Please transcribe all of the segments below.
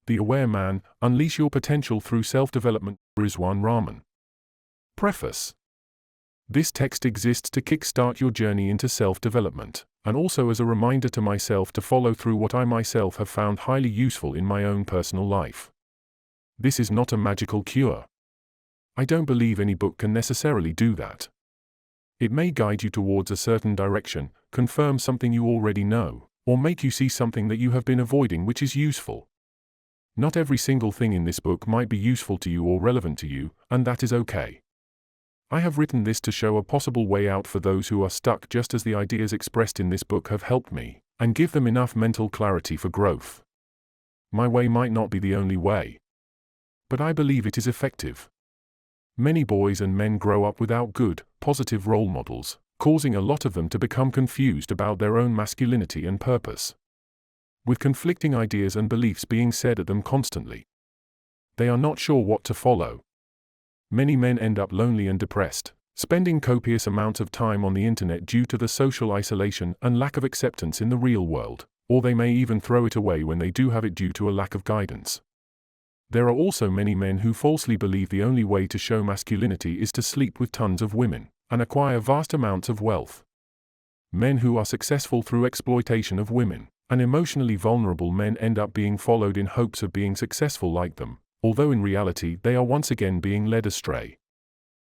The Aware Man, Unleash Your Potential Through Self-Development, Rizwan Rahman. Preface. This text exists to kickstart your journey into self-development, and also as a reminder to myself to follow through what I myself have found highly useful in my own personal life. This is not a magical cure. I don't believe any book can necessarily do that. It may guide you towards a certain direction, confirm something you already know, or make you see something that you have been avoiding which is useful. Not every single thing in this book might be useful to you or relevant to you, and that is okay. I have written this to show a possible way out for those who are stuck, just as the ideas expressed in this book have helped me, and give them enough mental clarity for growth. My way might not be the only way, but I believe it is effective. Many boys and men grow up without good, positive role models, causing a lot of them to become confused about their own masculinity and purpose, with conflicting ideas and beliefs being said at them constantly. They are not sure what to follow. Many men end up lonely and depressed, spending copious amounts of time on the internet due to the social isolation and lack of acceptance in the real world, or they may even throw it away when they do have it due to a lack of guidance. There are also many men who falsely believe the only way to show masculinity is to sleep with tons of women and acquire vast amounts of wealth. Men who are successful through exploitation of women and emotionally vulnerable men end up being followed in hopes of being successful like them, although in reality they are once again being led astray.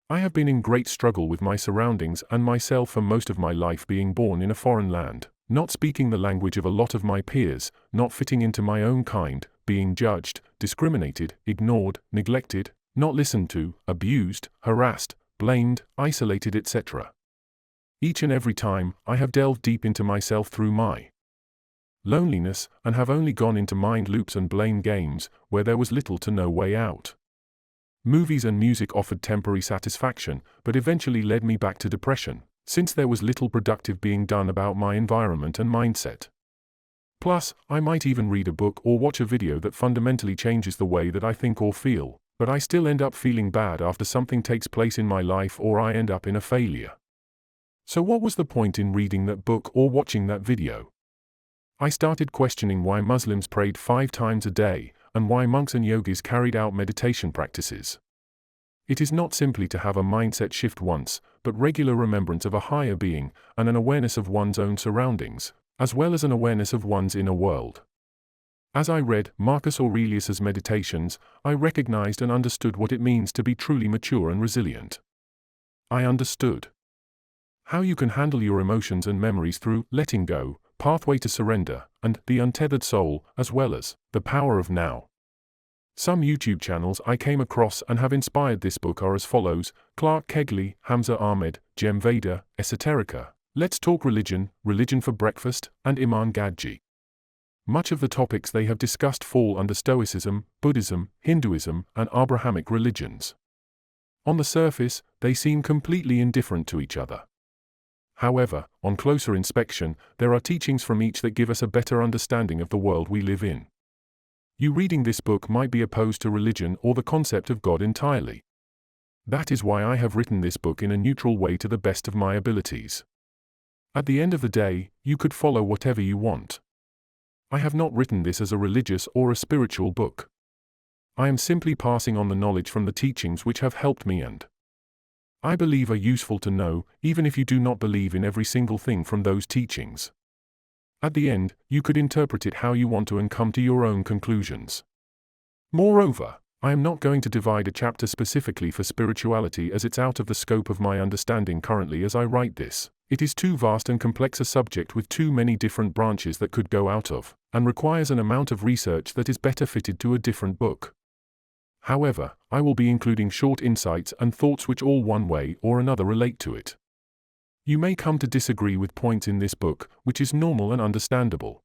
I have been in great struggle with my surroundings and myself for most of my life, being born in a foreign land, not speaking the language of a lot of my peers, not fitting into my own kind, being judged, discriminated, ignored, neglected, not listened to, abused, harassed, blamed, isolated, etc. Each and every time, I have delved deep into myself through my loneliness, and have only gone into mind loops and blame games, where there was little to no way out. Movies and music offered temporary satisfaction, but eventually led me back to depression, since there was little productive being done about my environment and mindset. Plus, I might even read a book or watch a video that fundamentally changes the way that I think or feel, but I still end up feeling bad after something takes place in my life or I end up in a failure. So what was the point in reading that book or watching that video? I started questioning why Muslims prayed 5 times a day, and why monks and yogis carried out meditation practices. It is not simply to have a mindset shift once, but regular remembrance of a higher being, and an awareness of one's own surroundings, as well as an awareness of one's inner world. As I read Marcus Aurelius's Meditations, I recognized and understood what it means to be truly mature and resilient. I understood how you can handle your emotions and memories through letting go, Pathway to Surrender, and The Untethered Soul, as well as The Power of Now. Some YouTube channels I came across and have inspired this book are as follows: Clark Kegley, Hamza Ahmed, Jem Vader, Esoterica, Let's Talk Religion, Religion for Breakfast, and Iman Gadji. Much of the topics they have discussed fall under Stoicism, Buddhism, Hinduism, and Abrahamic religions. On the surface, they seem completely indifferent to each other. However, on closer inspection, there are teachings from each that give us a better understanding of the world we live in. You reading this book might be opposed to religion or the concept of God entirely. That is why I have written this book in a neutral way to the best of my abilities. At the end of the day, you could follow whatever you want. I have not written this as a religious or a spiritual book. I am simply passing on the knowledge from the teachings which have helped me and I believe are useful to know, even if you do not believe in every single thing from those teachings. At the end, you could interpret it how you want to and come to your own conclusions. Moreover, I am not going to divide a chapter specifically for spirituality, as it's out of the scope of my understanding currently as I write this. It is too vast and complex a subject with too many different branches that could go out of, and requires an amount of research that is better fitted to a different book. However, I will be including short insights and thoughts which all one way or another relate to it. You may come to disagree with points in this book, which is normal and understandable.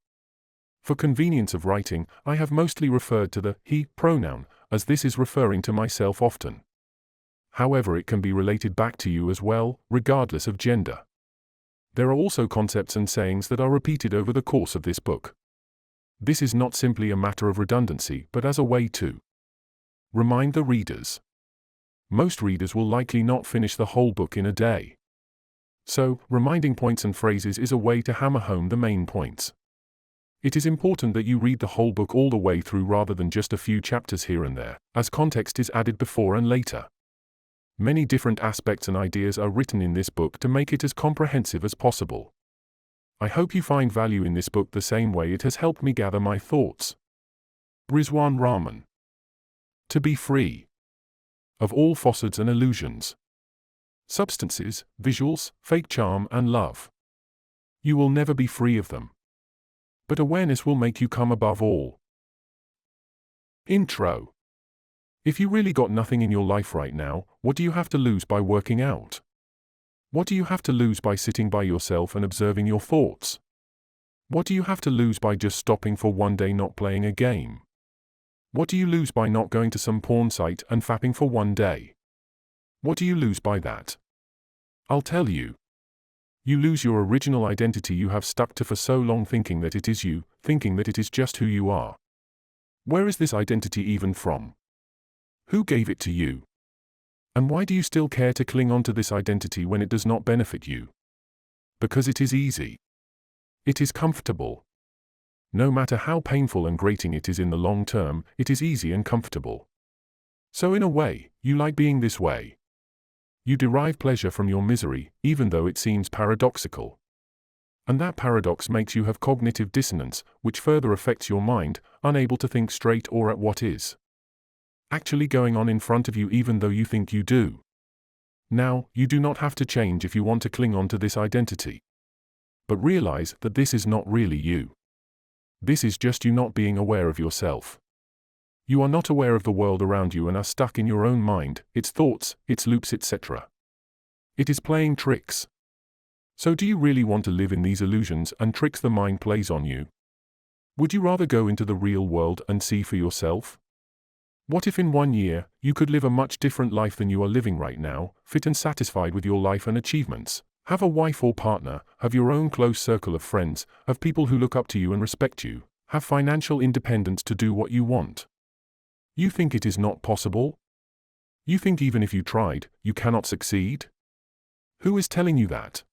For convenience of writing, I have mostly referred to the he pronoun, as this is referring to myself often. However, it can be related back to you as well, regardless of gender. There are also concepts and sayings that are repeated over the course of this book. This is not simply a matter of redundancy, but as a way to remind the readers. Most readers will likely not finish the whole book in a day. So, reminding points and phrases is a way to hammer home the main points. It is important that you read the whole book all the way through rather than just a few chapters here and there, as context is added before and later. Many different aspects and ideas are written in this book to make it as comprehensive as possible. I hope you find value in this book the same way it has helped me gather my thoughts. Rizwan Rahman. To be free of all falsehoods and illusions, substances, visuals, fake charm and love. You will never be free of them. But awareness will make you come above all. Intro. If you really got nothing in your life right now, what do you have to lose by working out? What do you have to lose by sitting by yourself and observing your thoughts? What do you have to lose by just stopping for one day not playing a game? What do you lose by not going to some porn site and fapping for one day? What do you lose by that? I'll tell you. You lose your original identity you have stuck to for so long, thinking that it is you, thinking that it is just who you are. Where is this identity even from? Who gave it to you? And why do you still care to cling on to this identity when it does not benefit you? Because it is easy. It is comfortable. No matter how painful and grating it is in the long term, it is easy and comfortable. So in a way, you like being this way. You derive pleasure from your misery, even though it seems paradoxical. And that paradox makes you have cognitive dissonance, which further affects your mind, unable to think straight or at what is actually going on in front of you, even though you think you do. Now, you do not have to change if you want to cling on to this identity. But realize that this is not really you. This is just you not being aware of yourself. You are not aware of the world around you and are stuck in your own mind, its thoughts, its loops, etc. It is playing tricks. So do you really want to live in these illusions and tricks the mind plays on you? Would you rather go into the real world and see for yourself? What if in 1 year, you could live a much different life than you are living right now, fit and satisfied with your life and achievements, have a wife or partner, have your own close circle of friends, have people who look up to you and respect you, have financial independence to do what you want? You think it is not possible? You think even if you tried, you cannot succeed? Who is telling you that?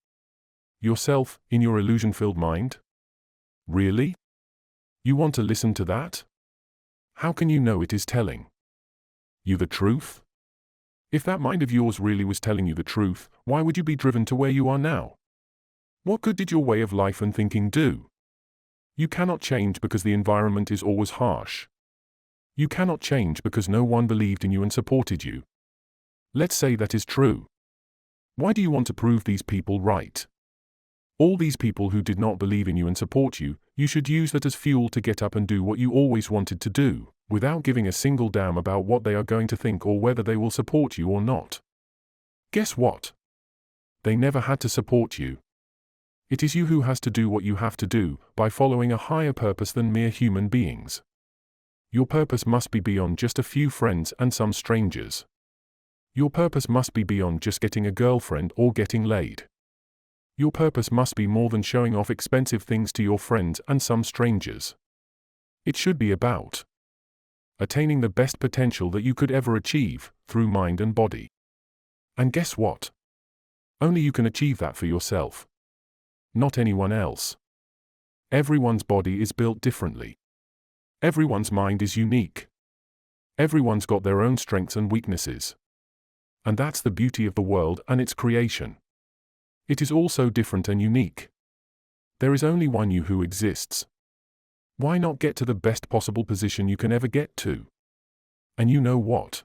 Yourself, in your illusion-filled mind? Really? You want to listen to that? How can you know it is telling you the truth? If that mind of yours really was telling you the truth, why would you be driven to where you are now? What good did your way of life and thinking do? You cannot change because the environment is always harsh. You cannot change because no one believed in you and supported you. Let's say that is true. Why do you want to prove these people right? All these people who did not believe in you and support you, you should use that as fuel to get up and do what you always wanted to do, without giving a single damn about what they are going to think or whether they will support you or not. Guess what? They never had to support you. It is you who has to do what you have to do, by following a higher purpose than mere human beings. Your purpose must be beyond just a few friends and some strangers. Your purpose must be beyond just getting a girlfriend or getting laid. Your purpose must be more than showing off expensive things to your friends and some strangers. It should be about attaining the best potential that you could ever achieve, through mind and body. And guess what? Only you can achieve that for yourself. Not anyone else. Everyone's body is built differently. Everyone's mind is unique. Everyone's got their own strengths and weaknesses. And that's the beauty of the world and its creation. It is all so different and unique. There is only one you who exists. Why not get to the best possible position you can ever get to? And you know what?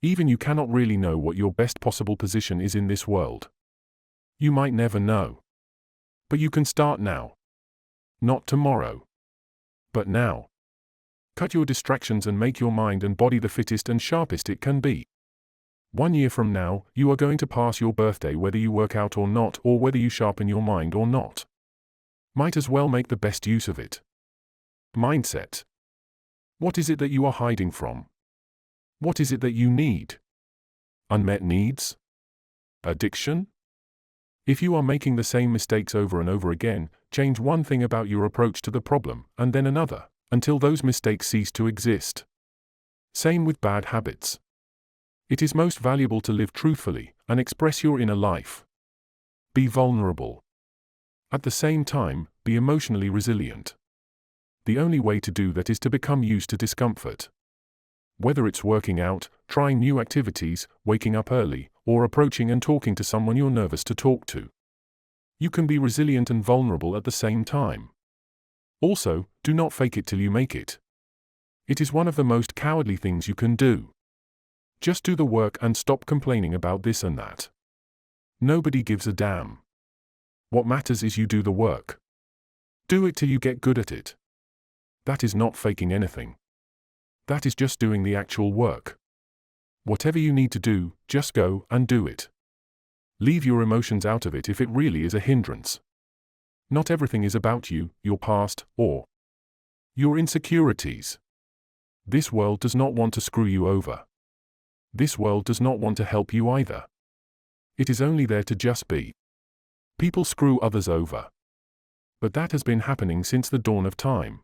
Even you cannot really know what your best possible position is in this world. You might never know. But you can start now. Not tomorrow. But now. Cut your distractions and make your mind and body the fittest and sharpest it can be. 1 year from now, you are going to pass your birthday whether you work out or not, or whether you sharpen your mind or not. Might as well make the best use of it. Mindset. What is it that you are hiding from? What is it that you need? Unmet needs? Addiction? If you are making the same mistakes over and over again, change one thing about your approach to the problem, and then another, until those mistakes cease to exist. Same with bad habits. It is most valuable to live truthfully, and express your inner life. Be vulnerable. At the same time, be emotionally resilient. The only way to do that is to become used to discomfort. Whether it's working out, trying new activities, waking up early, or approaching and talking to someone you're nervous to talk to. You can be resilient and vulnerable at the same time. Also, do not fake it till you make it. It is one of the most cowardly things you can do. Just do the work and stop complaining about this and that. Nobody gives a damn. What matters is you do the work. Do it till you get good at it. That is not faking anything. That is just doing the actual work. Whatever you need to do, just go and do it. Leave your emotions out of it if it really is a hindrance. Not everything is about you, your past, or your insecurities. This world does not want to screw you over. This world does not want to help you either. It is only there to just be. People screw others over. But that has been happening since the dawn of time.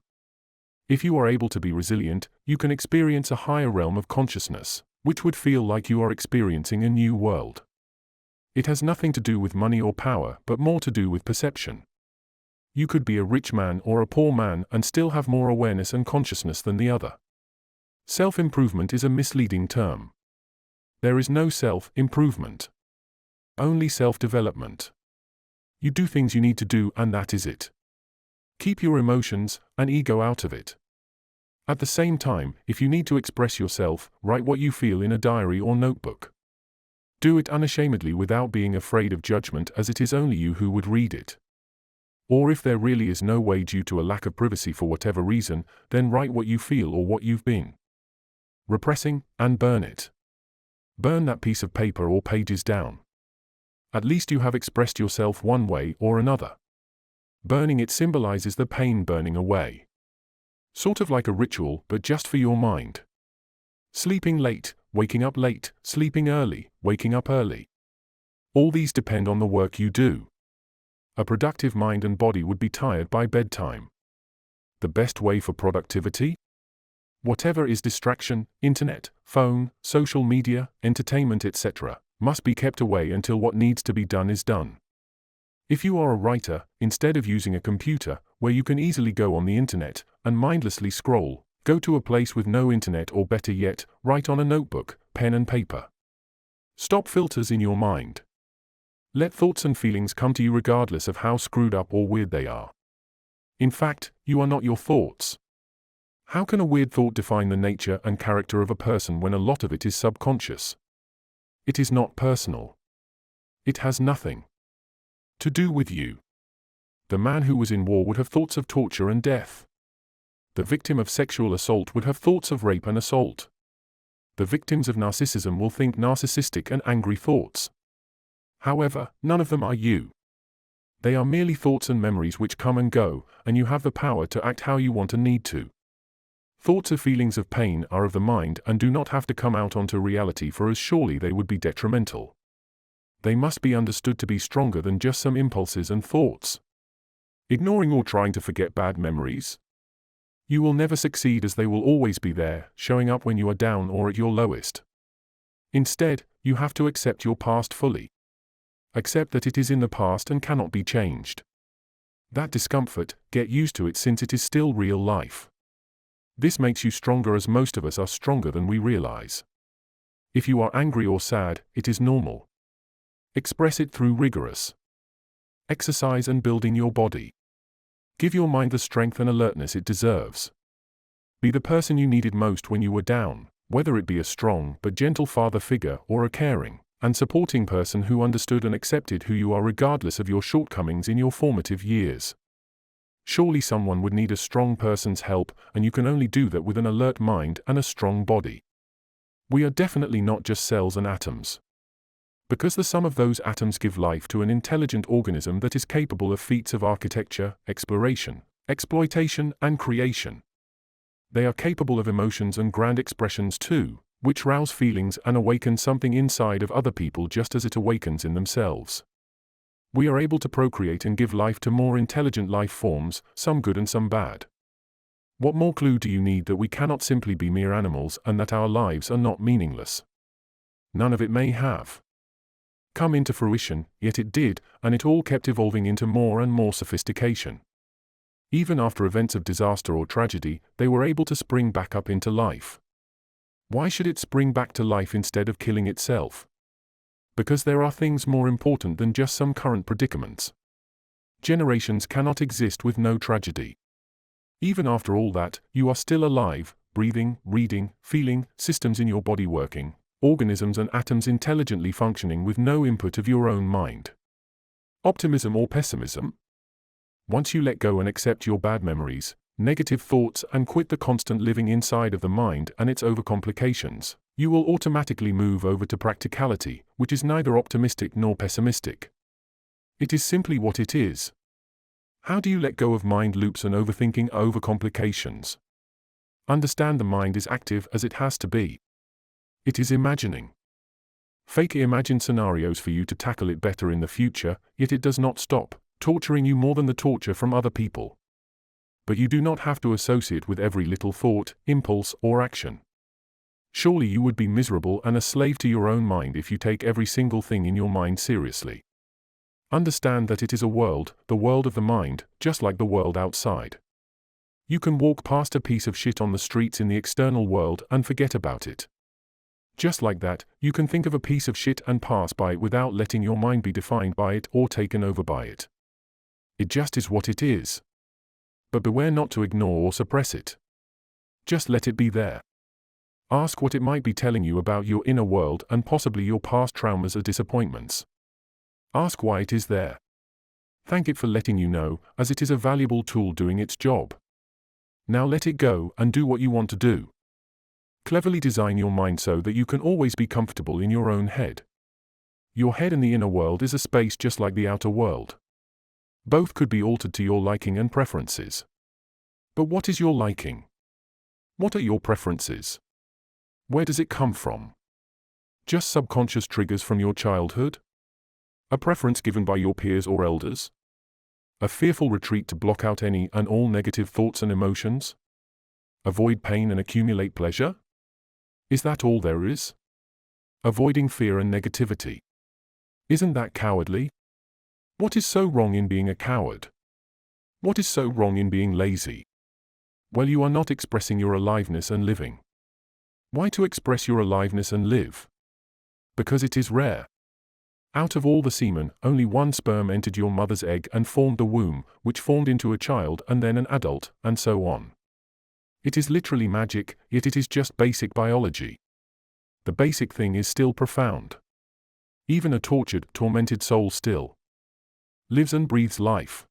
If you are able to be resilient, you can experience a higher realm of consciousness, which would feel like you are experiencing a new world. It has nothing to do with money or power, but more to do with perception. You could be a rich man or a poor man and still have more awareness and consciousness than the other. Self-improvement is a misleading term. There is no self-improvement. Only self-development. You do things you need to do and that is it. Keep your emotions and ego out of it. At the same time, if you need to express yourself, write what you feel in a diary or notebook. Do it unashamedly without being afraid of judgment, as it is only you who would read it. Or if there really is no way due to a lack of privacy for whatever reason, then write what you feel or what you've been repressing, and burn it. Burn that piece of paper or pages down. At least you have expressed yourself one way or another. Burning it symbolizes the pain burning away. Sort of like a ritual, but just for your mind. Sleeping late, waking up late, sleeping early, waking up early. All these depend on the work you do. A productive mind and body would be tired by bedtime. The best way for productivity? Whatever is distraction, internet, phone, social media, entertainment, etc., must be kept away until what needs to be done is done. If you are a writer, instead of using a computer, where you can easily go on the internet and mindlessly scroll, go to a place with no internet, or better yet, write on a notebook, pen and paper. Stop filters in your mind. Let thoughts and feelings come to you regardless of how screwed up or weird they are. In fact, you are not your thoughts. How can a weird thought define the nature and character of a person when a lot of it is subconscious? It is not personal. It has nothing to do with you. The man who was in war would have thoughts of torture and death. The victim of sexual assault would have thoughts of rape and assault. The victims of narcissism will think narcissistic and angry thoughts. However, none of them are you. They are merely thoughts and memories which come and go, and you have the power to act how you want and need to. Thoughts or feelings of pain are of the mind and do not have to come out onto reality, for as surely they would be detrimental. They must be understood to be stronger than just some impulses and thoughts. Ignoring or trying to forget bad memories? You will never succeed, as they will always be there, showing up when you are down or at your lowest. Instead, you have to accept your past fully. Accept that it is in the past and cannot be changed. That discomfort, get used to it, since it is still real life. This makes you stronger, as most of us are stronger than we realize. If you are angry or sad, it is normal. Express it through rigorous exercise and building your body. Give your mind the strength and alertness it deserves. Be the person you needed most when you were down, whether it be a strong but gentle father figure or a caring and supporting person who understood and accepted who you are regardless of your shortcomings in your formative years. Surely someone would need a strong person's help, and you can only do that with an alert mind and a strong body. We are definitely not just cells and atoms. Because the sum of those atoms give life to an intelligent organism that is capable of feats of architecture, exploration, exploitation, and creation. They are capable of emotions and grand expressions too, which rouse feelings and awaken something inside of other people just as it awakens in themselves. We are able to procreate and give life to more intelligent life forms, some good and some bad. What more clue do you need that we cannot simply be mere animals and that our lives are not meaningless? None of it may have come into fruition, yet it did, and it all kept evolving into more and more sophistication. Even after events of disaster or tragedy, they were able to spring back up into life. Why should it spring back to life instead of killing itself? Because there are things more important than just some current predicaments. Generations cannot exist with no tragedy. Even after all that, you are still alive, breathing, reading, feeling, systems in your body working, organisms and atoms intelligently functioning with no input of your own mind. Optimism or pessimism? Once you let go and accept your bad memories, negative thoughts and quit the constant living inside of the mind and its overcomplications, you will automatically move over to practicality, which is neither optimistic nor pessimistic. It is simply what it is. How do you let go of mind loops and overthinking overcomplications? Understand the mind is active as it has to be. It is imagining. Fake imagine scenarios for you to tackle it better in the future, yet it does not stop, torturing you more than the torture from other people. But you do not have to associate with every little thought, impulse, or action. Surely you would be miserable and a slave to your own mind if you take every single thing in your mind seriously. Understand that it is a world, the world of the mind, just like the world outside. You can walk past a piece of shit on the streets in the external world and forget about it. Just like that, you can think of a piece of shit and pass by it without letting your mind be defined by it or taken over by it. It just is what it is. But beware not to ignore or suppress it. Just let it be there. Ask what it might be telling you about your inner world and possibly your past traumas or disappointments. Ask why it is there. Thank it for letting you know, as it is a valuable tool doing its job. Now let it go and do what you want to do. Cleverly design your mind so that you can always be comfortable in your own head. Your head and the inner world is a space just like the outer world. Both could be altered to your liking and preferences. But what is your liking? What are your preferences? Where does it come from? Just subconscious triggers from your childhood? A preference given by your peers or elders? A fearful retreat to block out any and all negative thoughts and emotions? Avoid pain and accumulate pleasure? Is that all there is? Avoiding fear and negativity. Isn't that cowardly? What is so wrong in being a coward? What is so wrong in being lazy? Well, you are not expressing your aliveness and living. Why to express your aliveness and live? Because it is rare. Out of all the semen, only one sperm entered your mother's egg and formed the womb, which formed into a child and then an adult, and so on. It is literally magic, yet it is just basic biology. The basic thing is still profound. Even a tortured, tormented soul still lives and breathes life.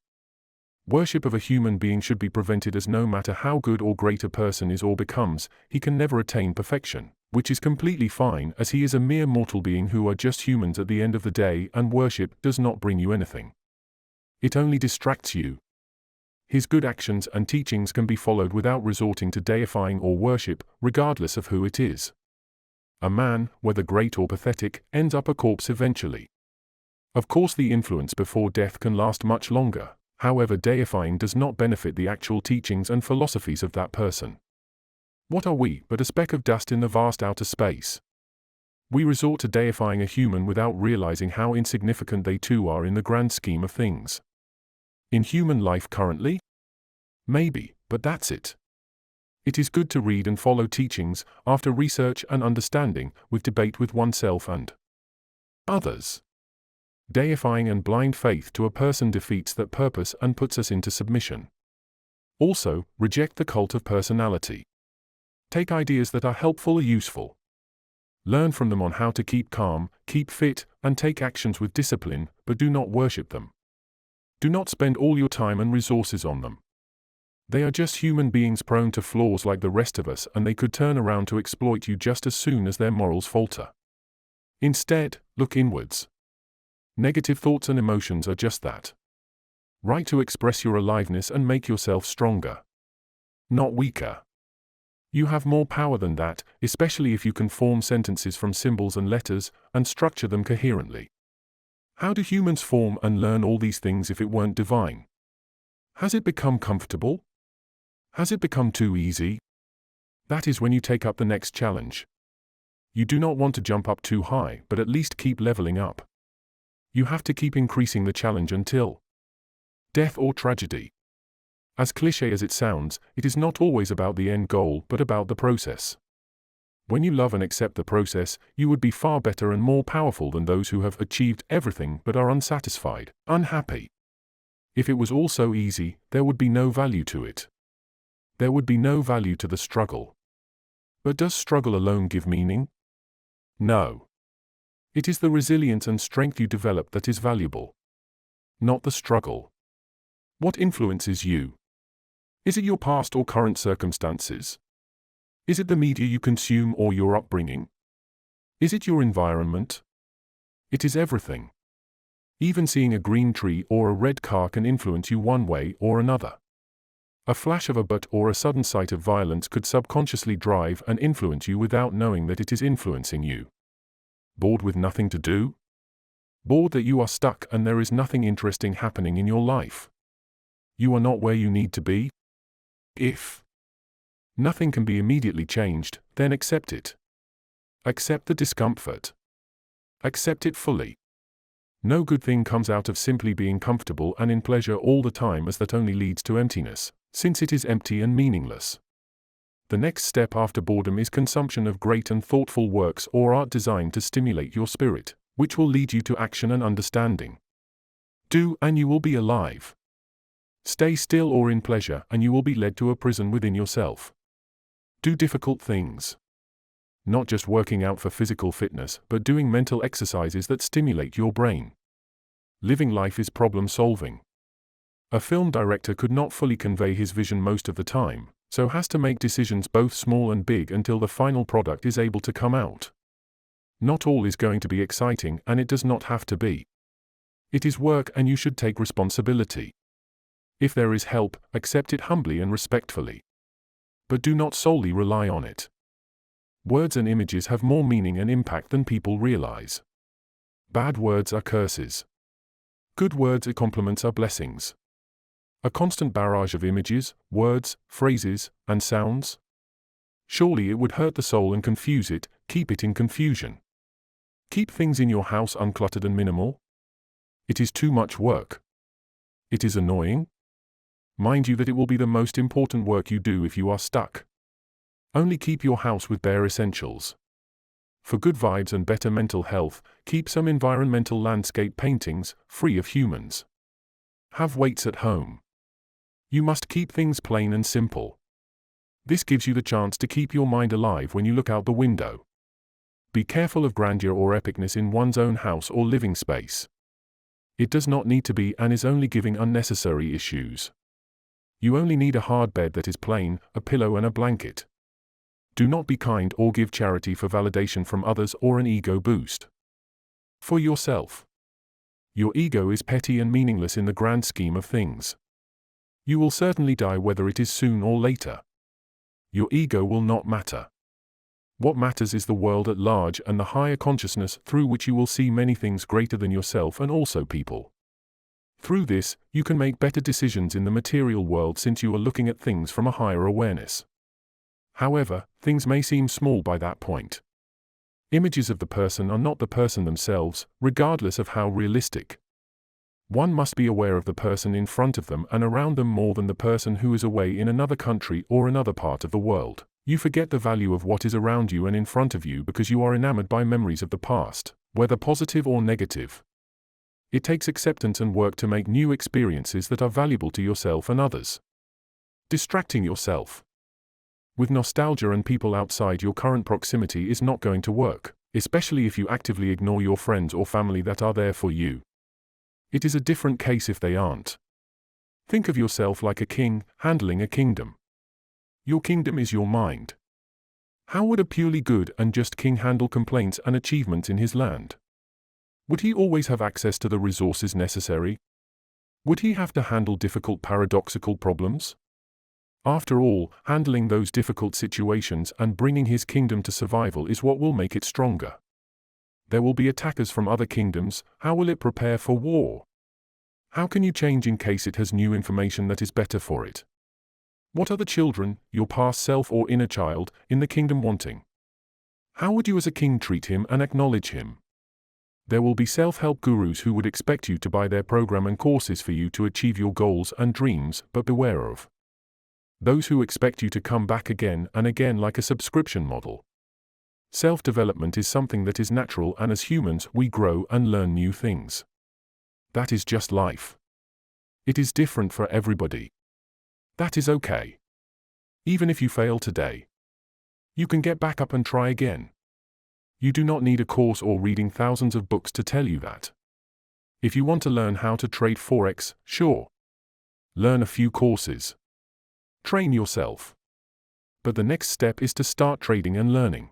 Worship of a human being should be prevented, as no matter how good or great a person is or becomes, he can never attain perfection, which is completely fine, as he is a mere mortal being who are just humans at the end of the day, and worship does not bring you anything. It only distracts you. His good actions and teachings can be followed without resorting to deifying or worship, regardless of who it is. A man, whether great or pathetic, ends up a corpse eventually. Of course, the influence before death can last much longer. However, deifying does not benefit the actual teachings and philosophies of that person. What are we but a speck of dust in the vast outer space? We resort to deifying a human without realizing how insignificant they too are in the grand scheme of things. In human life currently? Maybe, but that's it. It is good to read and follow teachings, after research and understanding, with debate with oneself and others. Deifying and blind faith to a person defeats that purpose and puts us into submission. Also, reject the cult of personality. Take ideas that are helpful or useful. Learn from them on how to keep calm, keep fit, and take actions with discipline, but do not worship them. Do not spend all your time and resources on them. They are just human beings prone to flaws like the rest of us, and they could turn around to exploit you just as soon as their morals falter. Instead, look inwards. Negative thoughts and emotions are just that. Right to express your aliveness and make yourself stronger, not weaker. You have more power than that, especially if you can form sentences from symbols and letters, and structure them coherently. How do humans form and learn all these things if it weren't divine? Has it become comfortable? Has it become too easy? That is when you take up the next challenge. You do not want to jump up too high, but at least keep leveling up. You have to keep increasing the challenge until death or tragedy. As cliché as it sounds, it is not always about the end goal but about the process. When you love and accept the process, you would be far better and more powerful than those who have achieved everything but are unsatisfied, unhappy. If it was all so easy, there would be no value to it. There would be no value to the struggle. But does struggle alone give meaning? No. It is the resilience and strength you develop that is valuable. Not the struggle. What influences you? Is it your past or current circumstances? Is it the media you consume or your upbringing? Is it your environment? It is everything. Even seeing a green tree or a red car can influence you one way or another. A flash of a butt or a sudden sight of violence could subconsciously drive and influence you without knowing that it is influencing you. Bored with nothing to do? Bored that you are stuck and there is nothing interesting happening in your life? You are not where you need to be? If nothing can be immediately changed, then accept it. Accept the discomfort. Accept it fully. No good thing comes out of simply being comfortable and in pleasure all the time, as that only leads to emptiness, since it is empty and meaningless. The next step after boredom is consumption of great and thoughtful works or art designed to stimulate your spirit, which will lead you to action and understanding. Do and you will be alive. Stay still or in pleasure and you will be led to a prison within yourself. Do difficult things. Not just working out for physical fitness, but doing mental exercises that stimulate your brain. Living life is problem solving. A film director could not fully convey his vision most of the time, so has to make decisions both small and big until the final product is able to come out. Not all is going to be exciting, and it does not have to be. It is work and you should take responsibility. If there is help, accept it humbly and respectfully. But do not solely rely on it. Words and images have more meaning and impact than people realize. Bad words are curses. Good words and compliments are blessings. A constant barrage of images, words, phrases, and sounds? Surely it would hurt the soul and confuse it, keep it in confusion. Keep things in your house uncluttered and minimal? It is too much work. It is annoying? Mind you that it will be the most important work you do if you are stuck. Only keep your house with bare essentials. For good vibes and better mental health, keep some environmental landscape paintings, free of humans. Have weights at home. You must keep things plain and simple. This gives you the chance to keep your mind alive when you look out the window. Be careful of grandeur or epicness in one's own house or living space. It does not need to be and is only giving unnecessary issues. You only need a hard bed that is plain, a pillow and a blanket. Do not be kind or give charity for validation from others or an ego boost. For yourself. Your ego is petty and meaningless in the grand scheme of things. You will certainly die whether it is soon or later. Your ego will not matter. What matters is the world at large and the higher consciousness through which you will see many things greater than yourself and also people. Through this, you can make better decisions in the material world since you are looking at things from a higher awareness. However, things may seem small by that point. Images of the person are not the person themselves, regardless of how realistic. One must be aware of the person in front of them and around them more than the person who is away in another country or another part of the world. You forget the value of what is around you and in front of you because you are enamored by memories of the past, whether positive or negative. It takes acceptance and work to make new experiences that are valuable to yourself and others. Distracting yourself with nostalgia and people outside your current proximity is not going to work, especially if you actively ignore your friends or family that are there for you. It is a different case if they aren't. Think of yourself like a king, handling a kingdom. Your kingdom is your mind. How would a purely good and just king handle complaints and achievements in his land? Would he always have access to the resources necessary? Would he have to handle difficult paradoxical problems? After all, handling those difficult situations and bringing his kingdom to survival is what will make it stronger. There will be attackers from other kingdoms. How will it prepare for war? How can you change in case it has new information that is better for it? What are the children, your past self or inner child, in the kingdom wanting? How would you as a king treat him and acknowledge him? There will be self-help gurus who would expect you to buy their program and courses for you to achieve your goals and dreams, but beware of those who expect you to come back again and again like a subscription model. Self-development is something that is natural, and as humans, we grow and learn new things. That is just life. It is different for everybody. That is okay. Even if you fail today, you can get back up and try again. You do not need a course or reading thousands of books to tell you that. If you want to learn how to trade Forex, sure. Learn a few courses. Train yourself. But the next step is to start trading and learning.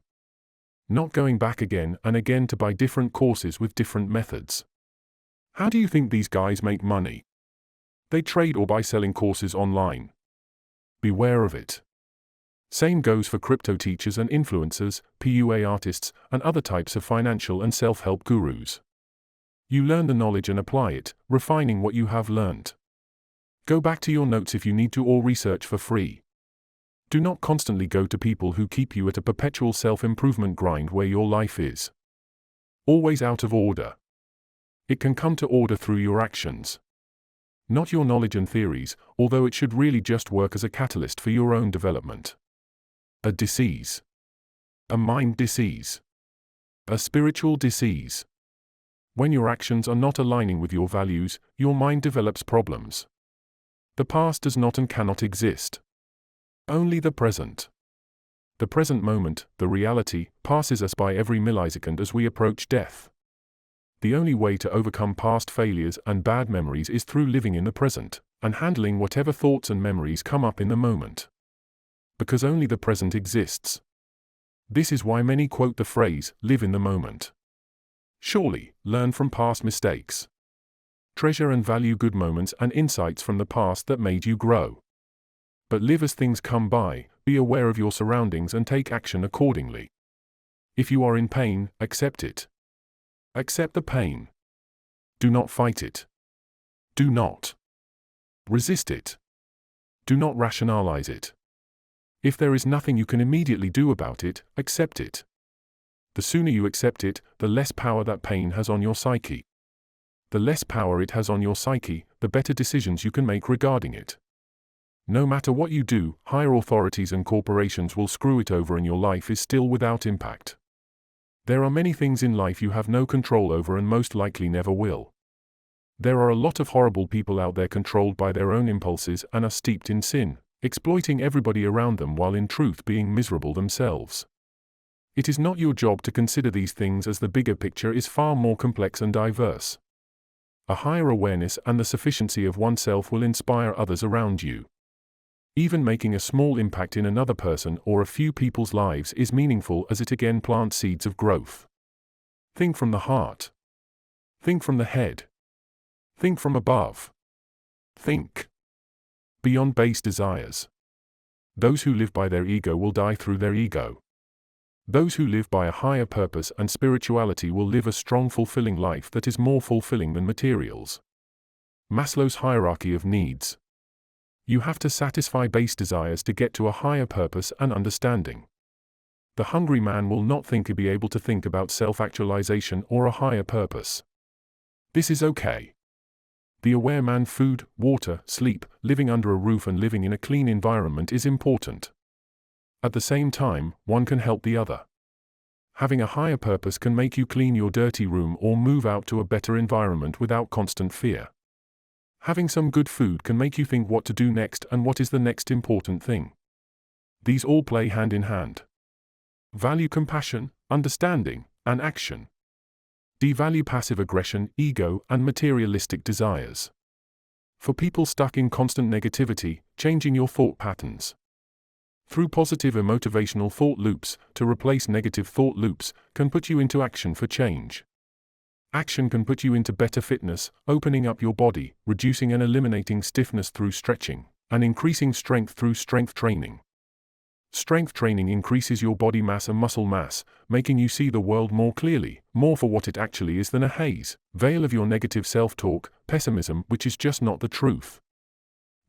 Not going back again and again to buy different courses with different methods. How do you think these guys make money? They trade or by selling courses online. Beware of it. Same goes for crypto teachers and influencers, PUA artists, and other types of financial and self-help gurus. You learn the knowledge and apply it, refining what you have learned. Go back to your notes if you need to, or research for free. Do not constantly go to people who keep you at a perpetual self-improvement grind where your life is always out of order. It can come to order through your actions, not your knowledge and theories, although it should really just work as a catalyst for your own development. A disease. A mind disease. A spiritual disease. When your actions are not aligning with your values, your mind develops problems. The past does not and cannot exist. Only the present. The present moment, the reality, passes us by every millisecond as we approach death. The only way to overcome past failures and bad memories is through living in the present, and handling whatever thoughts and memories come up in the moment. Because only the present exists. This is why many quote the phrase, live in the moment. Surely, learn from past mistakes. Treasure and value good moments and insights from the past that made you grow. But live as things come by, be aware of your surroundings and take action accordingly. If you are in pain, accept it. Accept the pain. Do not fight it. Do not resist it. Do not rationalize it. If there is nothing you can immediately do about it, accept it. The sooner you accept it, the less power that pain has on your psyche. The less power it has on your psyche, the better decisions you can make regarding it. No matter what you do, higher authorities and corporations will screw it over and your life is still without impact. There are many things in life you have no control over and most likely never will. There are a lot of horrible people out there controlled by their own impulses and are steeped in sin, exploiting everybody around them while in truth being miserable themselves. It is not your job to consider these things, as the bigger picture is far more complex and diverse. A higher awareness and the sufficiency of oneself will inspire others around you. Even making a small impact in another person or a few people's lives is meaningful, as it again plants seeds of growth. Think from the heart. Think from the head. Think from above. Think beyond base desires. Those who live by their ego will die through their ego. Those who live by a higher purpose and spirituality will live a strong, fulfilling life that is more fulfilling than materials. Maslow's hierarchy of needs. You have to satisfy base desires to get to a higher purpose and understanding. The hungry man will not think he'll be able to think about self-actualization or a higher purpose. This is okay. The aware man, food, water, sleep, living under a roof and living in a clean environment is important. At the same time, one can help the other. Having a higher purpose can make you clean your dirty room or move out to a better environment without constant fear. Having some good food can make you think what to do next and what is the next important thing. These all play hand in hand. Value compassion, understanding, and action. Devalue passive aggression, ego, and materialistic desires. For people stuck in constant negativity, changing your thought patterns through positive and motivational thought loops to replace negative thought loops can put you into action for change. Action can put you into better fitness, opening up your body, reducing and eliminating stiffness through stretching, and increasing strength through strength training. Strength training increases your body mass and muscle mass, making you see the world more clearly, more for what it actually is than a haze, veil of your negative self-talk, pessimism, which is just not the truth.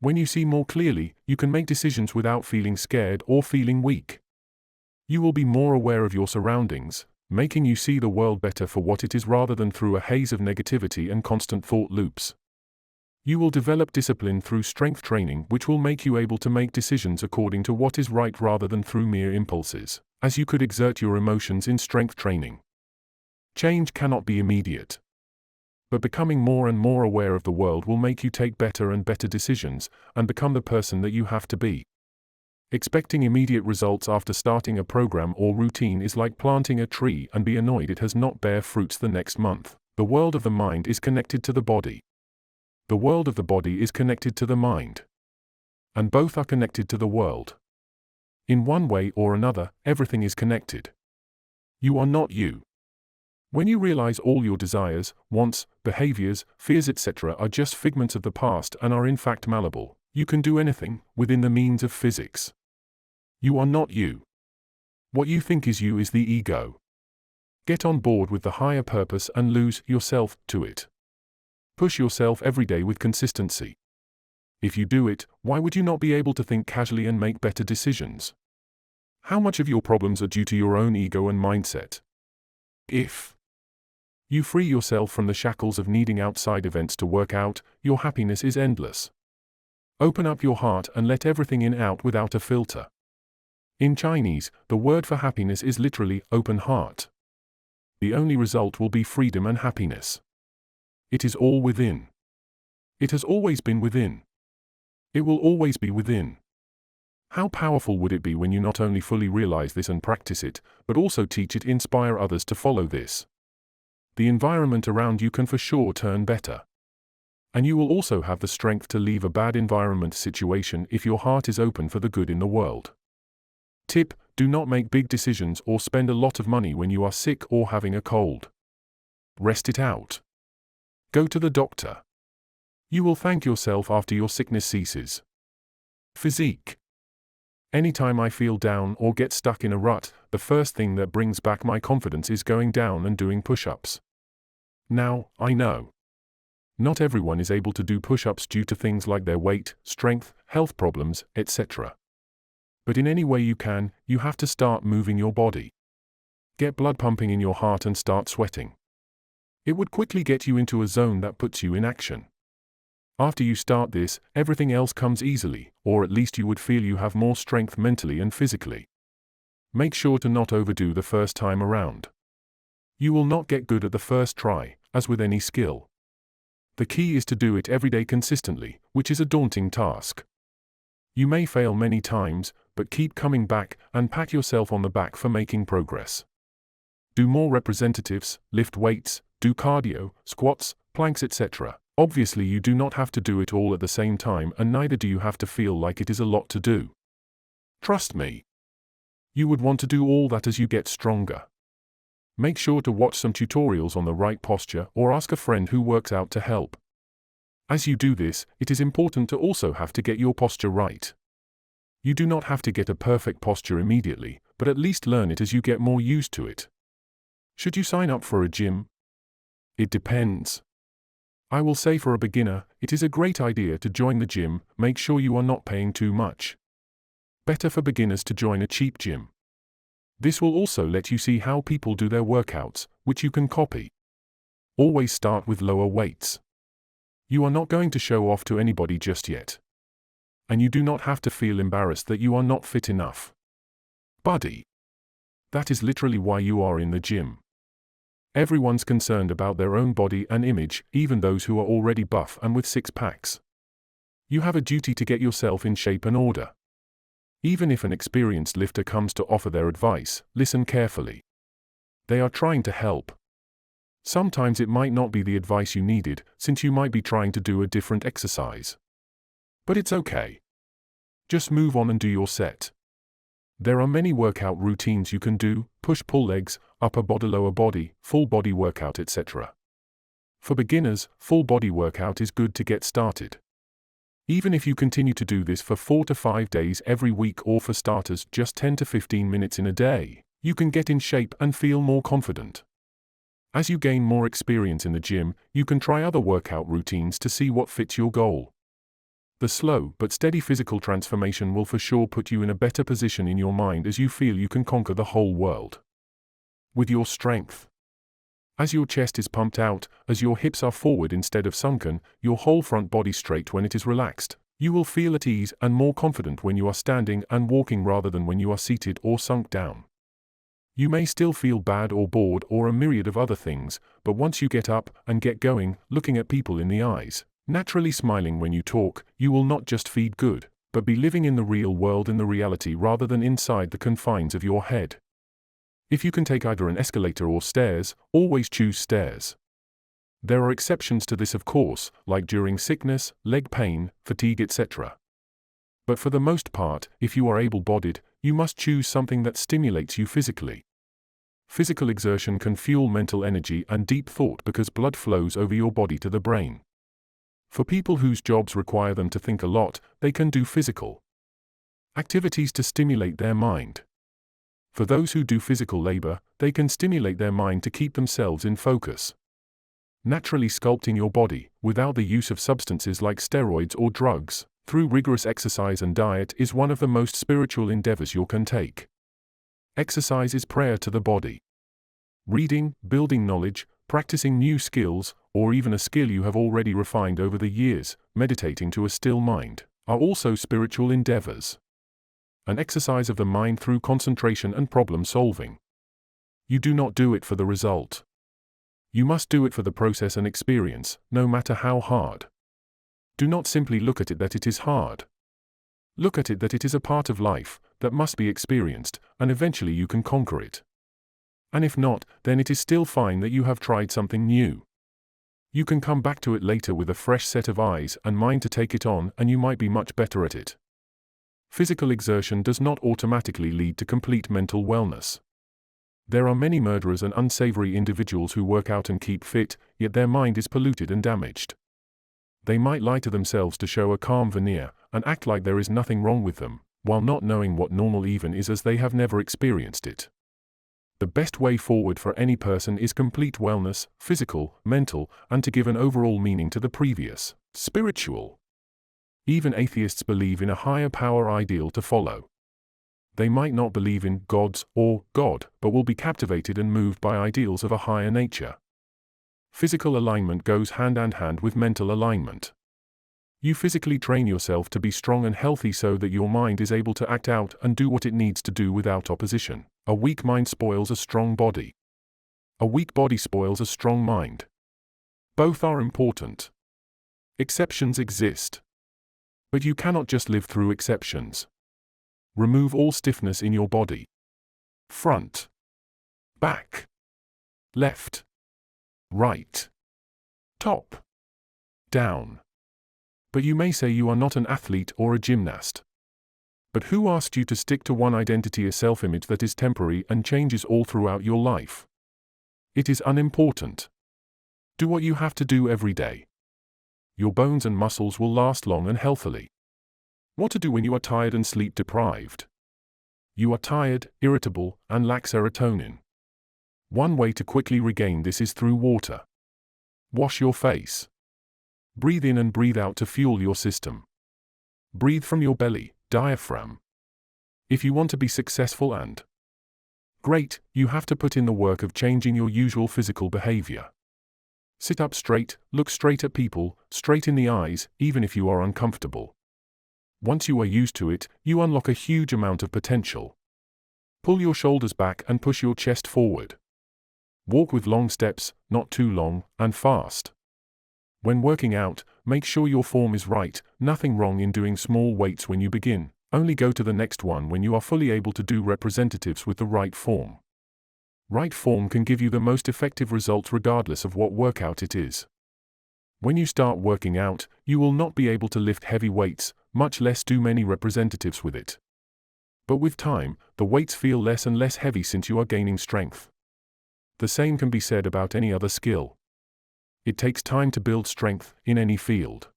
When you see more clearly, you can make decisions without feeling scared or feeling weak. You will be more aware of your surroundings, making you see the world better for what it is rather than through a haze of negativity and constant thought loops. You will develop discipline through strength training, which will make you able to make decisions according to what is right rather than through mere impulses, as you could exert your emotions in strength training. Change cannot be immediate. But becoming more and more aware of the world will make you take better and better decisions, and become the person that you have to be. Expecting immediate results after starting a program or routine is like planting a tree and be annoyed it has not bear fruits the next month. The world of the mind is connected to the body. The world of the body is connected to the mind. And both are connected to the world. In one way or another, everything is connected. You are not you. When you realize all your desires, wants, behaviors, fears etc. are just figments of the past and are in fact malleable, you can do anything, within the means of physics. You are not you. What you think is you is the ego. Get on board with the higher purpose and lose yourself to it. Push yourself every day with consistency. If you do it, why would you not be able to think casually and make better decisions? How much of your problems are due to your own ego and mindset? If you free yourself from the shackles of needing outside events to work out, your happiness is endless. Open up your heart and let everything in out without a filter. In Chinese, the word for happiness is literally open heart. The only result will be freedom and happiness. It is all within. It has always been within. It will always be within. How powerful would it be when you not only fully realize this and practice it, but also teach it, inspire others to follow this? The environment around you can for sure turn better. And you will also have the strength to leave a bad environment situation if your heart is open for the good in the world. Tip: do not make big decisions or spend a lot of money when you are sick or having a cold. Rest it out. Go to the doctor. You will thank yourself after your sickness ceases. Physique. Anytime I feel down or get stuck in a rut, the first thing that brings back my confidence is going down and doing push-ups. Now, I know. Not everyone is able to do push-ups due to things like their weight, strength, health problems, etc. But in any way you can, you have to start moving your body. Get blood pumping in your heart and start sweating. It would quickly get you into a zone that puts you in action. After you start this, everything else comes easily, or at least you would feel you have more strength mentally and physically. Make sure to not overdo the first time around. You will not get good at the first try, as with any skill. The key is to do it every day consistently, which is a daunting task. You may fail many times, but keep coming back and pat yourself on the back for making progress. Do more representatives, lift weights, do cardio, squats, planks etc. Obviously you do not have to do it all at the same time, and neither do you have to feel like it is a lot to do. Trust me. You would want to do all that as you get stronger. Make sure to watch some tutorials on the right posture or ask a friend who works out to help. As you do this, it is important to also have to get your posture right. You do not have to get a perfect posture immediately, but at least learn it as you get more used to it. Should you sign up for a gym? It depends. I will say for a beginner, it is a great idea to join the gym. Make sure you are not paying too much. Better for beginners to join a cheap gym. This will also let you see how people do their workouts, which you can copy. Always start with lower weights. You are not going to show off to anybody just yet. And you do not have to feel embarrassed that you are not fit enough. Buddy. That is literally why you are in the gym. Everyone's concerned about their own body and image, even those who are already buff and with six-packs. You have a duty to get yourself in shape and order. Even if an experienced lifter comes to offer their advice, listen carefully. They are trying to help. Sometimes it might not be the advice you needed, since you might be trying to do a different exercise. But it's okay. Just move on and do your set. There are many workout routines you can do: push-pull legs, upper body, lower body, full body workout, etc. For beginners, full body workout is good to get started. Even if you continue to do this for 4 to 5 days every week, or for starters, just 10 to 15 minutes in a day, you can get in shape and feel more confident. As you gain more experience in the gym, you can try other workout routines to see what fits your goal. The slow but steady physical transformation will for sure put you in a better position in your mind as you feel you can conquer the whole world. with your strength. As your chest is pumped out, as your hips are forward instead of sunken, your whole front body straight when it is relaxed, you will feel at ease and more confident when you are standing and walking rather than when you are seated or sunk down. You may still feel bad or bored or a myriad of other things, but once you get up and get going, looking at people in the eyes, naturally smiling when you talk, you will not just feel good, but be living in the real world in the reality rather than inside the confines of your head. If you can take either an escalator or stairs, always choose stairs. There are exceptions to this, of course, like during sickness, leg pain, fatigue, etc. But for the most part, if you are able-bodied, you must choose something that stimulates you physically. Physical exertion can fuel mental energy and deep thought because blood flows over your body to the brain. For people whose jobs require them to think a lot, they can do physical activities to stimulate their mind. For those who do physical labor, they can stimulate their mind to keep themselves in focus. Naturally sculpting your body, without the use of substances like steroids or drugs, through rigorous exercise and diet is one of the most spiritual endeavors you can take. Exercise is prayer to the body. Reading, building knowledge, practicing new skills, or even a skill you have already refined over the years, meditating to a still mind, are also spiritual endeavors. An exercise of the mind through concentration and problem solving. You do not do it for the result. You must do it for the process and experience, no matter how hard. Do not simply look at it that it is hard. Look at it that it is a part of life, that must be experienced, and eventually you can conquer it. And if not, then it is still fine that you have tried something new. You can come back to it later with a fresh set of eyes and mind to take it on, and you might be much better at it. Physical exertion does not automatically lead to complete mental wellness. There are many murderers and unsavory individuals who work out and keep fit, yet their mind is polluted and damaged. They might lie to themselves to show a calm veneer, and act like there is nothing wrong with them, while not knowing what normal even is, as they have never experienced it. The best way forward for any person is complete wellness, physical, mental, and to give an overall meaning to the previous, spiritual. Even atheists believe in a higher power ideal to follow. They might not believe in gods or God, but will be captivated and moved by ideals of a higher nature. Physical alignment goes hand in hand with mental alignment. You physically train yourself to be strong and healthy so that your mind is able to act out and do what it needs to do without opposition. A weak mind spoils a strong body. A weak body spoils a strong mind. Both are important. Exceptions exist. But you cannot just live through exceptions. Remove all stiffness in your body. Front, back, left, right, top, down. But you may say you are not an athlete or a gymnast. But who asked you to stick to one identity, a self-image that is temporary and changes all throughout your life? It is unimportant. Do what you have to do every day. Your bones and muscles will last long and healthily. What to do when you are tired and sleep deprived? You are tired, irritable, and lack serotonin. One way to quickly regain this is through water. Wash your face. Breathe in and breathe out to fuel your system. Breathe from your belly, diaphragm. If you want to be successful and great, you have to put in the work of changing your usual physical behavior. Sit up straight, look straight at people, straight in the eyes, even if you are uncomfortable. Once you are used to it, you unlock a huge amount of potential. Pull your shoulders back and push your chest forward. Walk with long steps, not too long, and fast. When working out, make sure your form is right. Nothing wrong in doing small weights when you begin. Only go to the next one when you are fully able to do representatives with the right form. Right form can give you the most effective results regardless of what workout it is. When you start working out, you will not be able to lift heavy weights, much less do many representatives with it. But with time, the weights feel less and less heavy since you are gaining strength. The same can be said about any other skill. It takes time to build strength in any field.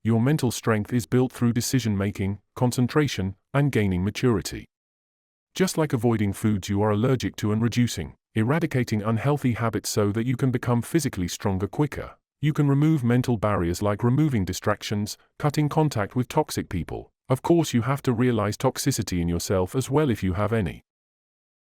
Your mental strength is built through decision-making, concentration, and gaining maturity. Just like avoiding foods you are allergic to and reducing, eradicating unhealthy habits so that you can become physically stronger quicker, you can remove mental barriers like removing distractions, cutting contact with toxic people. Of course, you have to realize toxicity in yourself as well if you have any.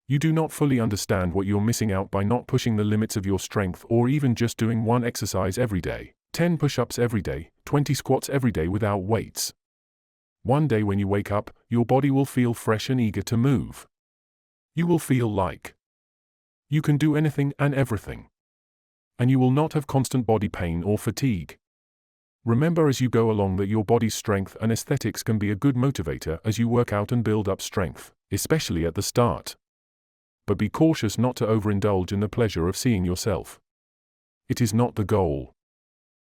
You do not fully understand what you're missing out by not pushing the limits of your strength or even just doing one exercise every day, 10 push-ups every day, 20 squats every day without weights. One day when you wake up, your body will feel fresh and eager to move. You will feel like you can do anything and everything. And you will not have constant body pain or fatigue. Remember as you go along that your body's strength and aesthetics can be a good motivator as you work out and build up strength, especially at the start. But be cautious not to overindulge in the pleasure of seeing yourself. It is not the goal.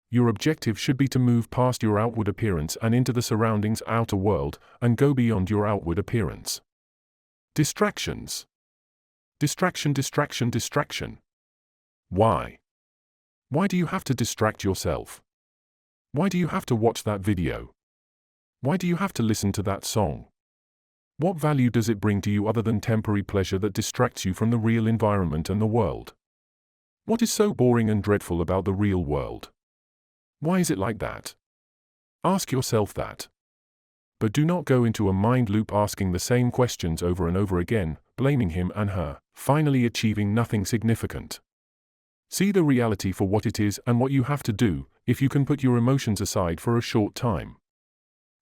Your objective should be to move past your outward appearance and into the surroundings outer world, and go beyond your outward appearance. Distractions. Distraction, distraction, distraction. Why? Why do you have to distract yourself? Why do you have to watch that video? Why do you have to listen to that song? What value does it bring to you other than temporary pleasure that distracts you from the real environment and the world? What is so boring and dreadful about the real world? Why is it like that? Ask yourself that. But do not go into a mind loop asking the same questions over and over again, blaming him and her, finally achieving nothing significant. See the reality for what it is and what you have to do, if you can put your emotions aside for a short time.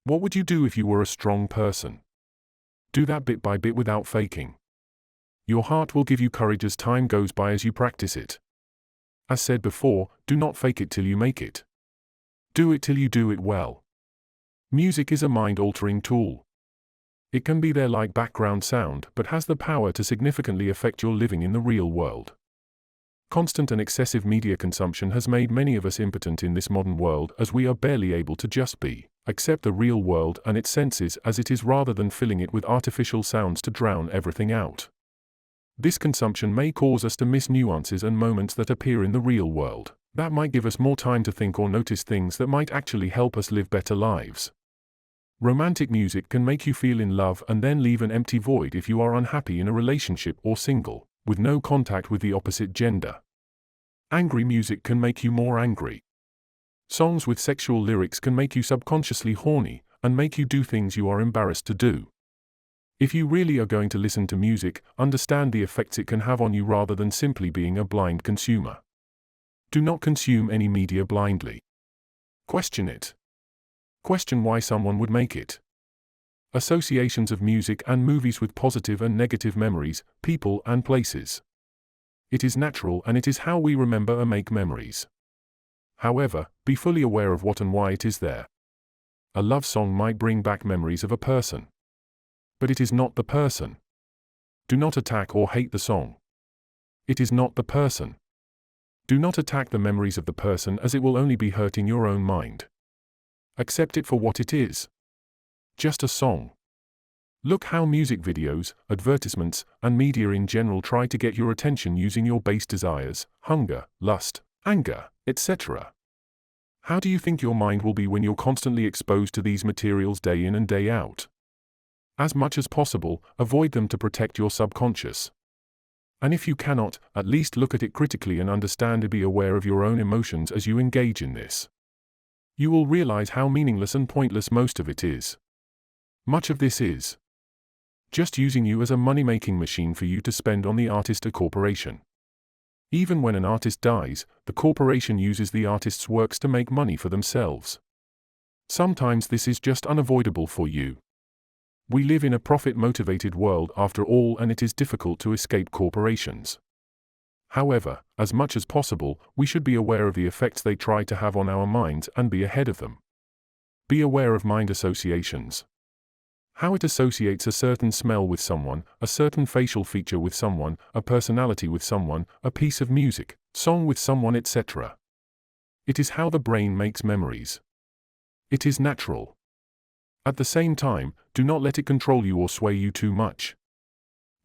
What would you do if you were a strong person? Do that bit by bit without faking. Your heart will give you courage as time goes by as you practice it. As said before, do not fake it till you make it. Do it till you do it well. Music is a mind-altering tool. It can be there like background sound, but has the power to significantly affect your living in the real world. Constant and excessive media consumption has made many of us impotent in this modern world, as we are barely able to just accept the real world and its senses as it is rather than filling it with artificial sounds to drown everything out. This consumption may cause us to miss nuances and moments that appear in the real world, that might give us more time to think or notice things that might actually help us live better lives. Romantic music can make you feel in love and then leave an empty void if you are unhappy in a relationship or single, with no contact with the opposite gender. Angry music can make you more angry. Songs with sexual lyrics can make you subconsciously horny, and make you do things you are embarrassed to do. If you really are going to listen to music, understand the effects it can have on you rather than simply being a blind consumer. Do not consume any media blindly. Question it. Question why someone would make it. Associations of music and movies with positive and negative memories, people and places. It is natural and it is how we remember and make memories. However, be fully aware of what and why it is there. A love song might bring back memories of a person. But it is not the person. Do not attack or hate the song. It is not the person. Do not attack the memories of the person, as it will only be hurting your own mind. Accept it for what it is. Just a song. Look how music videos, advertisements, and media in general try to get your attention using your base desires, hunger, lust, anger, etc. How do you think your mind will be when you're constantly exposed to these materials day in and day out? As much as possible, avoid them to protect your subconscious. And if you cannot, at least look at it critically and understand and be aware of your own emotions as you engage in this. You will realize how meaningless and pointless most of it is. Much of this is just using you as a money-making machine for you to spend on the artist or corporation. Even when an artist dies, the corporation uses the artist's works to make money for themselves. Sometimes this is just unavoidable for you. We live in a profit-motivated world after all, and it is difficult to escape corporations. However, as much as possible, we should be aware of the effects they try to have on our minds and be ahead of them. Be aware of mind associations. How it associates a certain smell with someone, a certain facial feature with someone, a personality with someone, a piece of music, song with someone, etc. It is how the brain makes memories. It is natural. At the same time, do not let it control you or sway you too much.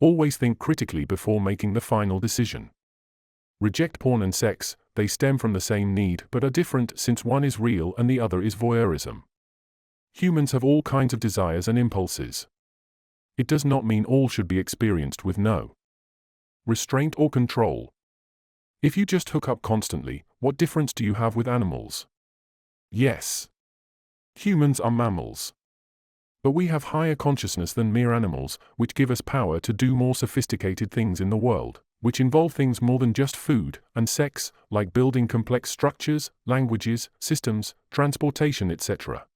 Always think critically before making the final decision. Reject porn and sex. They stem from the same need but are different, since one is real and the other is voyeurism. Humans have all kinds of desires and impulses. It does not mean all should be experienced with no restraint or control. If you just hook up constantly, what difference do you have with animals? Yes. Humans are mammals. But we have higher consciousness than mere animals, which give us power to do more sophisticated things in the world, which involve things more than just food and sex, like building complex structures, languages, systems, transportation, etc.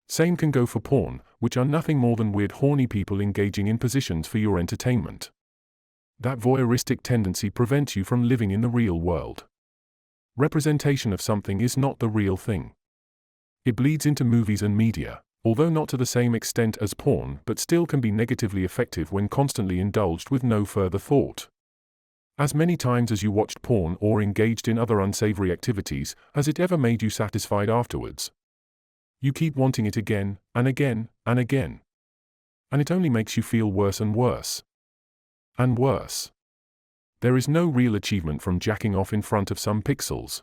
Same can go for porn, which are nothing more than weird horny people engaging in positions for your entertainment. That voyeuristic tendency prevents you from living in the real world. Representation of something is not the real thing. It bleeds into movies and media, although not to the same extent as porn, but still can be negatively effective when constantly indulged with no further thought. As many times as you watched porn or engaged in other unsavory activities, has it ever made you satisfied afterwards? You keep wanting it again, and again, and again. And it only makes you feel worse and worse. And worse. There is no real achievement from jacking off in front of some pixels.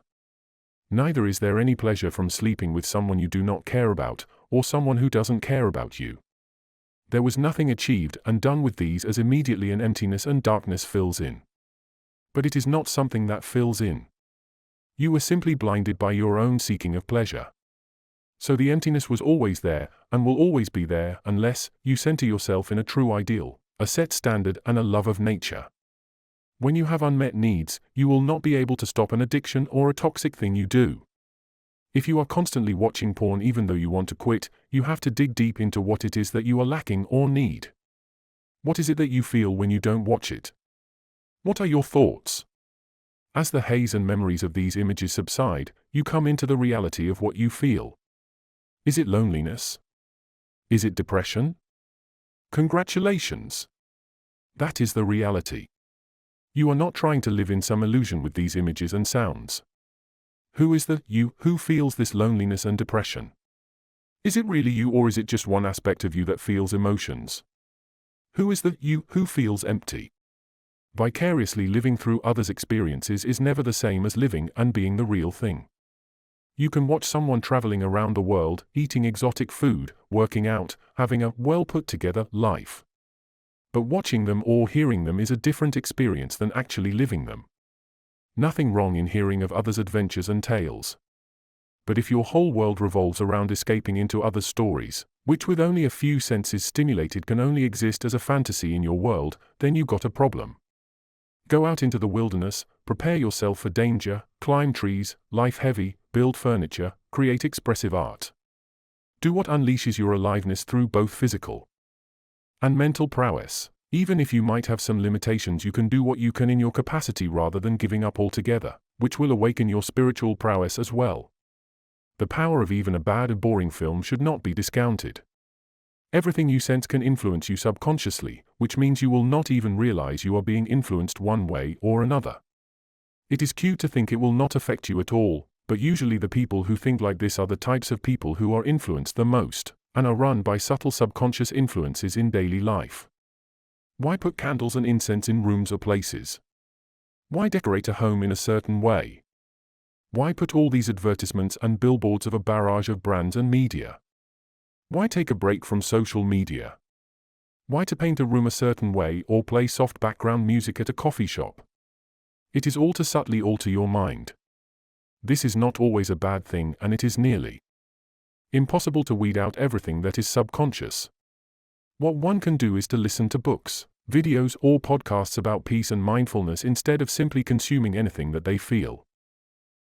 Neither is there any pleasure from sleeping with someone you do not care about, or someone who doesn't care about you. There was nothing achieved and done with these, as immediately an emptiness and darkness fills in. But it is not something that fills in. You were simply blinded by your own seeking of pleasure. So the emptiness was always there, and will always be there, unless you center yourself in a true ideal, a set standard, and a love of nature. When you have unmet needs, you will not be able to stop an addiction or a toxic thing you do. If you are constantly watching porn even though you want to quit, you have to dig deep into what it is that you are lacking or need. What is it that you feel when you don't watch it? What are your thoughts? As the haze and memories of these images subside, you come into the reality of what you feel. Is it loneliness? Is it depression? Congratulations! That is the reality. You are not trying to live in some illusion with these images and sounds. Who is the you who feels this loneliness and depression? Is it really you, or is it just one aspect of you that feels emotions? Who is the you who feels empty? Vicariously living through others' experiences is never the same as living and being the real thing. You can watch someone traveling around the world, eating exotic food, working out, having a well put together life. But watching them or hearing them is a different experience than actually living them. Nothing wrong in hearing of others' adventures and tales. But if your whole world revolves around escaping into others' stories, which with only a few senses stimulated can only exist as a fantasy in your world, then you got a problem. Go out into the wilderness, prepare yourself for danger, climb trees, life heavy, build furniture, create expressive art. Do what unleashes your aliveness through both physical and mental prowess. Even if you might have some limitations, you can do what you can in your capacity rather than giving up altogether, which will awaken your spiritual prowess as well. The power of even a bad and boring film should not be discounted. Everything you sense can influence you subconsciously, which means you will not even realize you are being influenced one way or another. It is cute to think it will not affect you at all, but usually the people who think like this are the types of people who are influenced the most, and are run by subtle subconscious influences in daily life. Why put candles and incense in rooms or places? Why decorate a home in a certain way? Why put all these advertisements and billboards of a barrage of brands and media? Why take a break from social media? Why to paint a room a certain way or play soft background music at a coffee shop? It is all to subtly alter your mind. This is not always a bad thing, and it is nearly impossible to weed out everything that is subconscious. What one can do is to listen to books, videos, or podcasts about peace and mindfulness instead of simply consuming anything that they feel.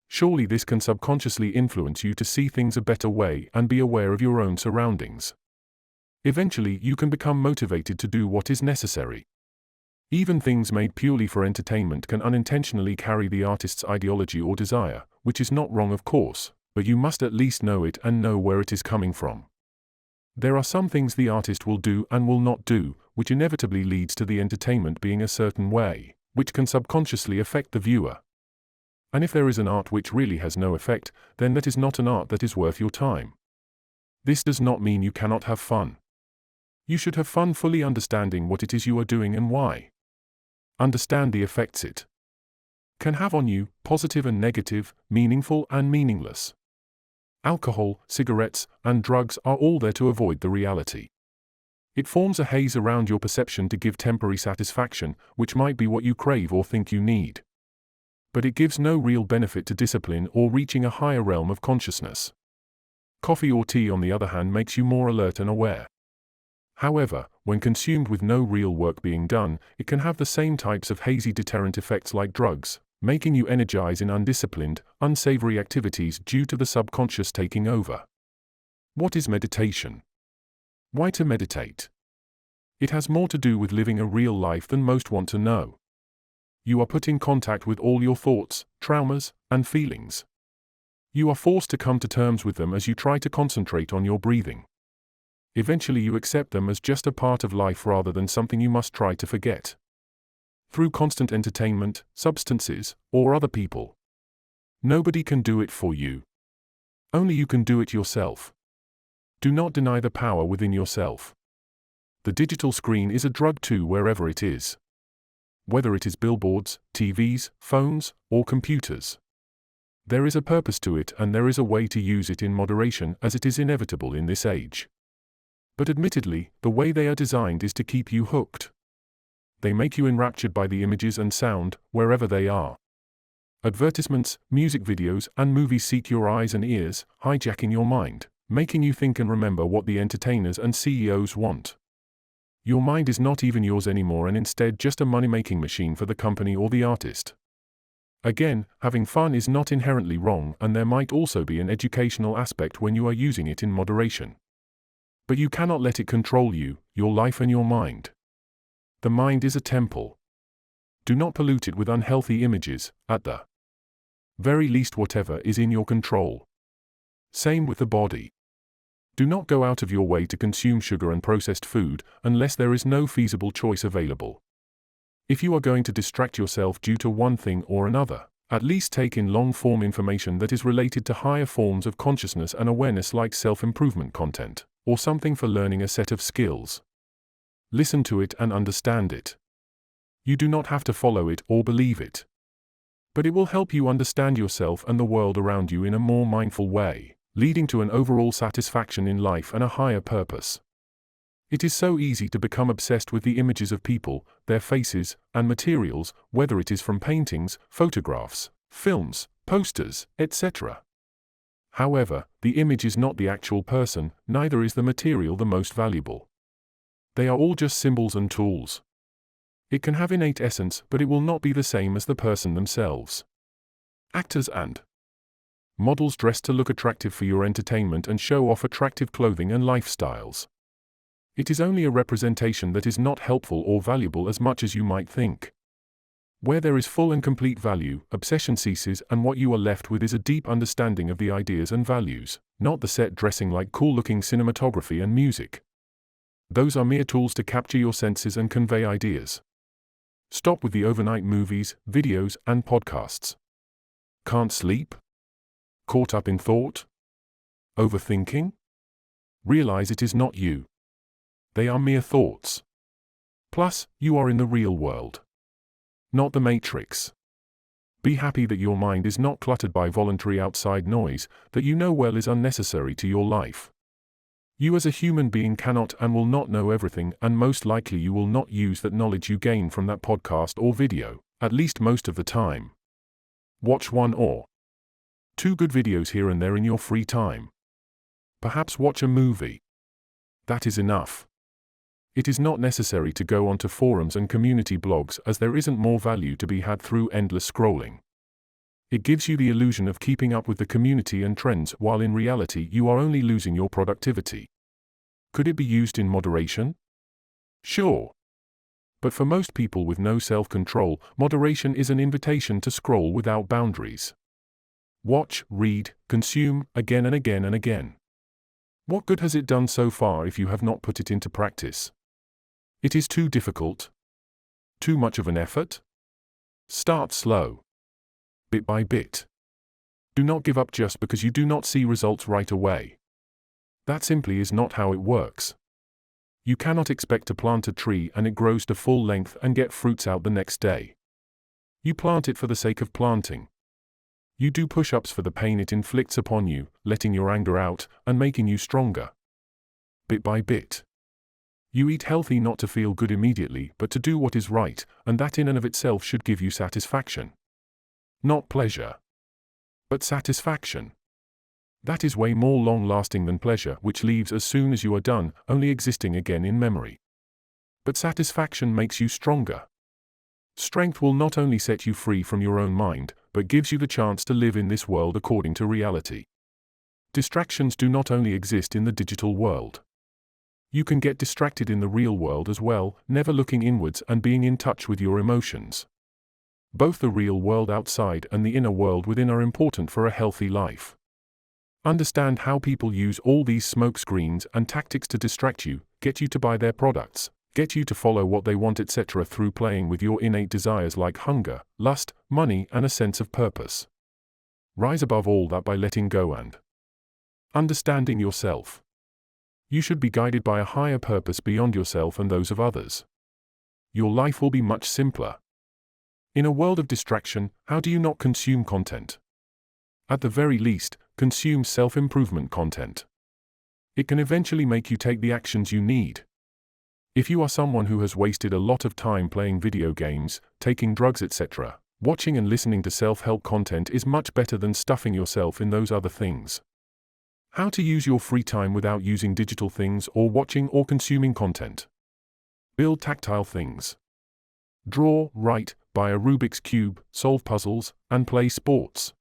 Surely this can subconsciously influence you to see things a better way and be aware of your own surroundings. Eventually, you can become motivated to do what is necessary. Even things made purely for entertainment can unintentionally carry the artist's ideology or desire, which is not wrong, of course, but you must at least know it and know where it is coming from. There are some things the artist will do and will not do, which inevitably leads to the entertainment being a certain way, which can subconsciously affect the viewer. And if there is an art which really has no effect, then that is not an art that is worth your time. This does not mean you cannot have fun. You should have fun fully understanding what it is you are doing and why. Understand the effects it can have on you, positive and negative, meaningful and meaningless. Alcohol, cigarettes, and drugs are all there to avoid the reality. It forms a haze around your perception to give temporary satisfaction, which might be what you crave or think you need. But it gives no real benefit to discipline or reaching a higher realm of consciousness. Coffee or tea, on the other hand, makes you more alert and aware. However, when consumed with no real work being done, it can have the same types of hazy deterrent effects like drugs, making you energize in undisciplined, unsavory activities due to the subconscious taking over. What is meditation? Why to meditate? It has more to do with living a real life than most want to know. You are put in contact with all your thoughts, traumas, and feelings. You are forced to come to terms with them as you try to concentrate on your breathing. Eventually you accept them as just a part of life rather than something you must try to forget. Through constant entertainment, substances, or other people. Nobody can do it for you. Only you can do it yourself. Do not deny the power within yourself. The digital screen is a drug too wherever it is. Whether it is billboards, TVs, phones, or computers. There is a purpose to it and there is a way to use it in moderation as it is inevitable in this age. But admittedly, the way they are designed is to keep you hooked. They make you enraptured by the images and sound, wherever they are. Advertisements, music videos, and movies seek your eyes and ears, hijacking your mind, making you think and remember what the entertainers and CEOs want. Your mind is not even yours anymore and instead just a money-making machine for the company or the artist. Again, having fun is not inherently wrong and there might also be an educational aspect when you are using it in moderation. But you cannot let it control you, your life and your mind. The mind is a temple. Do not pollute it with unhealthy images, at the very least whatever is in your control. Same with the body. Do not go out of your way to consume sugar and processed food, unless there is no feasible choice available. If you are going to distract yourself due to one thing or another, at least take in long-form information that is related to higher forms of consciousness and awareness like self-improvement content, or something for learning a set of skills. Listen to it and understand it. You do not have to follow it or believe it. But it will help you understand yourself and the world around you in a more mindful way, leading to an overall satisfaction in life and a higher purpose. It is so easy to become obsessed with the images of people, their faces, and materials, whether it is from paintings, photographs, films, posters, etc. However, the image is not the actual person, neither is the material the most valuable. They are all just symbols and tools. It can have innate essence, but it will not be the same as the person themselves. Actors and models dress to look attractive for your entertainment and show off attractive clothing and lifestyles. It is only a representation that is not helpful or valuable as much as you might think. Where there is full and complete value, obsession ceases and what you are left with is a deep understanding of the ideas and values, not the set dressing like cool-looking cinematography and music. Those are mere tools to capture your senses and convey ideas. Stop with the overnight movies, videos, and podcasts. Can't sleep? Caught up in thought? Overthinking? Realize it is not you. They are mere thoughts. Plus, you are in the real world. Not the Matrix. Be happy that your mind is not cluttered by voluntary outside noise that you know well is unnecessary to your life. You as a human being cannot and will not know everything, and most likely you will not use that knowledge you gain from that podcast or video, at least most of the time. Watch one or two good videos here and there in your free time. Perhaps watch a movie. That is enough. It is not necessary to go onto forums and community blogs as there isn't more value to be had through endless scrolling. It gives you the illusion of keeping up with the community and trends while in reality you are only losing your productivity. Could it be used in moderation? Sure. But for most people with no self-control, moderation is an invitation to scroll without boundaries. Watch, read, consume, again and again and again. What good has it done so far if you have not put it into practice? It is too difficult? Too much of an effort? Start slow. Bit by bit. Do not give up just because you do not see results right away. That simply is not how it works. You cannot expect to plant a tree and it grows to full length and get fruits out the next day. You plant it for the sake of planting. You do push-ups for the pain it inflicts upon you, letting your anger out and making you stronger. Bit by bit. You eat healthy not to feel good immediately but to do what is right, and that in and of itself should give you satisfaction. Not pleasure, but satisfaction. That is way more long-lasting than pleasure, which leaves as soon as you are done, only existing again in memory. But satisfaction makes you stronger. Strength will not only set you free from your own mind, but gives you the chance to live in this world according to reality. Distractions do not only exist in the digital world. You can get distracted in the real world as well, never looking inwards and being in touch with your emotions. Both the real world outside and the inner world within are important for a healthy life. Understand how people use all these smoke screens and tactics to distract you, get you to buy their products, get you to follow what they want, etc. through playing with your innate desires like hunger, lust, money, and a sense of purpose. Rise above all that by letting go and understanding yourself. You should be guided by a higher purpose beyond yourself and those of others. Your life will be much simpler. In a world of distraction, how do you not consume content? At the very least, consume self-improvement content. It can eventually make you take the actions you need. If you are someone who has wasted a lot of time playing video games, taking drugs, etc., watching and listening to self-help content is much better than stuffing yourself in those other things. How to use your free time without using digital things or watching or consuming content. Build tactile things. Draw, write, buy a Rubik's Cube, solve puzzles, and play sports.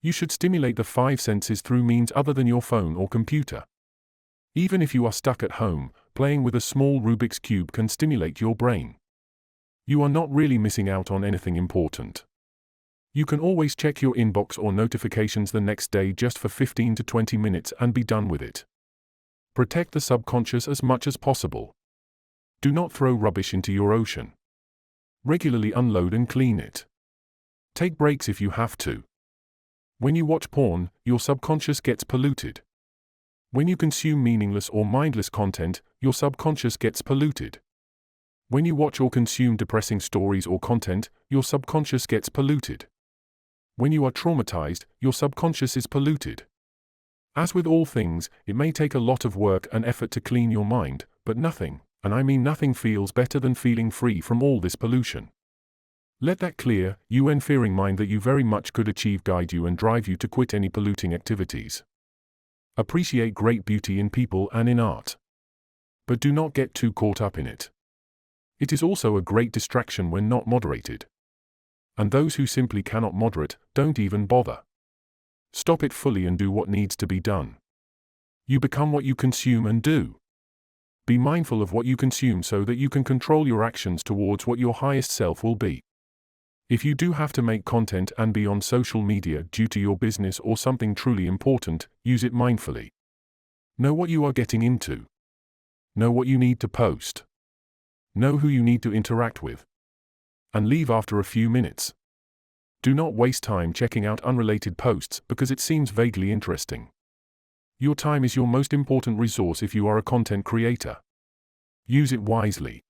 You should stimulate the five senses through means other than your phone or computer. Even if you are stuck at home, playing with a small Rubik's Cube can stimulate your brain. You are not really missing out on anything important. You can always check your inbox or notifications the next day just for 15 to 20 minutes and be done with it. Protect the subconscious as much as possible. Do not throw rubbish into your ocean. Regularly unload and clean it. Take breaks if you have to. When you watch porn, your subconscious gets polluted. When you consume meaningless or mindless content, your subconscious gets polluted. When you watch or consume depressing stories or content, your subconscious gets polluted. When you are traumatized, your subconscious is polluted. As with all things, it may take a lot of work and effort to clean your mind, but nothing, and I mean nothing, feels better than feeling free from all this pollution. Let that clear, fearing mind that you very much could achieve, guide you and drive you to quit any polluting activities. Appreciate great beauty in people and in art. But do not get too caught up in it. It is also a great distraction when not moderated. And those who simply cannot moderate, don't even bother. Stop it fully and do what needs to be done. You become what you consume and do. Be mindful of what you consume so that you can control your actions towards what your highest self will be. If you do have to make content and be on social media due to your business or something truly important, use it mindfully. Know what you are getting into. Know what you need to post. Know who you need to interact with. And leave after a few minutes. Do not waste time checking out unrelated posts because it seems vaguely interesting. Your time is your most important resource if you are a content creator. Use it wisely.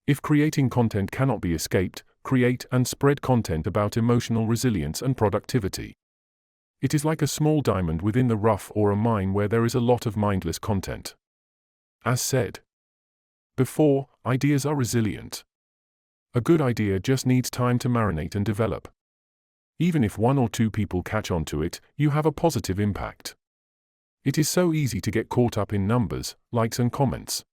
If creating content cannot be escaped, create and spread content about emotional resilience and productivity. It is like a small diamond within the rough or a mine where there is a lot of mindless content. As said before, ideas are resilient. A good idea just needs time to marinate and develop. Even if 1 or 2 people catch on to it, you have a positive impact. It is so easy to get caught up in numbers, likes and comments.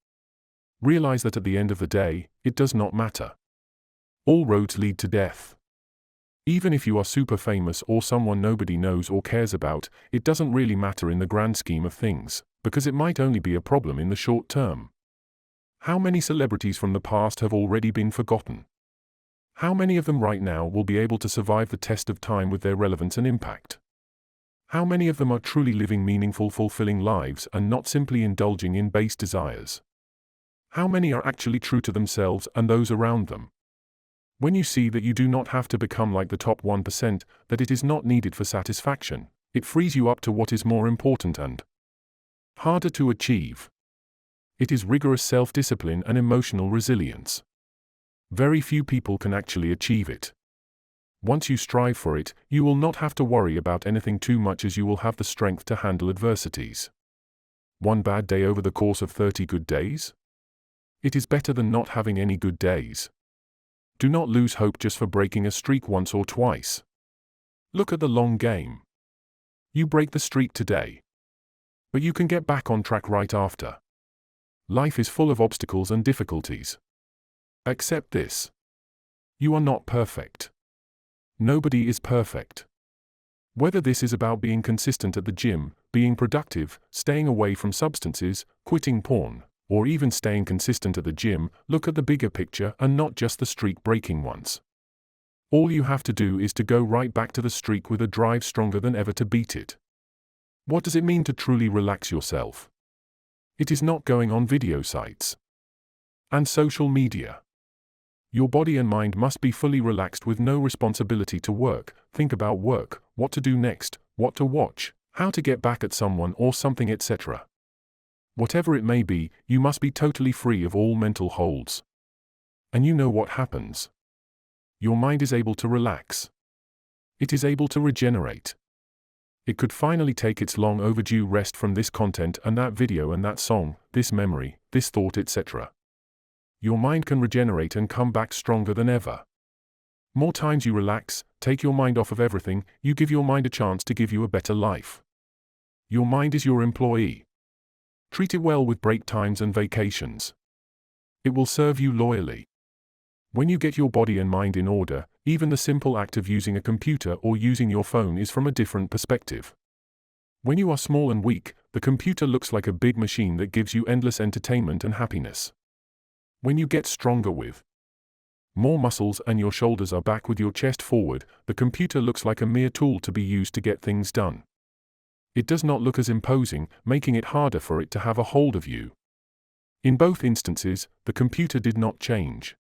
Realize that at the end of the day, it does not matter. All roads lead to death. Even if you are super famous or someone nobody knows or cares about, it doesn't really matter in the grand scheme of things, because it might only be a problem in the short term. How many celebrities from the past have already been forgotten? How many of them right now will be able to survive the test of time with their relevance and impact? How many of them are truly living meaningful, fulfilling lives and not simply indulging in base desires? How many are actually true to themselves and those around them? When you see that you do not have to become like the top 1%, that it is not needed for satisfaction, it frees you up to what is more important and harder to achieve. It is rigorous self-discipline and emotional resilience. Very few people can actually achieve it. Once you strive for it, you will not have to worry about anything too much as you will have the strength to handle adversities. 1 bad day over the course of 30 good days? It is better than not having any good days. Do not lose hope just for breaking a streak once or twice. Look at the long game. You break the streak today, but you can get back on track right after. Life is full of obstacles and difficulties. Accept this. You are not perfect. Nobody is perfect. Whether this is about being consistent at the gym, being productive, staying away from substances, quitting porn, or even staying consistent at the gym, look at the bigger picture and not just the streak-breaking ones. All you have to do is to go right back to the streak with a drive stronger than ever to beat it. What does it mean to truly relax yourself? It is not going on video sites and social media. Your body and mind must be fully relaxed with no responsibility to work, think about work, what to do next, what to watch, how to get back at someone or something, etc. Whatever it may be, you must be totally free of all mental holds. And you know what happens. Your mind is able to relax. It is able to regenerate. It could finally take its long overdue rest from this content and that video and that song, this memory, this thought, etc. Your mind can regenerate and come back stronger than ever. More times you relax, take your mind off of everything, you give your mind a chance to give you a better life. Your mind is your employee. Treat it well with break times and vacations. It will serve you loyally. When you get your body and mind in order, even the simple act of using a computer or using your phone is from a different perspective. When you are small and weak, the computer looks like a big machine that gives you endless entertainment and happiness. When you get stronger with more muscles and your shoulders are back with your chest forward, the computer looks like a mere tool to be used to get things done. It does not look as imposing, making it harder for it to have a hold of you. In both instances, the computer did not change.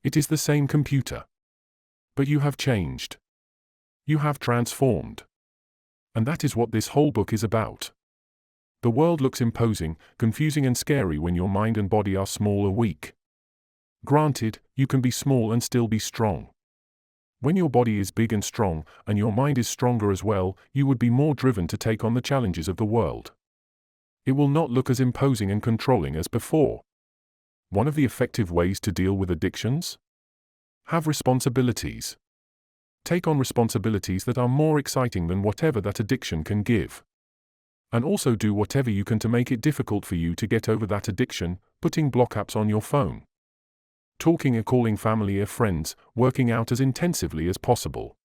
It is the same computer. But you have changed. You have transformed. And that is what this whole book is about. The world looks imposing, confusing and scary when your mind and body are small or weak. Granted, you can be small and still be strong. When your body is big and strong, and your mind is stronger as well, you would be more driven to take on the challenges of the world. It will not look as imposing and controlling as before. One of the effective ways to deal with addictions? Have responsibilities. Take on responsibilities that are more exciting than whatever that addiction can give. And also do whatever you can to make it difficult for you to get over that addiction, putting block apps on your phone. Talking or calling family or friends, working out as intensively as possible.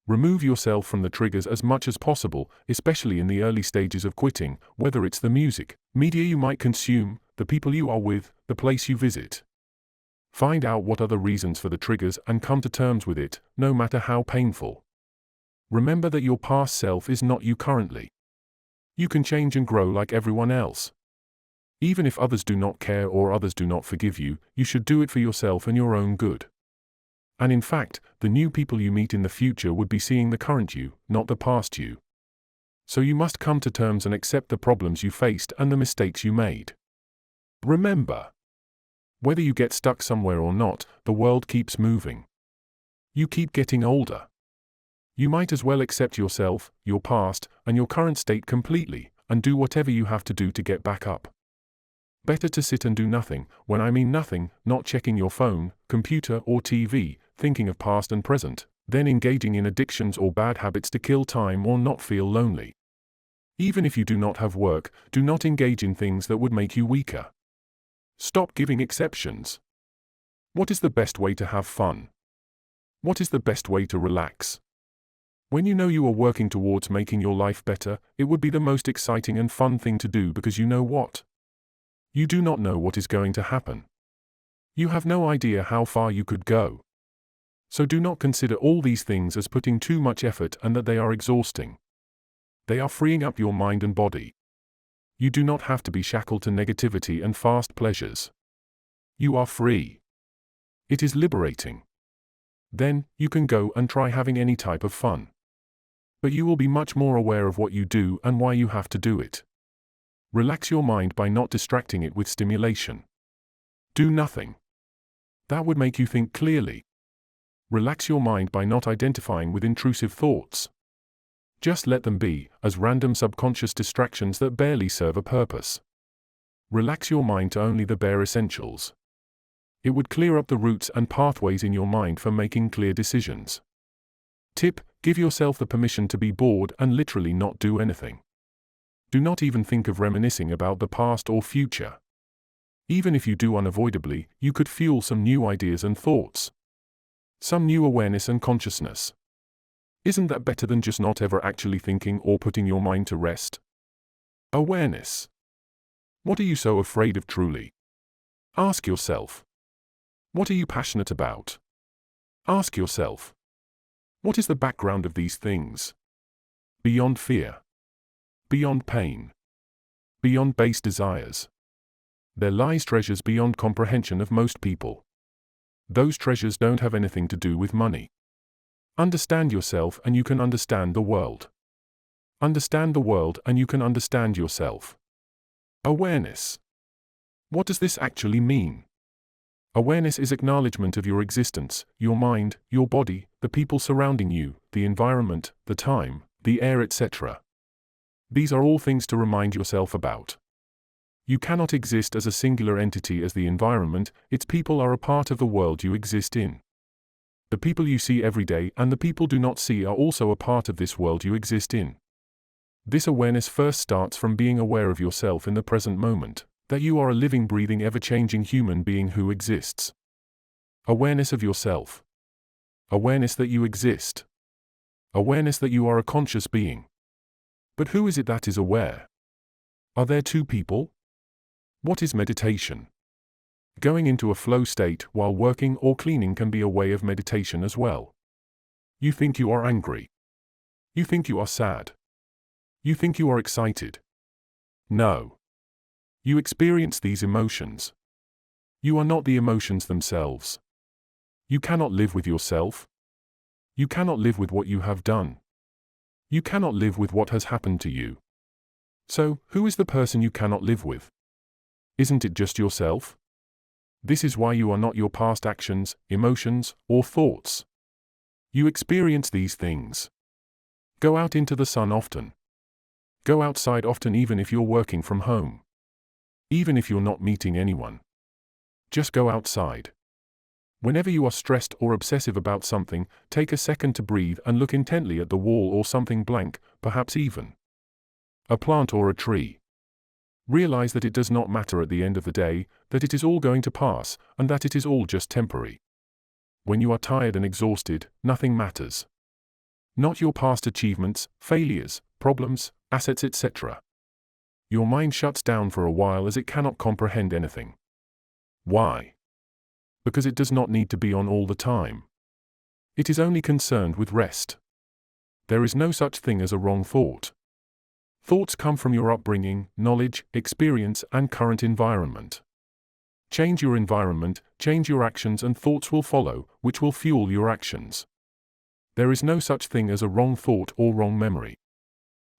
Remove yourself from the triggers as much as possible, especially in the early stages of quitting, whether it's the music, media you might consume, the people you are with, the place you visit. Find out what are the reasons for the triggers and come to terms with it, no matter how painful. Remember that your past self is not you currently. You can change and grow like everyone else. Even if others do not care or others do not forgive you, you should do it for yourself and your own good. And in fact, the new people you meet in the future would be seeing the current you, not the past you. So you must come to terms and accept the problems you faced and the mistakes you made. Remember, whether you get stuck somewhere or not, the world keeps moving. You keep getting older. You might as well accept yourself, your past, and your current state completely, and do whatever you have to do to get back up. Better to sit and do nothing, when I mean nothing, not checking your phone, computer or TV, thinking of past and present, than engaging in addictions or bad habits to kill time or not feel lonely. Even if you do not have work, do not engage in things that would make you weaker. Stop giving exceptions. What is the best way to have fun? What is the best way to relax? When you know you are working towards making your life better, it would be the most exciting and fun thing to do because you know what? You do not know what is going to happen. You have no idea how far you could go. So do not consider all these things as putting too much effort and that they are exhausting. They are freeing up your mind and body. You do not have to be shackled to negativity and fast pleasures. You are free. It is liberating. Then, you can go and try having any type of fun. But you will be much more aware of what you do and why you have to do it. Relax your mind by not distracting it with stimulation. Do nothing. That would make you think clearly. Relax your mind by not identifying with intrusive thoughts. Just let them be, as random subconscious distractions that barely serve a purpose. Relax your mind to only the bare essentials. It would clear up the routes and pathways in your mind for making clear decisions. Tip: give yourself the permission to be bored and literally not do anything. Do not even think of reminiscing about the past or future. Even if you do unavoidably, you could fuel some new ideas and thoughts. Some new awareness and consciousness. Isn't that better than just not ever actually thinking or putting your mind to rest? Awareness. What are you so afraid of truly? Ask yourself. What are you passionate about? Ask yourself. What is the background of these things? Beyond fear. Beyond pain. Beyond base desires. There lies treasures beyond comprehension of most people. Those treasures don't have anything to do with money. Understand yourself and you can understand the world. Understand the world and you can understand yourself. Awareness. What does this actually mean? Awareness is acknowledgement of your existence, your mind, your body, the people surrounding you, the environment, the time, the air, etc. These are all things to remind yourself about. You cannot exist as a singular entity as the environment, its people are a part of the world you exist in. The people you see every day and the people do not see are also a part of this world you exist in. This awareness first starts from being aware of yourself in the present moment, that you are a living, breathing, ever-changing human being who exists. Awareness of yourself. Awareness that you exist. Awareness that you are a conscious being. But who is it that is aware? Are there two people? What is meditation? Going into a flow state while working or cleaning can be a way of meditation as well. You think you are angry. You think you are sad. You think you are excited. No. You experience these emotions. You are not the emotions themselves. You cannot live with yourself. You cannot live with what you have done. You cannot live with what has happened to you. So, who is the person you cannot live with? Isn't it just yourself? This is why you are not your past actions, emotions, or thoughts. You experience these things. Go out into the sun often. Go outside often, even if you're working from home. Even if you're not meeting anyone. Just go outside. Whenever you are stressed or obsessive about something, take a second to breathe and look intently at the wall or something blank, perhaps even a plant or a tree. Realize that it does not matter at the end of the day, that it is all going to pass, and that it is all just temporary. When you are tired and exhausted, nothing matters. Not your past achievements, failures, problems, assets, etc. Your mind shuts down for a while as it cannot comprehend anything. Why? Because it does not need to be on all the time. It is only concerned with rest. There is no such thing as a wrong thought. Thoughts come from your upbringing, knowledge, experience, and current environment. Change your environment, change your actions, and thoughts will follow, which will fuel your actions. There is no such thing as a wrong thought or wrong memory.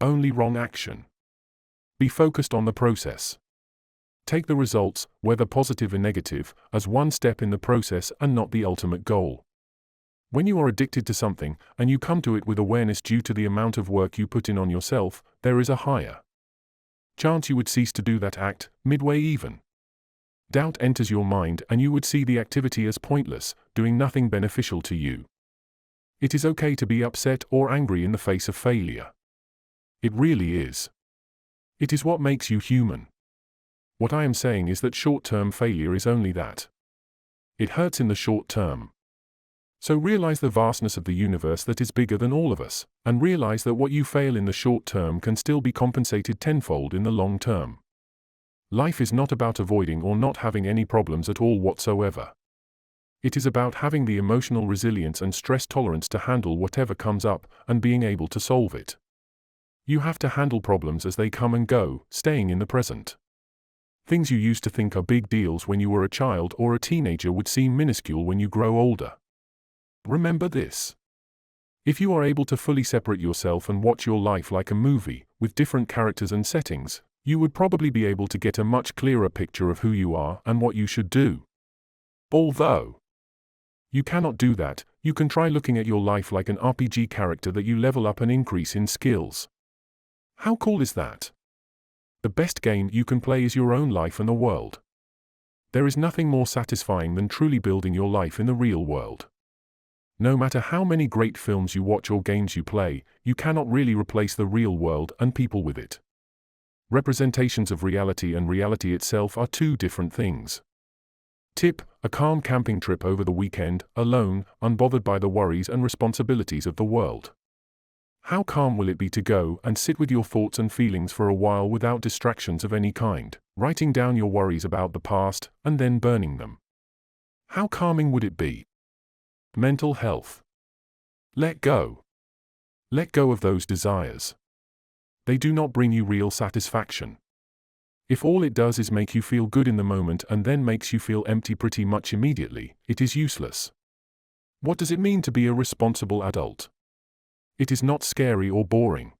Only wrong action. Be focused on the process. Take the results, whether positive or negative, as one step in the process and not the ultimate goal. When you are addicted to something, and you come to it with awareness due to the amount of work you put in on yourself, there is a higher chance you would cease to do that act, midway even. Doubt enters your mind and you would see the activity as pointless, doing nothing beneficial to you. It is okay to be upset or angry in the face of failure. It really is. It is what makes you human. What I am saying is that short-term failure is only that. It hurts in the short term. So realize the vastness of the universe that is bigger than all of us, and realize that what you fail in the short term can still be compensated tenfold in the long term. Life is not about avoiding or not having any problems at all whatsoever. It is about having the emotional resilience and stress tolerance to handle whatever comes up and being able to solve it. You have to handle problems as they come and go, staying in the present. Things you used to think are big deals when you were a child or a teenager would seem minuscule when you grow older. Remember this. If you are able to fully separate yourself and watch your life like a movie, with different characters and settings, you would probably be able to get a much clearer picture of who you are and what you should do. Although you cannot do that, you can try looking at your life like an RPG character that you level up and increase in skills. How cool is that? The best game you can play is your own life and the world. There is nothing more satisfying than truly building your life in the real world. No matter how many great films you watch or games you play, you cannot really replace the real world and people with it. Representations of reality and reality itself are two different things. Tip: a calm camping trip over the weekend, alone, unbothered by the worries and responsibilities of the world. How calm will it be to go and sit with your thoughts and feelings for a while without distractions of any kind, writing down your worries about the past, and then burning them? How calming would it be? Mental health. Let go. Let go of those desires. They do not bring you real satisfaction. If all it does is make you feel good in the moment and then makes you feel empty pretty much immediately, it is useless. What does it mean to be a responsible adult? It is not scary or boring.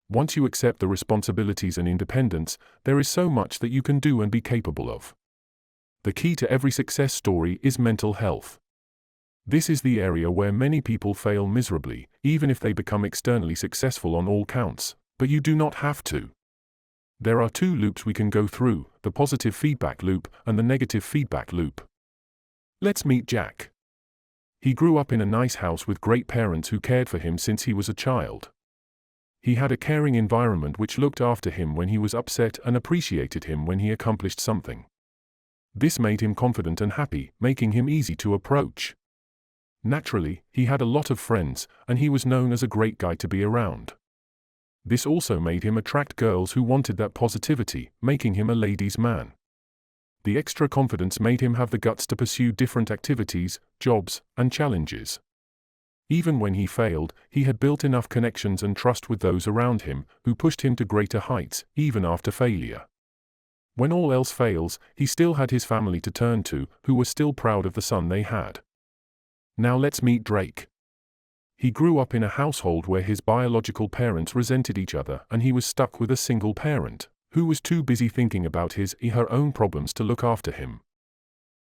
Once you accept the responsibilities and independence, there is so much that you can do and be capable of. The key to every success story is mental health. This is the area where many people fail miserably, even if they become externally successful on all counts, but you do not have to. There are two loops we can go through, the positive feedback loop and the negative feedback loop. Let's meet Jack. He grew up in a nice house with great parents who cared for him since he was a child. He had a caring environment which looked after him when he was upset and appreciated him when he accomplished something. This made him confident and happy, making him easy to approach. Naturally, he had a lot of friends, and he was known as a great guy to be around. This also made him attract girls who wanted that positivity, making him a ladies' man. The extra confidence made him have the guts to pursue different activities, jobs, and challenges. Even when he failed, he had built enough connections and trust with those around him, who pushed him to greater heights, even after failure. When all else fails, he still had his family to turn to, who were still proud of the son they had. Now let's meet Drake. He grew up in a household where his biological parents resented each other and he was stuck with a single parent, who was too busy thinking about her own problems to look after him.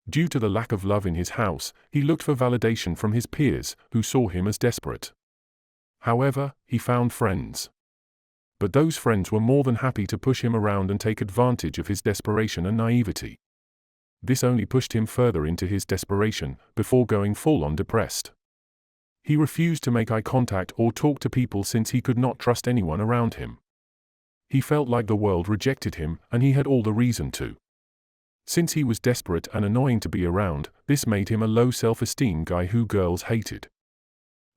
Due to the lack of love in his house, he looked for validation from his peers, who saw him as desperate. However, he found friends. But those friends were more than happy to push him around and take advantage of his desperation and naivety. This only pushed him further into his desperation, before going full-on depressed. He refused to make eye contact or talk to people since he could not trust anyone around him. He felt like the world rejected him, and he had all the reason to. Since he was desperate and annoying to be around, this made him a low self-esteem guy who girls hated.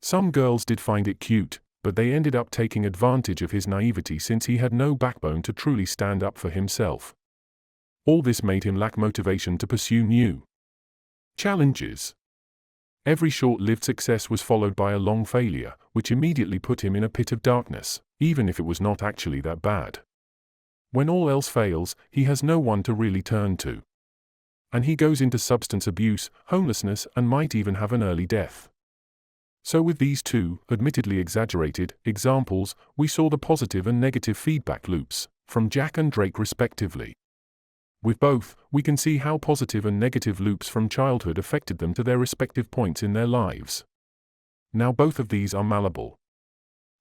Some girls did find it cute, but they ended up taking advantage of his naivety since he had no backbone to truly stand up for himself. All this made him lack motivation to pursue new challenges. Every short-lived success was followed by a long failure, which immediately put him in a pit of darkness, even if it was not actually that bad. When all else fails, he has no one to really turn to. And he goes into substance abuse, homelessness, and might even have an early death. So with these two, admittedly exaggerated, examples, we saw the positive and negative feedback loops, from Jack and Drake respectively. With both, we can see how positive and negative loops from childhood affected them to their respective points in their lives. Now both of these are malleable.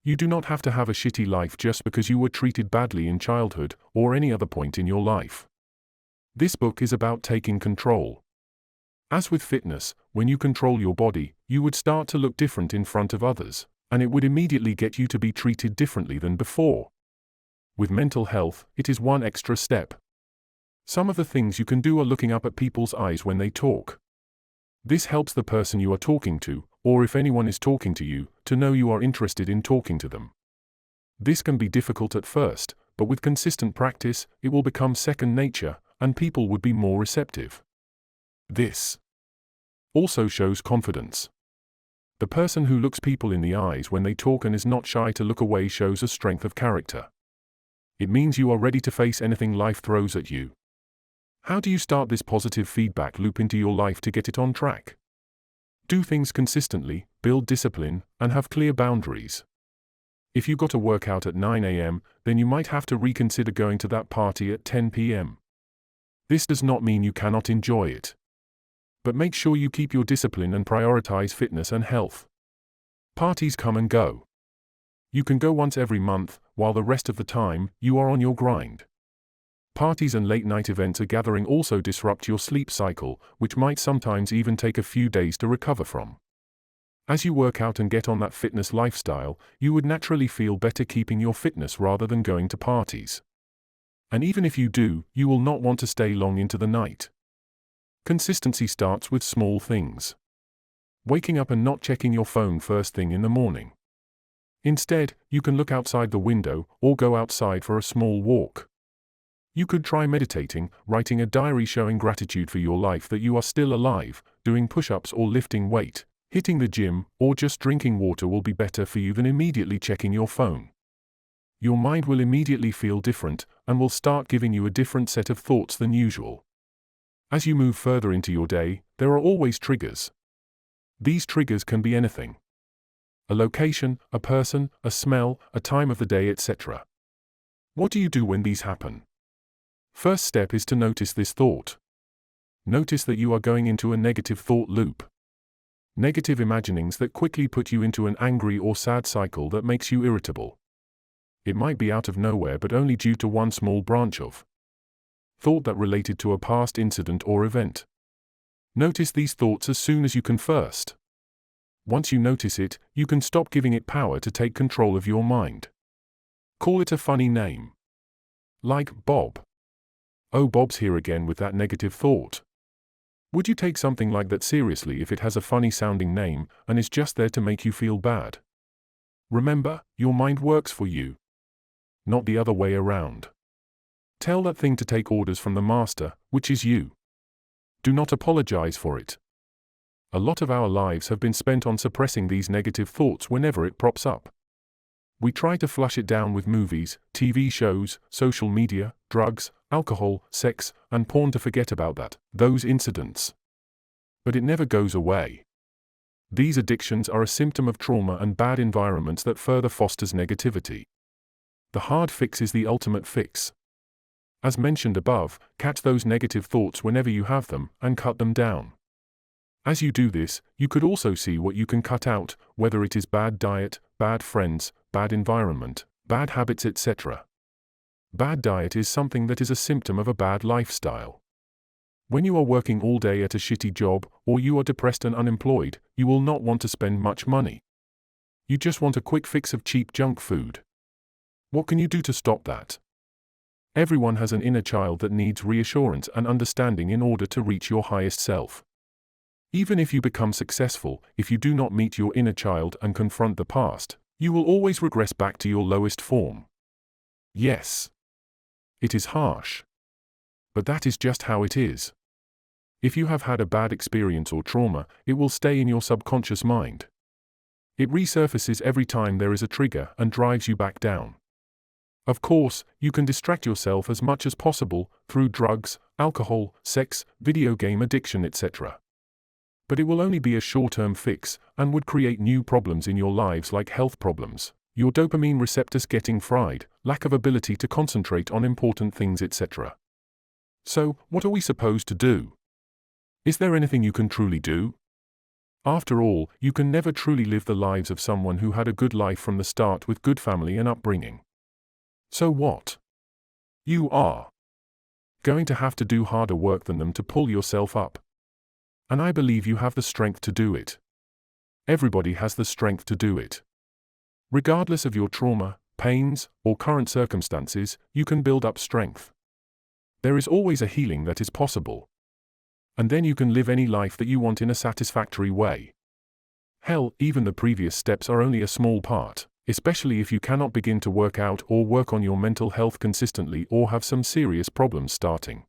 You do not have to have a shitty life just because you were treated badly in childhood, or any other point in your life. This book is about taking control. As with fitness, when you control your body, you would start to look different in front of others, and it would immediately get you to be treated differently than before. With mental health, it is one extra step. Some of the things you can do are looking up at people's eyes when they talk. This helps the person you are talking to, or if anyone is talking to you, to know you are interested in talking to them. This can be difficult at first, but with consistent practice, it will become second nature, and people would be more receptive. This also shows confidence. The person who looks people in the eyes when they talk and is not shy to look away shows a strength of character. It means you are ready to face anything life throws at you. How do you start this positive feedback loop into your life to get it on track? Do things consistently, build discipline, and have clear boundaries. If you got to work out at 9 a.m., then you might have to reconsider going to that party at 10 p.m. This does not mean you cannot enjoy it. But make sure you keep your discipline and prioritize fitness and health. Parties come and go. You can go once every month, while the rest of the time, you are on your grind. Parties and late-night events or gathering also disrupt your sleep cycle, which might sometimes even take a few days to recover from. As you work out and get on that fitness lifestyle, you would naturally feel better keeping your fitness rather than going to parties. And even if you do, you will not want to stay long into the night. Consistency starts with small things. Waking up and not checking your phone first thing in the morning. Instead, you can look outside the window or go outside for a small walk. You could try meditating, writing a diary showing gratitude for your life that you are still alive, doing push-ups or lifting weight, hitting the gym, or just drinking water will be better for you than immediately checking your phone. Your mind will immediately feel different and will start giving you a different set of thoughts than usual. As you move further into your day, there are always triggers. These triggers can be anything. A location, a person, a smell, a time of the day, etc. What do you do when these happen? First step is to notice this thought. Notice that you are going into a negative thought loop. Negative imaginings that quickly put you into an angry or sad cycle that makes you irritable. It might be out of nowhere but only due to one small branch of thought that related to a past incident or event. Notice these thoughts as soon as you can first. Once you notice it, you can stop giving it power to take control of your mind. Call it a funny name. Like Bob. Oh, Bob's here again with that negative thought. Would you take something like that seriously if it has a funny-sounding name and is just there to make you feel bad? Remember, your mind works for you, not the other way around. Tell that thing to take orders from the master, which is you. Do not apologize for it. A lot of our lives have been spent on suppressing these negative thoughts whenever it props up. We try to flush it down with movies, TV shows, social media, drugs, alcohol, sex, and porn to forget about those incidents. But it never goes away. These addictions are a symptom of trauma and bad environments that further fosters negativity. The hard fix is the ultimate fix. As mentioned above, catch those negative thoughts whenever you have them and cut them down. As you do this, you could also see what you can cut out, whether it is bad diet, bad friends, bad environment, bad habits, etc. Bad diet is something that is a symptom of a bad lifestyle. When you are working all day at a shitty job, or you are depressed and unemployed, you will not want to spend much money. You just want a quick fix of cheap junk food. What can you do to stop that? Everyone has an inner child that needs reassurance and understanding in order to reach your highest self. Even if you become successful, if you do not meet your inner child and confront the past, you will always regress back to your lowest form. Yes. It is harsh. But that is just how it is. If you have had a bad experience or trauma, it will stay in your subconscious mind. It resurfaces every time there is a trigger and drives you back down. Of course, you can distract yourself as much as possible through drugs, alcohol, sex, video game addiction, etc. But it will only be a short-term fix and would create new problems in your lives like health problems, your dopamine receptors getting fried, lack of ability to concentrate on important things, etc. So, what are we supposed to do? Is there anything you can truly do? After all, you can never truly live the lives of someone who had a good life from the start with good family and upbringing. So what? You are going to have to do harder work than them to pull yourself up. And I believe you have the strength to do it. Everybody has the strength to do it. Regardless of your trauma, pains, or current circumstances, you can build up strength. There is always a healing that is possible. And then you can live any life that you want in a satisfactory way. Hell, even the previous steps are only a small part, especially if you cannot begin to work out or work on your mental health consistently or have some serious problems starting.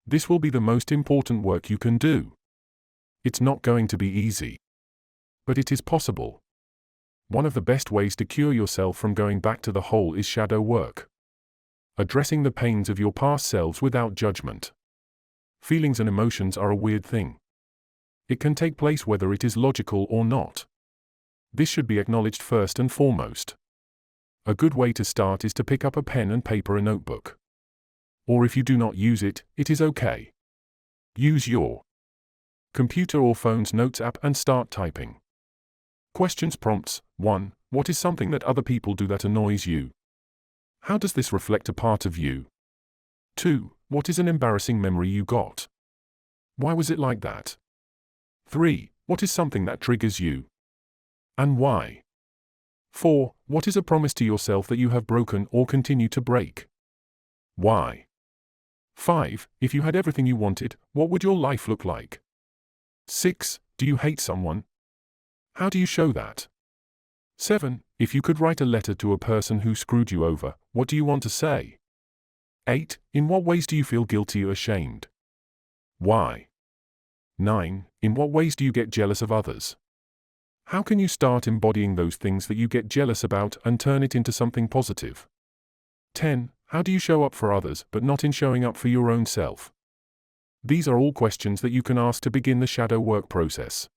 This will be the most important work you can do. It's not going to be easy. But it is possible. One of the best ways to cure yourself from going back to the hole is shadow work. Addressing the pains of your past selves without judgment. Feelings and emotions are a weird thing. It can take place whether it is logical or not. This should be acknowledged first and foremost. A good way to start is to pick up a pen and paper, a notebook. Or if you do not use it, it is okay. Use your computer or phone's notes app and start typing. Questions prompts. 1. What is something that other people do that annoys you? How does this reflect a part of you? 2. What is an embarrassing memory you got? Why was it like that? 3. What is something that triggers you? and why? 4. What is a promise to yourself that you have broken or continue to break? Why? 5. If you had everything you wanted, what would your life look like? 6. Do you hate someone? How do you show that? 7. If you could write a letter to a person who screwed you over, what do you want to say? 8. In what ways do you feel guilty or ashamed? Why? 9. In what ways do you get jealous of others? How can you start embodying those things that you get jealous about and turn it into something positive? 10. How do you show up for others but not in showing up for your own self? These are all questions that you can ask to begin the shadow work process.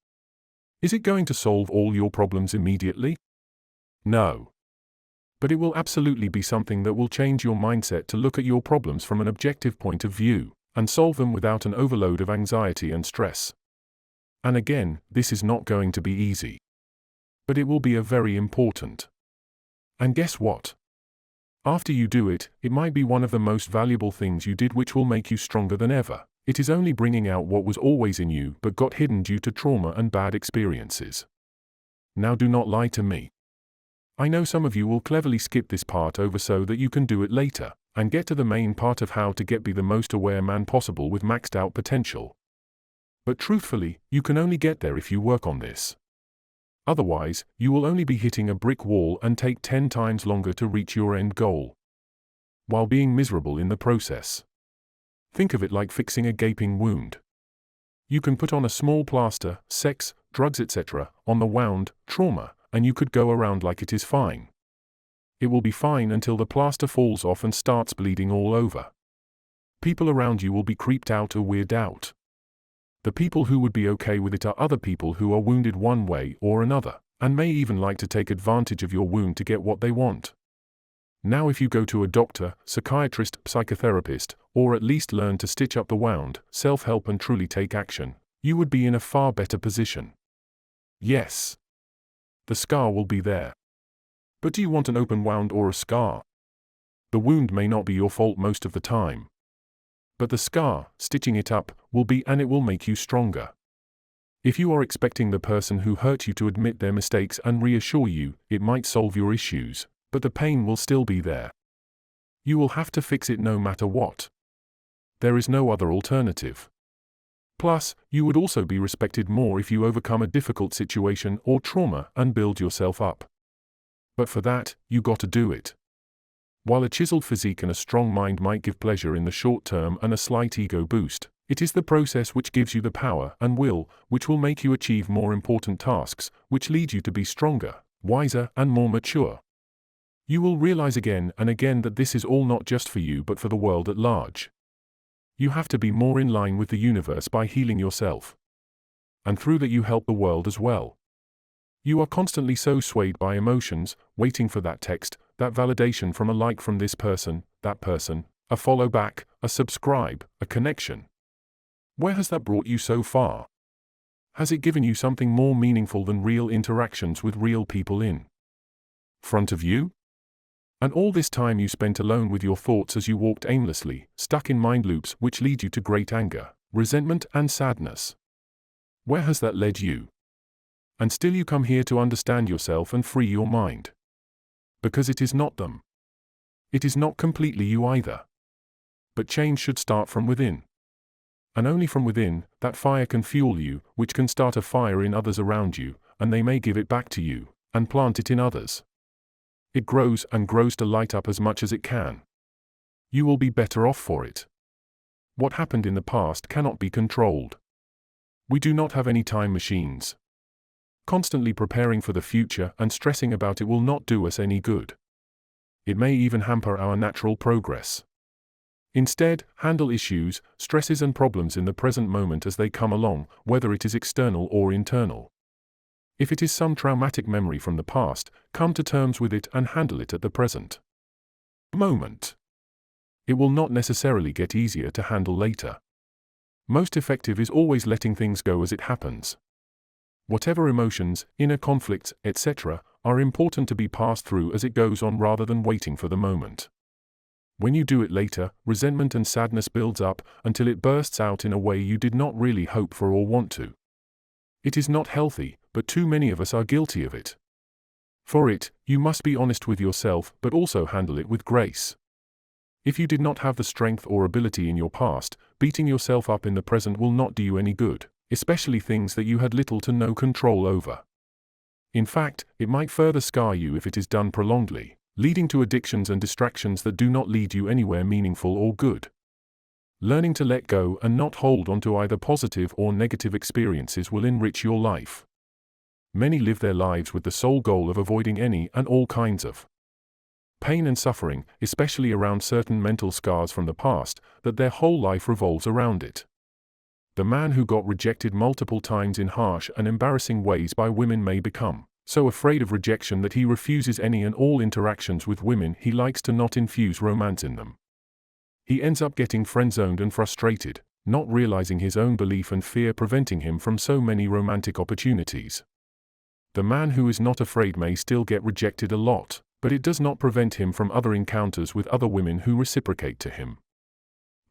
Is it going to solve all your problems immediately? No. But it will absolutely be something that will change your mindset to look at your problems from an objective point of view, and solve them without an overload of anxiety and stress. And again, this is not going to be easy. But it will be a very important. And guess what? After you do it, it might be one of the most valuable things you did, which will make you stronger than ever. It is only bringing out what was always in you but got hidden due to trauma and bad experiences. Now do not lie to me. I know some of you will cleverly skip this part over so that you can do it later, and get to the main part of how to be the most aware man possible with maxed out potential. But truthfully, you can only get there if you work on this. Otherwise, you will only be hitting a brick wall and take 10 times longer to reach your end goal, while being miserable in the process. Think of it like fixing a gaping wound. You can put on a small plaster, sex, drugs, etc., on the wound, trauma, and you could go around like it is fine. It will be fine until the plaster falls off and starts bleeding all over. People around you will be creeped out or weirded out. The people who would be okay with it are other people who are wounded one way or another, and may even like to take advantage of your wound to get what they want. Now if you go to a doctor, psychiatrist, psychotherapist, or at least learn to stitch up the wound, self-help and truly take action, you would be in a far better position. Yes. The scar will be there. But do you want an open wound or a scar? The wound may not be your fault most of the time. But the scar, stitching it up, will be, and it will make you stronger. If you are expecting the person who hurt you to admit their mistakes and reassure you, it might solve your issues, but the pain will still be there. You will have to fix it no matter what. There is no other alternative. Plus, you would also be respected more if you overcome a difficult situation or trauma and build yourself up. But for that, you got to do it. While a chiseled physique and a strong mind might give pleasure in the short term and a slight ego boost, it is the process which gives you the power and will, which will make you achieve more important tasks, which lead you to be stronger, wiser, and more mature. You will realize again and again that this is all not just for you but for the world at large. You have to be more in line with the universe by healing yourself. And through that you help the world as well. You are constantly so swayed by emotions, waiting for that text, that validation from a like from this person, that person, a follow back, a subscribe, a connection. Where has that brought you so far? Has it given you something more meaningful than real interactions with real people in front of you? And all this time you spent alone with your thoughts as you walked aimlessly, stuck in mind loops which lead you to great anger, resentment, and sadness. Where has that led you? And still you come here to understand yourself and free your mind. Because it is not them. It is not completely you either. But change should start from within. And only from within, that fire can fuel you, which can start a fire in others around you, and they may give it back to you, and plant it in others. It grows and grows to light up as much as it can. You will be better off for it. What happened in the past cannot be controlled. We do not have any time machines. Constantly preparing for the future and stressing about it will not do us any good. It may even hamper our natural progress. Instead, handle issues, stresses and problems in the present moment as they come along, whether it is external or internal. If it is some traumatic memory from the past, come to terms with it and handle it at the present moment. It will not necessarily get easier to handle later. Most effective is always letting things go as it happens. Whatever emotions, inner conflicts, etc., are important to be passed through as it goes on rather than waiting for the moment. When you do it later, resentment and sadness builds up until it bursts out in a way you did not really hope for or want to. It is not healthy, but too many of us are guilty of it. For it, you must be honest with yourself but also handle it with grace. If you did not have the strength or ability in your past, beating yourself up in the present will not do you any good, especially things that you had little to no control over. In fact, it might further scar you if it is done prolongedly, leading to addictions and distractions that do not lead you anywhere meaningful or good. Learning to let go and not hold on to either positive or negative experiences will enrich your life. Many live their lives with the sole goal of avoiding any and all kinds of pain and suffering, especially around certain mental scars from the past, that their whole life revolves around it. The man who got rejected multiple times in harsh and embarrassing ways by women may become so afraid of rejection that he refuses any and all interactions with women he likes to not infuse romance in them. He ends up getting friend-zoned and frustrated, not realizing his own belief and fear preventing him from so many romantic opportunities. The man who is not afraid may still get rejected a lot, but it does not prevent him from other encounters with other women who reciprocate to him.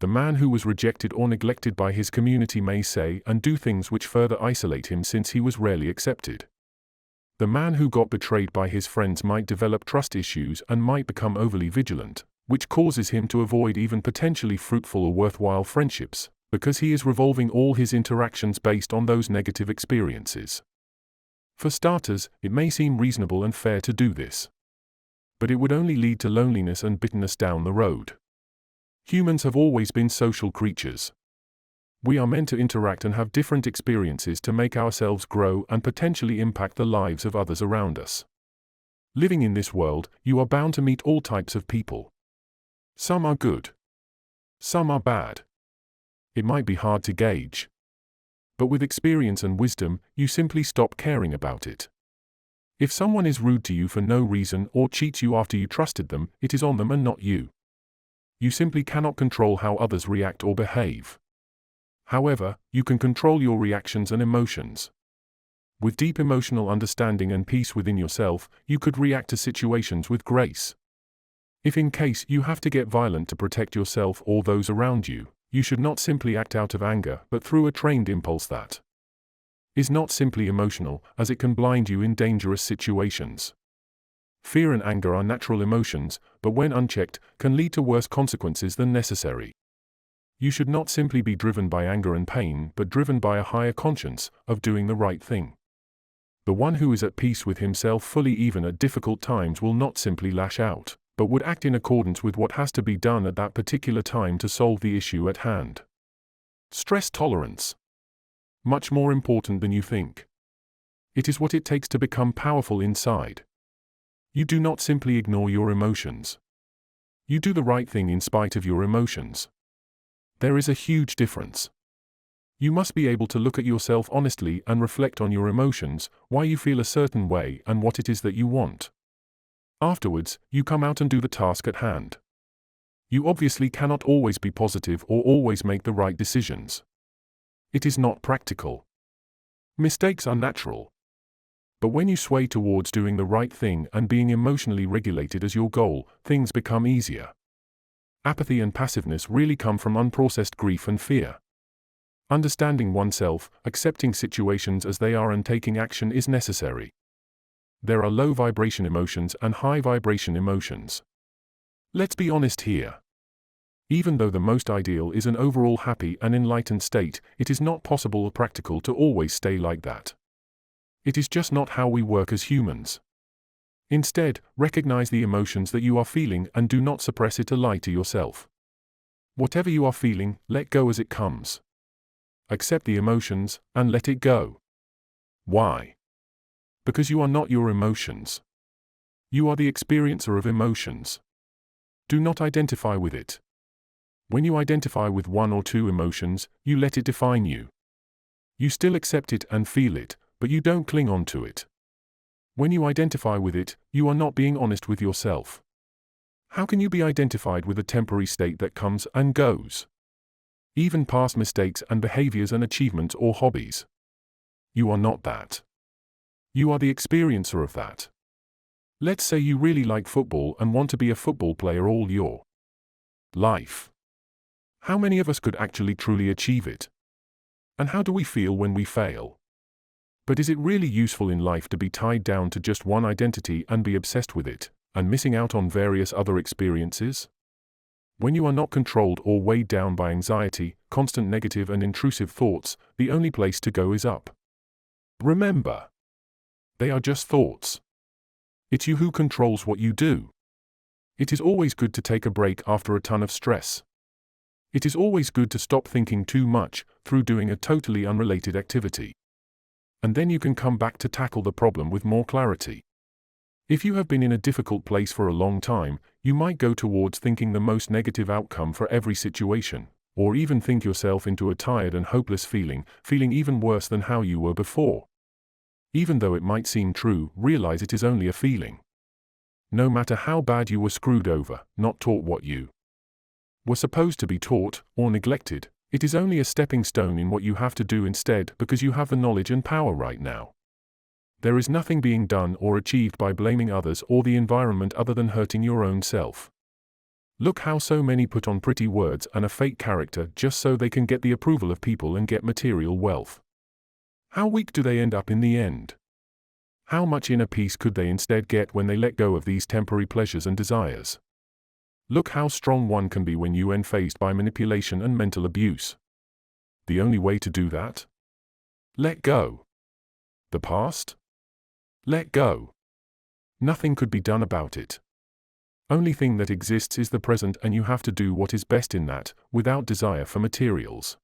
The man who was rejected or neglected by his community may say and do things which further isolate him since he was rarely accepted. The man who got betrayed by his friends might develop trust issues and might become overly vigilant, which causes him to avoid even potentially fruitful or worthwhile friendships, because he is revolving all his interactions based on those negative experiences. For starters, it may seem reasonable and fair to do this. But it would only lead to loneliness and bitterness down the road. Humans have always been social creatures. We are meant to interact and have different experiences to make ourselves grow and potentially impact the lives of others around us. Living in this world, you are bound to meet all types of people. Some are good. Some are bad. It might be hard to gauge. But with experience and wisdom, you simply stop caring about it. If someone is rude to you for no reason or cheats you after you trusted them, it is on them and not you. You simply cannot control how others react or behave. However, you can control your reactions and emotions. With deep emotional understanding and peace within yourself, you could react to situations with grace. If in case you have to get violent to protect yourself or those around you, you should not simply act out of anger but through a trained impulse that is not simply emotional, as it can blind you in dangerous situations. Fear and anger are natural emotions, but when unchecked, can lead to worse consequences than necessary. You should not simply be driven by anger and pain, but driven by a higher conscience of doing the right thing. The one who is at peace with himself fully even at difficult times will not simply lash out, but would act in accordance with what has to be done at that particular time to solve the issue at hand. Stress tolerance. Much more important than you think. It is what it takes to become powerful inside. You do not simply ignore your emotions. You do the right thing in spite of your emotions. There is a huge difference. You must be able to look at yourself honestly and reflect on your emotions, why you feel a certain way and what it is that you want. Afterwards, you come out and do the task at hand. You obviously cannot always be positive or always make the right decisions. It is not practical. Mistakes are natural. But when you sway towards doing the right thing and being emotionally regulated as your goal, things become easier. Apathy and passiveness really come from unprocessed grief and fear. Understanding oneself, accepting situations as they are and taking action is necessary. There are low vibration emotions and high vibration emotions. Let's be honest here. Even though the most ideal is an overall happy and enlightened state, it is not possible or practical to always stay like that. It is just not how we work as humans. Instead, recognize the emotions that you are feeling and do not suppress it or lie to yourself. Whatever you are feeling, let go as it comes. Accept the emotions, and let it go. Why? Because you are not your emotions. You are the experiencer of emotions. Do not identify with it. When you identify with one or two emotions, you let it define you. You still accept it and feel it, but you don't cling on to it. When you identify with it, you are not being honest with yourself. How can you be identified with a temporary state that comes and goes? Even past mistakes and behaviors and achievements or hobbies. You are not that. You are the experiencer of that. Let's say you really like football and want to be a football player all your life. How many of us could actually truly achieve it? And how do we feel when we fail? But is it really useful in life to be tied down to just one identity and be obsessed with it, and missing out on various other experiences? When you are not controlled or weighed down by anxiety, constant negative and intrusive thoughts, the only place to go is up. Remember, they are just thoughts. It's you who controls what you do. It is always good to take a break after a ton of stress. It is always good to stop thinking too much through doing a totally unrelated activity. And then you can come back to tackle the problem with more clarity. If you have been in a difficult place for a long time, you might go towards thinking the most negative outcome for every situation, or even think yourself into a tired and hopeless feeling even worse than how you were before. Even though it might seem true, realize it is only a feeling. No matter how bad you were screwed over, not taught what you were supposed to be taught, or neglected, it is only a stepping stone in what you have to do instead, because you have the knowledge and power right now. There is nothing being done or achieved by blaming others or the environment other than hurting your own self. Look how so many put on pretty words and a fake character just so they can get the approval of people and get material wealth. How weak do they end up in the end? How much inner peace could they instead get when they let go of these temporary pleasures and desires? Look how strong one can be when you are faced by manipulation and mental abuse. The only way to do that? Let go. The past? Let go. Nothing could be done about it. Only thing that exists is the present, and you have to do what is best in that, without desire for materials.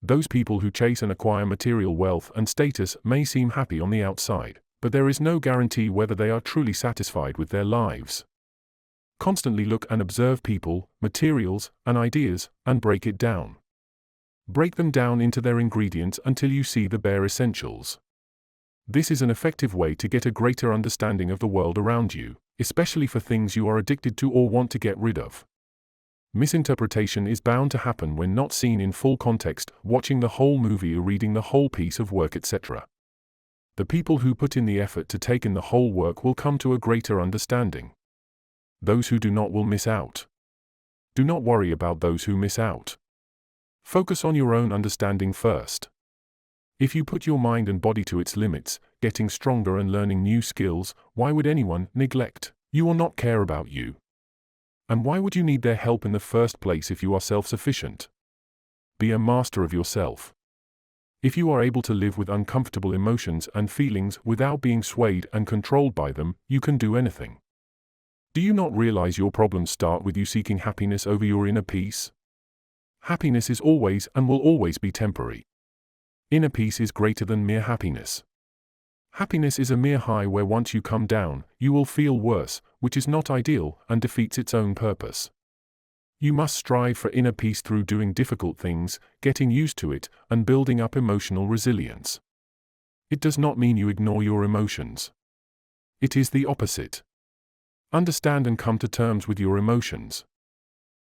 Those people who chase and acquire material wealth and status may seem happy on the outside, but there is no guarantee whether they are truly satisfied with their lives. Constantly look and observe people, materials, and ideas, and break it down. Break them down into their ingredients until you see the bare essentials. This is an effective way to get a greater understanding of the world around you, especially for things you are addicted to or want to get rid of. Misinterpretation is bound to happen when not seen in full context, watching the whole movie or reading the whole piece of work, etc. The people who put in the effort to take in the whole work will come to a greater understanding. Those who do not will miss out. Do not worry about those who miss out. Focus on your own understanding first. If you put your mind and body to its limits, getting stronger and learning new skills, why would anyone neglect you or not care about you? And why would you need their help in the first place if you are self-sufficient? Be a master of yourself. If you are able to live with uncomfortable emotions and feelings without being swayed and controlled by them, you can do anything. Do you not realize your problems start with you seeking happiness over your inner peace? Happiness is always and will always be temporary. Inner peace is greater than mere happiness. Happiness is a mere high where once you come down, you will feel worse, which is not ideal and defeats its own purpose. You must strive for inner peace through doing difficult things, getting used to it, and building up emotional resilience. It does not mean you ignore your emotions. It is the opposite. Understand and come to terms with your emotions.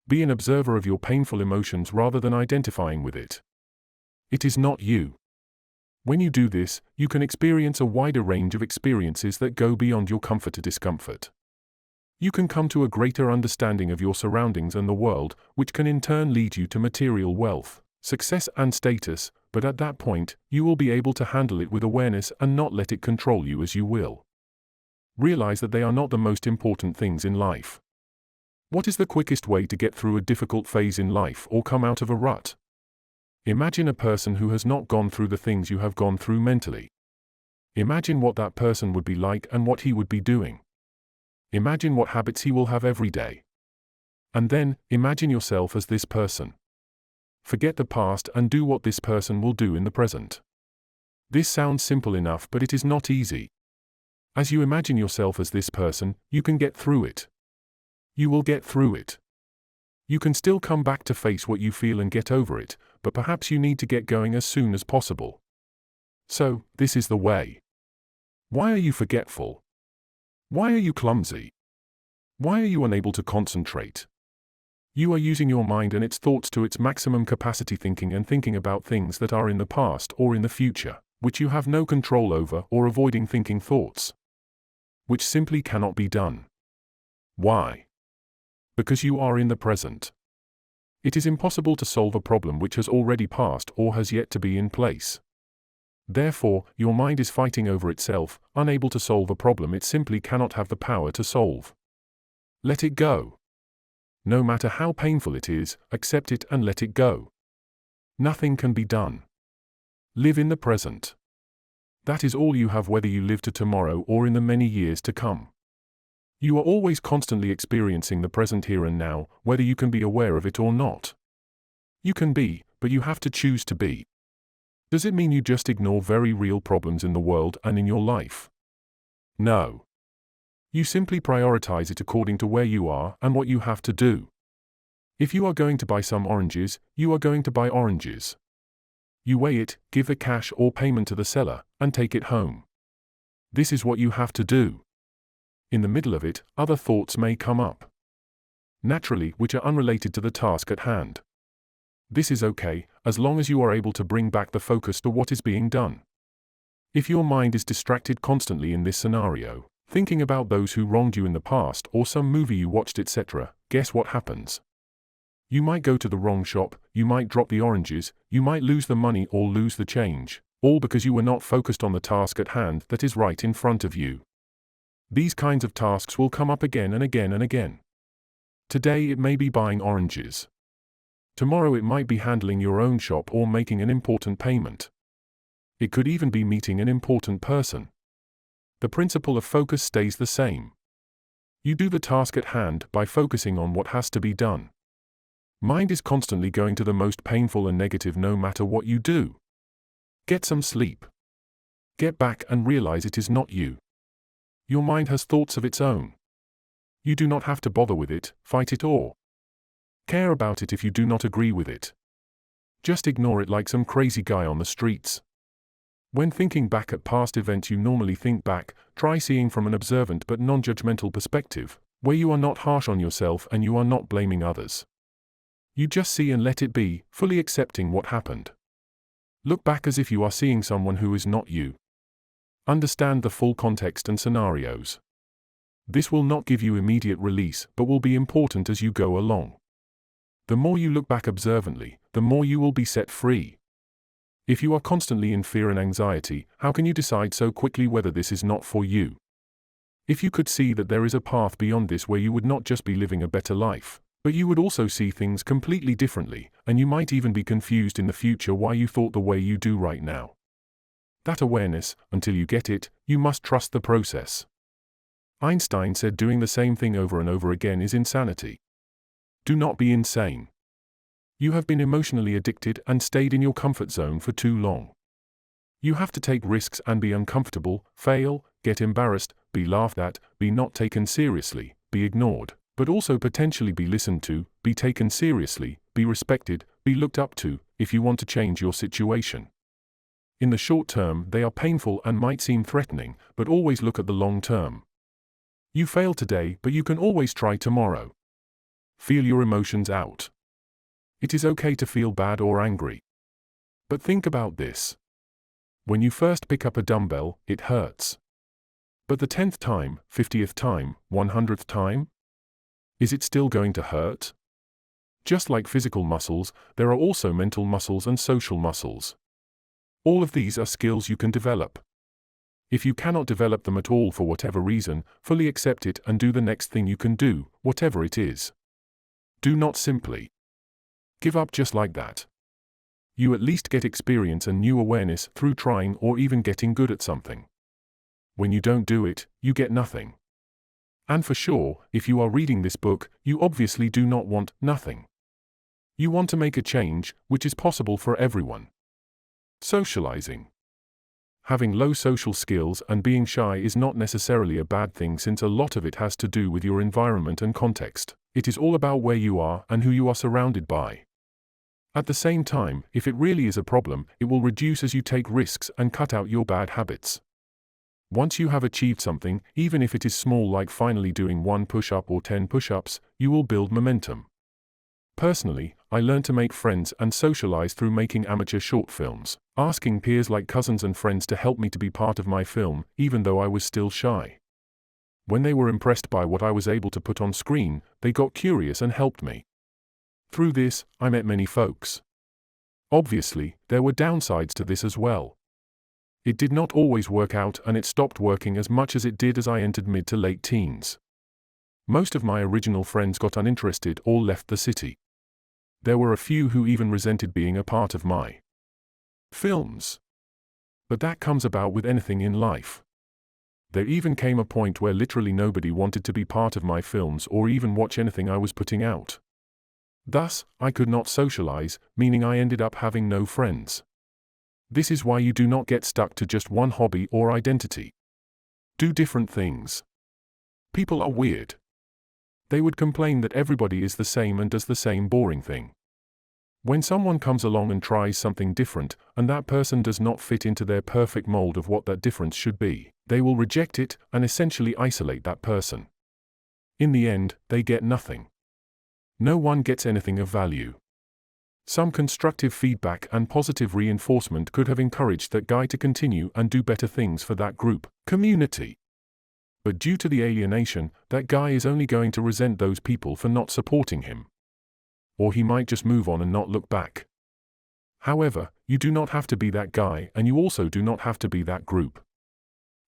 Be an observer of your painful emotions rather than identifying with it. It is not you. When you do this, you can experience a wider range of experiences that go beyond your comfort to discomfort. You can come to a greater understanding of your surroundings and the world, which can in turn lead you to material wealth, success and status, but at that point, you will be able to handle it with awareness and not let it control you as you will. Realize that they are not the most important things in life. What is the quickest way to get through a difficult phase in life or come out of a rut? Imagine a person who has not gone through the things you have gone through mentally. Imagine what that person would be like and what he would be doing. Imagine what habits he will have every day. And then, imagine yourself as this person. Forget the past and do what this person will do in the present. This sounds simple enough, but it is not easy. As you imagine yourself as this person, you can get through it. You will get through it. You can still come back to face what you feel and get over it, but perhaps you need to get going as soon as possible. So, this is the way. Why are you forgetful? Why are you clumsy? Why are you unable to concentrate? You are using your mind and its thoughts to its maximum capacity, thinking about things that are in the past or in the future, which you have no control over, or avoiding thinking thoughts, which simply cannot be done. Why? Because you are in the present. It is impossible to solve a problem which has already passed or has yet to be in place. Therefore, your mind is fighting over itself, unable to solve a problem it simply cannot have the power to solve. Let it go. No matter how painful it is, accept it and let it go. Nothing can be done. Live in the present. That is all you have, whether you live to tomorrow or in the many years to come. You are always constantly experiencing the present here and now, whether you can be aware of it or not. You can be, but you have to choose to be. Does it mean you just ignore very real problems in the world and in your life? No. You simply prioritize it according to where you are and what you have to do. If you are going to buy some oranges, you are going to buy oranges. You weigh it, give the cash or payment to the seller, and take it home. This is what you have to do. In the middle of it, other thoughts may come up. Naturally, which are unrelated to the task at hand. This is okay, as long as you are able to bring back the focus to what is being done. If your mind is distracted constantly in this scenario, thinking about those who wronged you in the past or some movie you watched, etc., guess what happens? You might go to the wrong shop, you might drop the oranges, you might lose the money or lose the change, all because you were not focused on the task at hand that is right in front of you. These kinds of tasks will come up again and again and again. Today it may be buying oranges. Tomorrow it might be handling your own shop or making an important payment. It could even be meeting an important person. The principle of focus stays the same. You do the task at hand by focusing on what has to be done. Mind is constantly going to the most painful and negative no matter what you do. Get some sleep. Get back and realize it is not you. Your mind has thoughts of its own. You do not have to bother with it, fight it or care about it if you do not agree with it. Just ignore it like some crazy guy on the streets. When thinking back at past events, you normally think back, try seeing from an observant but non-judgmental perspective, where you are not harsh on yourself and you are not blaming others. You just see and let it be, fully accepting what happened. Look back as if you are seeing someone who is not you. Understand the full context and scenarios. This will not give you immediate release, but will be important as you go along. The more you look back observantly, the more you will be set free. If you are constantly in fear and anxiety, how can you decide so quickly whether this is not for you? If you could see that there is a path beyond this where you would not just be living a better life, but you would also see things completely differently, and you might even be confused in the future why you thought the way you do right now. That awareness, until you get it, you must trust the process. Einstein said doing the same thing over and over again is insanity. Do not be insane. You have been emotionally addicted and stayed in your comfort zone for too long. You have to take risks and be uncomfortable, fail, get embarrassed, be laughed at, be not taken seriously, be ignored, but also potentially be listened to, be taken seriously, be respected, be looked up to, if you want to change your situation. In the short term, they are painful and might seem threatening, but always look at the long term. You fail today, but you can always try tomorrow. Feel your emotions out. It is okay to feel bad or angry. But think about this. When you first pick up a dumbbell, it hurts. But the 10th time, 50th time, 100th time? Is it still going to hurt? Just like physical muscles, there are also mental muscles and social muscles. All of these are skills you can develop. If you cannot develop them at all for whatever reason, fully accept it and do the next thing you can do, whatever it is. Do not simply give up just like that. You at least get experience and new awareness through trying or even getting good at something. When you don't do it, you get nothing. And for sure, if you are reading this book, you obviously do not want nothing. You want to make a change, which is possible for everyone. Socializing. Having low social skills and being shy is not necessarily a bad thing, since a lot of it has to do with your environment and context. It is all about where you are and who you are surrounded by. At the same time, if it really is a problem, it will reduce as you take risks and cut out your bad habits. Once you have achieved something, even if it is small, like finally doing 1 push-up or 10 push-ups, you will build momentum. Personally, I learned to make friends and socialize through making amateur short films, asking peers like cousins and friends to help me to be part of my film, even though I was still shy. When they were impressed by what I was able to put on screen, they got curious and helped me. Through this, I met many folks. Obviously, there were downsides to this as well. It did not always work out, and it stopped working as much as it did as I entered mid to late teens. Most of my original friends got uninterested or left the city. There were a few who even resented being a part of my films. But that comes about with anything in life. There even came a point where literally nobody wanted to be part of my films or even watch anything I was putting out. Thus, I could not socialize, meaning I ended up having no friends. This is why you do not get stuck to just one hobby or identity. Do different things. People are weird. They would complain that everybody is the same and does the same boring thing. When someone comes along and tries something different, and that person does not fit into their perfect mold of what that difference should be, they will reject it and essentially isolate that person. In the end, they get nothing. No one gets anything of value. Some constructive feedback and positive reinforcement could have encouraged that guy to continue and do better things for that group, community. But due to the alienation, that guy is only going to resent those people for not supporting him. Or he might just move on and not look back. However, you do not have to be that guy, and you also do not have to be that group.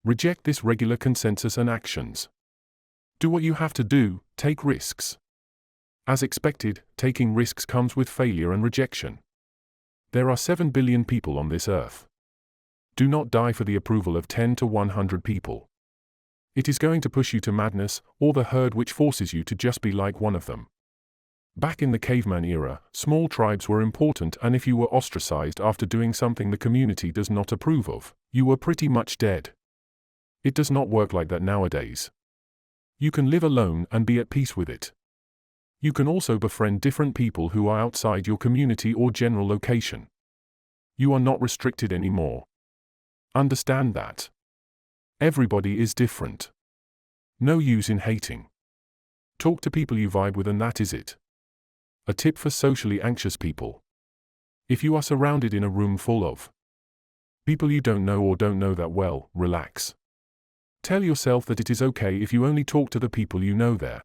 Reject this regular consensus and actions. Do what you have to do, take risks. As expected, taking risks comes with failure and rejection. There are 7 billion people on this earth. Do not die for the approval of 10 to 100 people. It is going to push you to madness, or the herd which forces you to just be like one of them. Back in the caveman era, small tribes were important, and if you were ostracized after doing something the community does not approve of, you were pretty much dead. It does not work like that nowadays. You can live alone and be at peace with it. You can also befriend different people who are outside your community or general location. You are not restricted anymore. Understand that. Everybody is different. No use in hating. Talk to people you vibe with, and that is it. A tip for socially anxious people. If you are surrounded in a room full of people you don't know or don't know that well, relax. Tell yourself that it is okay if you only talk to the people you know there.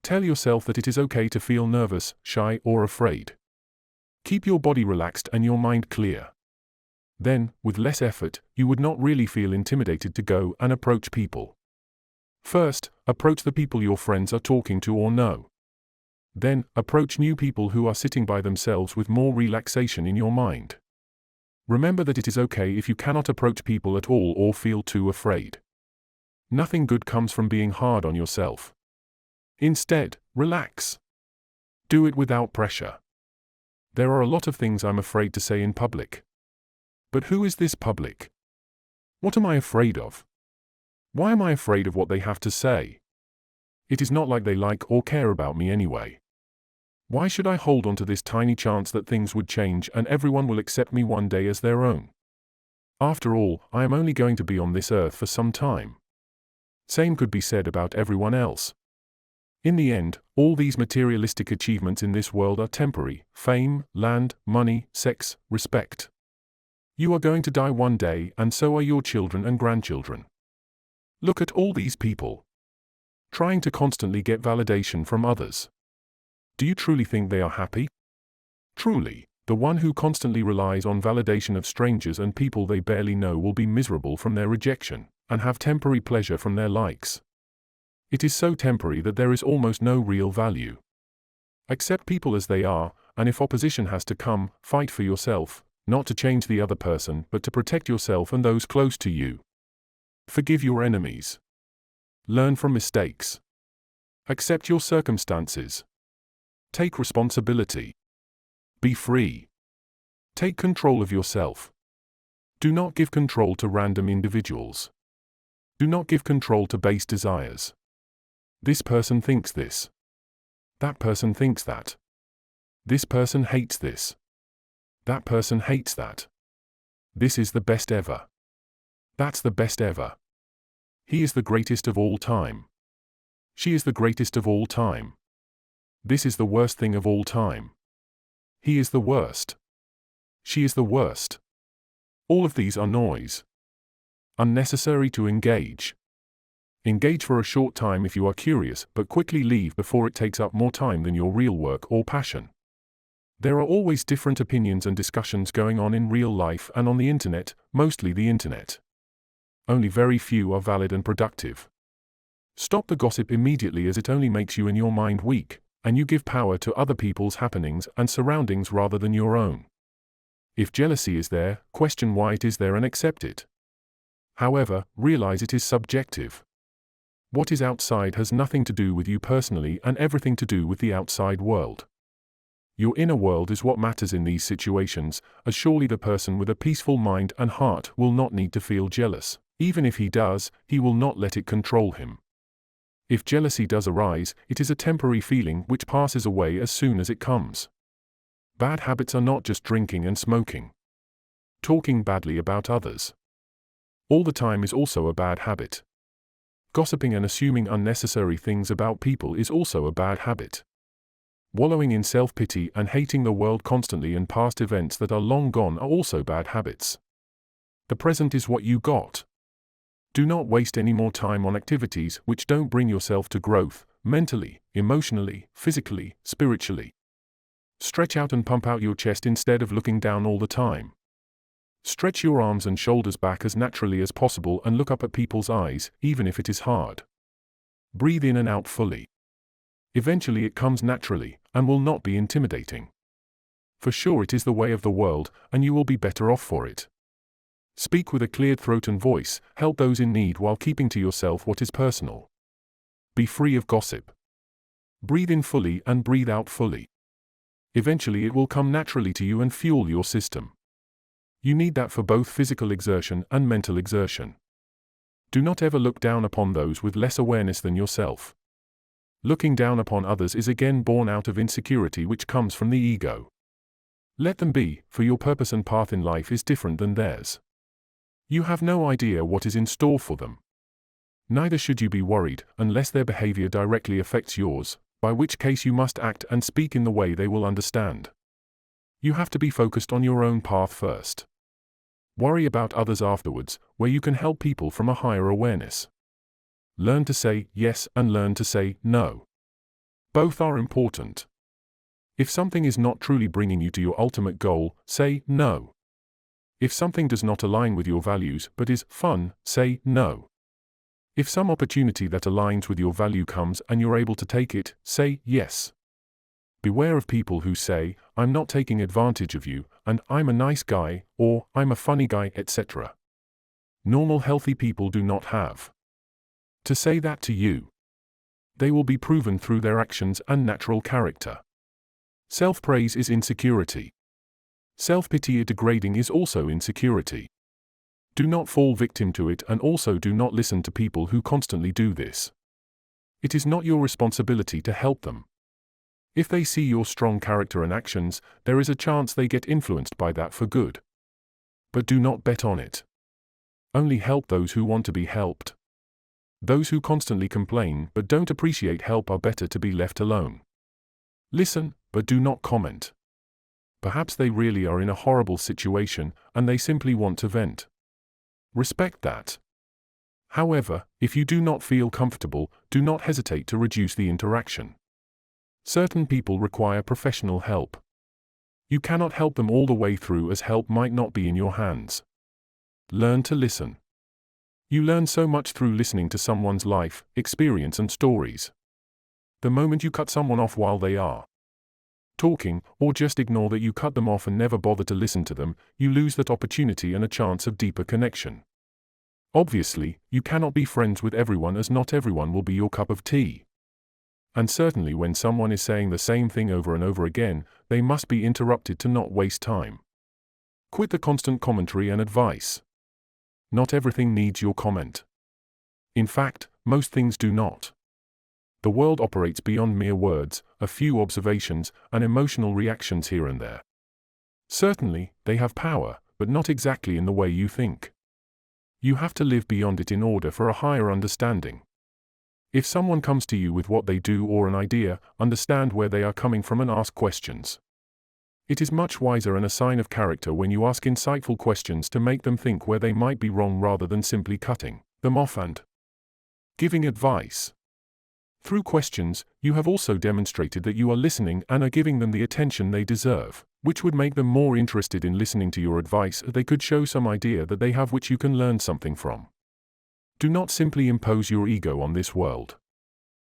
Tell yourself that it is okay to feel nervous, shy, or afraid. Keep your body relaxed and your mind clear. Then, with less effort, you would not really feel intimidated to go and approach people. First, approach the people your friends are talking to or know. Then, approach new people who are sitting by themselves with more relaxation in your mind. Remember that it is okay if you cannot approach people at all or feel too afraid. Nothing good comes from being hard on yourself. Instead, relax. Do it without pressure. There are a lot of things I'm afraid to say in public. But who is this public? What am I afraid of? Why am I afraid of what they have to say? It is not like they like or care about me anyway. Why should I hold on to this tiny chance that things would change and everyone will accept me one day as their own? After all, I am only going to be on this earth for some time. Same could be said about everyone else. In the end, all these materialistic achievements in this world are temporary: fame, land, money, sex, respect. You are going to die one day, and so are your children and grandchildren. Look at all these people trying to constantly get validation from others. Do you truly think they are happy? Truly, the one who constantly relies on validation of strangers and people they barely know will be miserable from their rejection, and have temporary pleasure from their likes. It is so temporary that there is almost no real value. Accept people as they are, and if opposition has to come, fight for yourself, not to change the other person but to protect yourself and those close to you. Forgive your enemies. Learn from mistakes. Accept your circumstances. Take responsibility. Be free. Take control of yourself. Do not give control to random individuals. Do not give control to base desires. This person thinks this. That person thinks that. This person hates this. That person hates that. This is the best ever. That's the best ever. He is the greatest of all time. She is the greatest of all time. This is the worst thing of all time. He is the worst. She is the worst. All of these are noise. Unnecessary to engage. Engage for a short time if you are curious, but quickly leave before it takes up more time than your real work or passion. There are always different opinions and discussions going on in real life and on the internet, mostly the internet. Only very few are valid and productive. Stop the gossip immediately, as it only makes you and your mind weak, and you give power to other people's happenings and surroundings rather than your own. If jealousy is there, question why it is there and accept it. However, realize it is subjective. What is outside has nothing to do with you personally and everything to do with the outside world. Your inner world is what matters in these situations, as surely the person with a peaceful mind and heart will not need to feel jealous. Even if he does, he will not let it control him. If jealousy does arise, it is a temporary feeling which passes away as soon as it comes. Bad habits are not just drinking and smoking. Talking badly about others all the time is also a bad habit. Gossiping and assuming unnecessary things about people is also a bad habit. Wallowing in self-pity and hating the world constantly and past events that are long gone are also bad habits. The present is what you got. Do not waste any more time on activities which don't bring yourself to growth, mentally, emotionally, physically, spiritually. Stretch out and pump out your chest instead of looking down all the time. Stretch your arms and shoulders back as naturally as possible and look up at people's eyes, even if it is hard. Breathe in and out fully. Eventually it comes naturally, and will not be intimidating. For sure it is the way of the world, and you will be better off for it. Speak with a cleared throat and voice, help those in need while keeping to yourself what is personal. Be free of gossip. Breathe in fully and breathe out fully. Eventually it will come naturally to you and fuel your system. You need that for both physical exertion and mental exertion. Do not ever look down upon those with less awareness than yourself. Looking down upon others is again born out of insecurity which comes from the ego. Let them be, for your purpose and path in life is different than theirs. You have no idea what is in store for them. Neither should you be worried, unless their behavior directly affects yours, by which case you must act and speak in the way they will understand. You have to be focused on your own path first. Worry about others afterwards, where you can help people from a higher awareness. Learn to say yes and learn to say no. Both are important. If something is not truly bringing you to your ultimate goal, say no. If something does not align with your values but is fun, say no. If some opportunity that aligns with your value comes and you're able to take it, say yes. Beware of people who say, "I'm not taking advantage of you," and "I'm a nice guy," or "I'm a funny guy," etc. Normal healthy people do not have to say that to you. They will be proven through their actions and natural character. Self-praise is insecurity. Self-pity degrading is also insecurity. Do not fall victim to it, and also do not listen to people who constantly do this. It is not your responsibility to help them. If they see your strong character and actions, there is a chance they get influenced by that for good. But do not bet on it. Only help those who want to be helped. Those who constantly complain but don't appreciate help are better to be left alone. Listen, but do not comment. Perhaps they really are in a horrible situation, and they simply want to vent. Respect that. However, if you do not feel comfortable, do not hesitate to reduce the interaction. Certain people require professional help. You cannot help them all the way through, as help might not be in your hands. Learn to listen. You learn so much through listening to someone's life, experience and stories. The moment you cut someone off while they are talking, or just ignore that you cut them off and never bother to listen to them, you lose that opportunity and a chance of deeper connection. Obviously, you cannot be friends with everyone, as not everyone will be your cup of tea. And certainly when someone is saying the same thing over and over again, they must be interrupted to not waste time. Quit the constant commentary and advice. Not everything needs your comment. In fact, most things do not. The world operates beyond mere words, a few observations, and emotional reactions here and there. Certainly, they have power, but not exactly in the way you think. You have to live beyond it in order for a higher understanding. If someone comes to you with what they do or an idea, understand where they are coming from and ask questions. It is much wiser and a sign of character when you ask insightful questions to make them think where they might be wrong rather than simply cutting them off and giving advice. Through questions, you have also demonstrated that you are listening and are giving them the attention they deserve, which would make them more interested in listening to your advice if they could show some idea that they have which you can learn something from. Do not simply impose your ego on this world.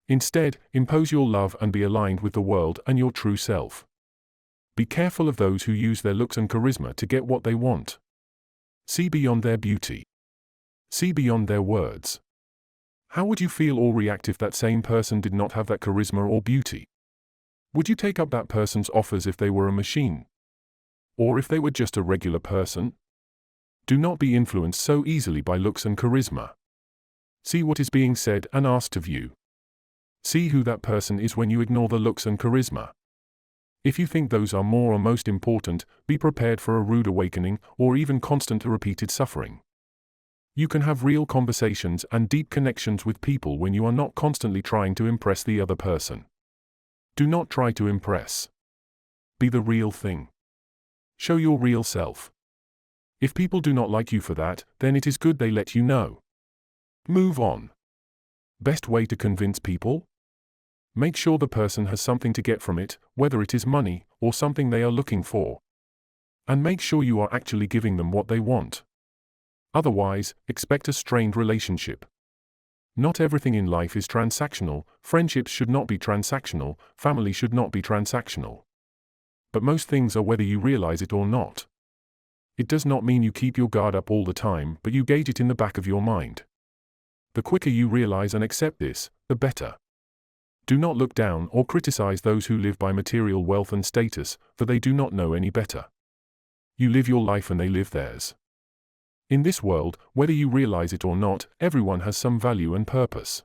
Instead, impose your love and be aligned with the world and your true self. Be careful of those who use their looks and charisma to get what they want. See beyond their beauty. See beyond their words. How would you feel or react if that same person did not have that charisma or beauty? Would you take up that person's offers if they were a machine? Or if they were just a regular person? Do not be influenced so easily by looks and charisma. See what is being said and asked of you. See who that person is when you ignore the looks and charisma. If you think those are more or most important, be prepared for a rude awakening or even constant repeated suffering. You can have real conversations and deep connections with people when you are not constantly trying to impress the other person. Do not try to impress. Be the real thing. Show your real self. If people do not like you for that, then it is good they let you know. Move on. Best way to convince people? Make sure the person has something to get from it, whether it is money or something they are looking for. And make sure you are actually giving them what they want. Otherwise, expect a strained relationship. Not everything in life is transactional, friendships should not be transactional, family should not be transactional. But most things are whether you realize it or not. It does not mean you keep your guard up all the time, but you gauge it in the back of your mind. The quicker you realize and accept this, the better. Do not look down or criticize those who live by material wealth and status, for they do not know any better. You live your life and they live theirs. In this world, whether you realize it or not, everyone has some value and purpose.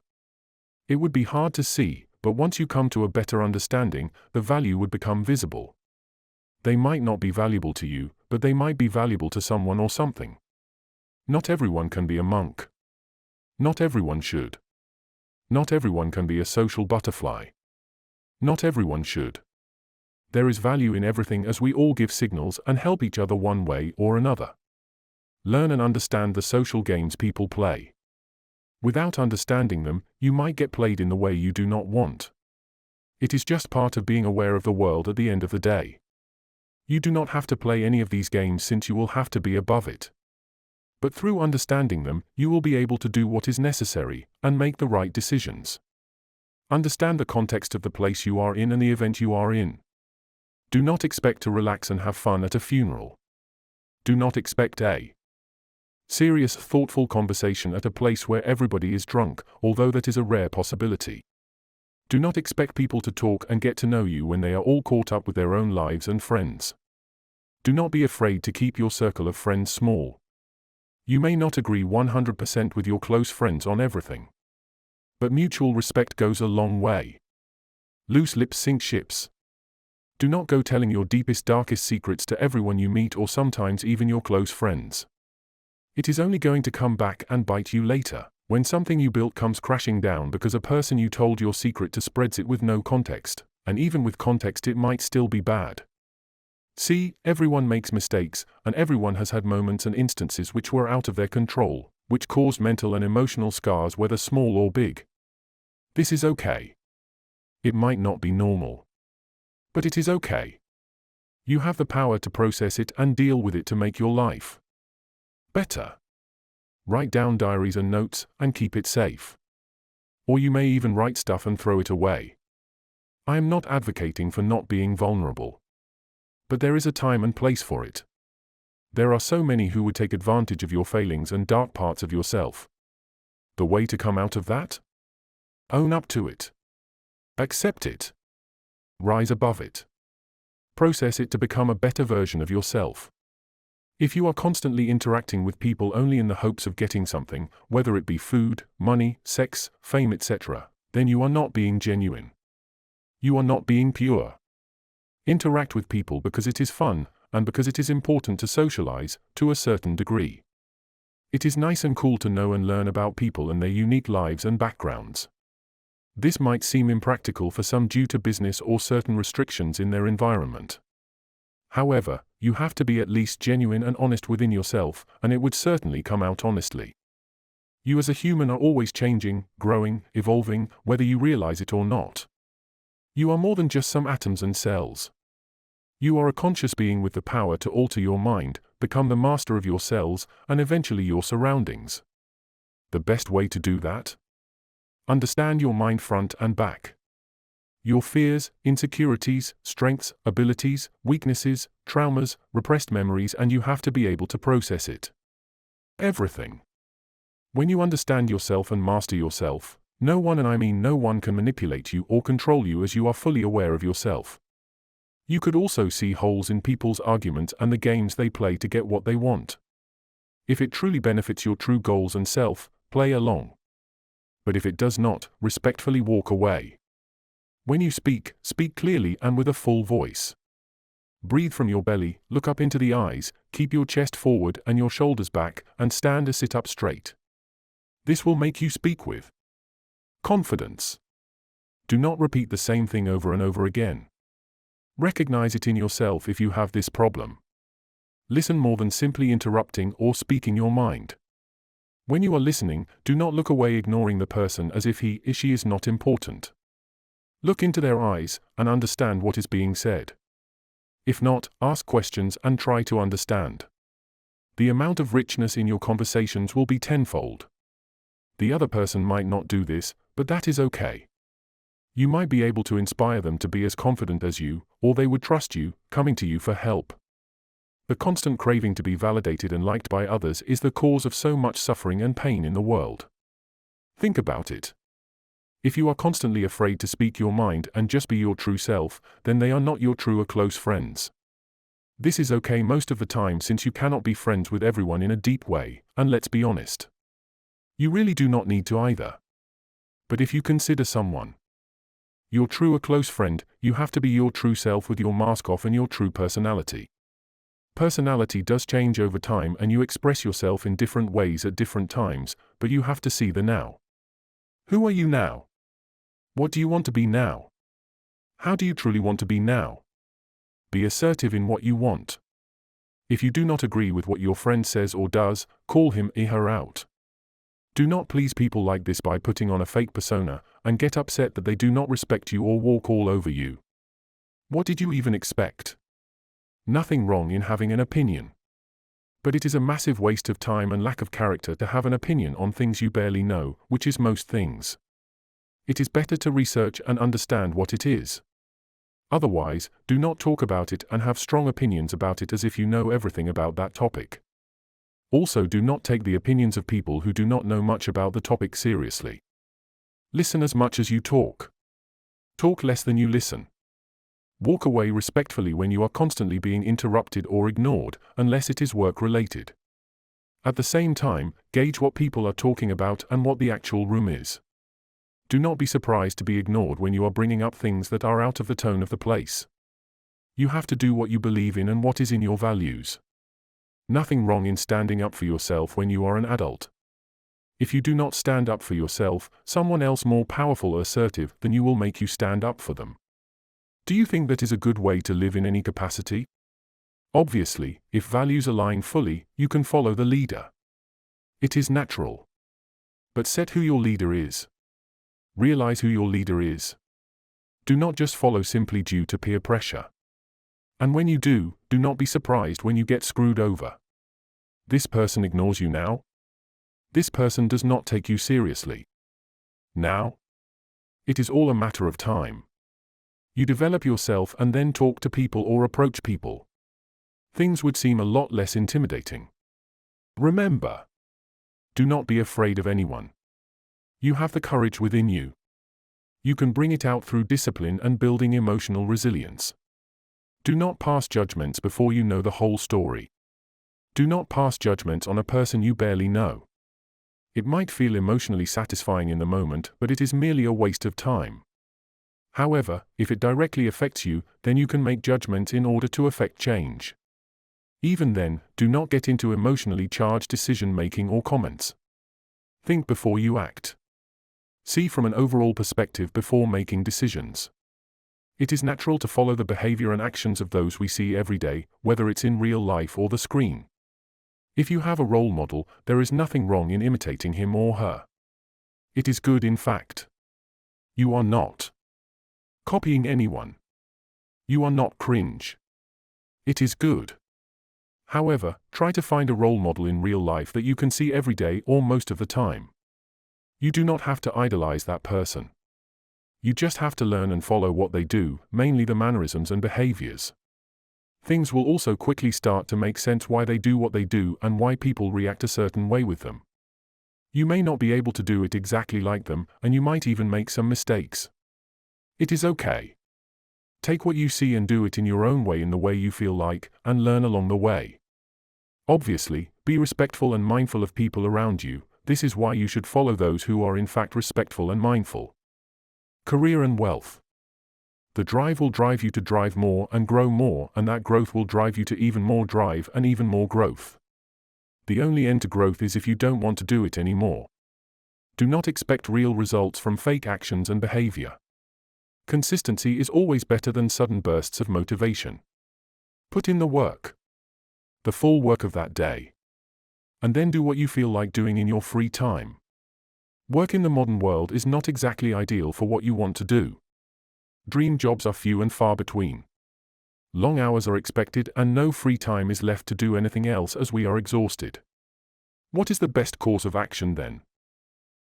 It would be hard to see, but once you come to a better understanding, the value would become visible. They might not be valuable to you, but they might be valuable to someone or something. Not everyone can be a monk. Not everyone should. Not everyone can be a social butterfly. Not everyone should. There is value in everything as we all give signals and help each other one way or another. Learn and understand the social games people play. Without understanding them, you might get played in the way you do not want. It is just part of being aware of the world at the end of the day. You do not have to play any of these games since you will have to be above it. But through understanding them, you will be able to do what is necessary and make the right decisions. Understand the context of the place you are in and the event you are in. Do not expect to relax and have fun at a funeral. Do not expect a serious, thoughtful conversation at a place where everybody is drunk, although that is a rare possibility. Do not expect people to talk and get to know you when they are all caught up with their own lives and friends. Do not be afraid to keep your circle of friends small. You may not agree 100% with your close friends on everything. But mutual respect goes a long way. Loose lips sink ships. Do not go telling your deepest, darkest secrets to everyone you meet or sometimes even your close friends. It is only going to come back and bite you later, when something you built comes crashing down because a person you told your secret to spreads it with no context, and even with context it might still be bad. See, everyone makes mistakes, and everyone has had moments and instances which were out of their control, which caused mental and emotional scars whether small or big. This is okay. It might not be normal. But it is okay. You have the power to process it and deal with it to make your life better. Write down diaries and notes, and keep it safe. Or you may even write stuff and throw it away. I am not advocating for not being vulnerable. But there is a time and place for it. There are so many who would take advantage of your failings and dark parts of yourself. The way to come out of that? Own up to it. Accept it. Rise above it. Process it to become a better version of yourself. If you are constantly interacting with people only in the hopes of getting something, whether it be food, money, sex, fame, etc., then you are not being genuine. You are not being pure. Interact with people because it is fun, and because it is important to socialize, to a certain degree. It is nice and cool to know and learn about people and their unique lives and backgrounds. This might seem impractical for some due to business or certain restrictions in their environment. However, you have to be at least genuine and honest within yourself, and it would certainly come out honestly. You as a human are always changing, growing, evolving, whether you realize it or not. You are more than just some atoms and cells. You are a conscious being with the power to alter your mind, become the master of your cells, and eventually your surroundings. The best way to do that? Understand your mind front and back. Your fears, insecurities, strengths, abilities, weaknesses, traumas, repressed memories, and you have to be able to process it. Everything. When you understand yourself and master yourself, no one, and I mean no one, can manipulate you or control you, as you are fully aware of yourself. You could also see holes in people's arguments and the games they play to get what they want. If it truly benefits your true goals and self, play along. But if it does not, respectfully walk away. When you speak, speak clearly and with a full voice. Breathe from your belly, look up into the eyes, keep your chest forward and your shoulders back, and stand or sit up straight. This will make you speak with confidence. Do not repeat the same thing over and over again. Recognize it in yourself if you have this problem. Listen more than simply interrupting or speaking your mind. When you are listening, do not look away, ignoring the person as if he or she is not important. Look into their eyes and understand what is being said. If not, ask questions and try to understand. The amount of richness in your conversations will be tenfold. The other person might not do this, but that is okay. You might be able to inspire them to be as confident as you, or they would trust you, coming to you for help. The constant craving to be validated and liked by others is the cause of so much suffering and pain in the world. Think about it. If you are constantly afraid to speak your mind and just be your true self, then they are not your true or close friends. This is okay most of the time, since you cannot be friends with everyone in a deep way, and let's be honest, you really do not need to either. But if you consider someone your true or close friend, you have to be your true self with your mask off and your true personality. Personality does change over time and you express yourself in different ways at different times, but you have to see the now. Who are you now? What do you want to be now? How do you truly want to be now? Be assertive in what you want. If you do not agree with what your friend says or does, call him or her out. Do not please people like this by putting on a fake persona, and get upset that they do not respect you or walk all over you. What did you even expect? Nothing wrong in having an opinion. But it is a massive waste of time and lack of character to have an opinion on things you barely know, which is most things. It is better to research and understand what it is. Otherwise, do not talk about it and have strong opinions about it as if you know everything about that topic. Also, do not take the opinions of people who do not know much about the topic seriously. Listen as much as you talk. Talk less than you listen. Walk away respectfully when you are constantly being interrupted or ignored, unless it is work-related. At the same time, gauge what people are talking about and what the actual room is. Do not be surprised to be ignored when you are bringing up things that are out of the tone of the place. You have to do what you believe in and what is in your values. Nothing wrong in standing up for yourself when you are an adult. If you do not stand up for yourself, someone else more powerful or assertive than you will make you stand up for them. Do you think that is a good way to live in any capacity? Obviously, if values align fully, you can follow the leader. It is natural. But set who your leader is. Realize who your leader is. Do not just follow simply due to peer pressure. And when you do not be surprised when you get screwed over. This person ignores you now. This person does not take you seriously. Now? It is all a matter of time. You develop yourself and then talk to people or approach people. Things would seem a lot less intimidating. Remember, do not be afraid of anyone. You have the courage within you. You can bring it out through discipline and building emotional resilience. Do not pass judgments before you know the whole story. Do not pass judgments on a person you barely know. It might feel emotionally satisfying in the moment, but it is merely a waste of time. However, if it directly affects you, then you can make judgments in order to affect change. Even then, do not get into emotionally charged decision-making or comments. Think before you act. See from an overall perspective before making decisions. It is natural to follow the behavior and actions of those we see every day, whether it's in real life or the screen. If you have a role model, there is nothing wrong in imitating him or her. It is good, in fact. You are not copying anyone. You are not cringe. It is good. However, try to find a role model in real life that you can see every day or most of the time. You do not have to idolize that person. You just have to learn and follow what they do, mainly the mannerisms and behaviors. Things will also quickly start to make sense why they do what they do and why people react a certain way with them. You may not be able to do it exactly like them, and you might even make some mistakes. It is okay. Take what you see and do it in your own way, in the way you feel like, and learn along the way. Obviously, be respectful and mindful of people around you. This is why you should follow those who are in fact respectful and mindful. Career and wealth. The drive will drive you to drive more and grow more, and that growth will drive you to even more drive and even more growth. The only end to growth is if you don't want to do it anymore. Do not expect real results from fake actions and behavior. Consistency is always better than sudden bursts of motivation. Put in the work. The full work of that day. And then do what you feel like doing in your free time. Work in the modern world is not exactly ideal for what you want to do. Dream jobs are few and far between. Long hours are expected and no free time is left to do anything else as we are exhausted. What is the best course of action then?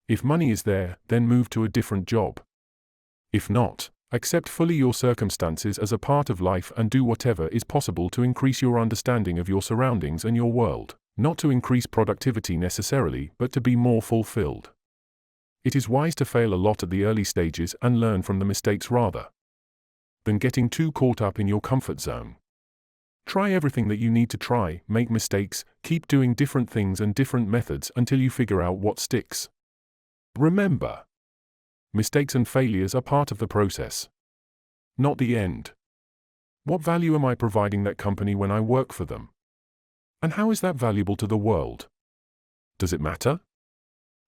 If money is there, then move to a different job. If not, accept fully your circumstances as a part of life and do whatever is possible to increase your understanding of your surroundings and your world, not to increase productivity necessarily, but to be more fulfilled. It is wise to fail a lot at the early stages and learn from the mistakes rather than getting too caught up in your comfort zone. Try everything that you need to try, make mistakes, keep doing different things and different methods until you figure out what sticks. Remember, mistakes and failures are part of the process, not the end. What value am I providing that company when I work for them? And how is that valuable to the world? Does it matter?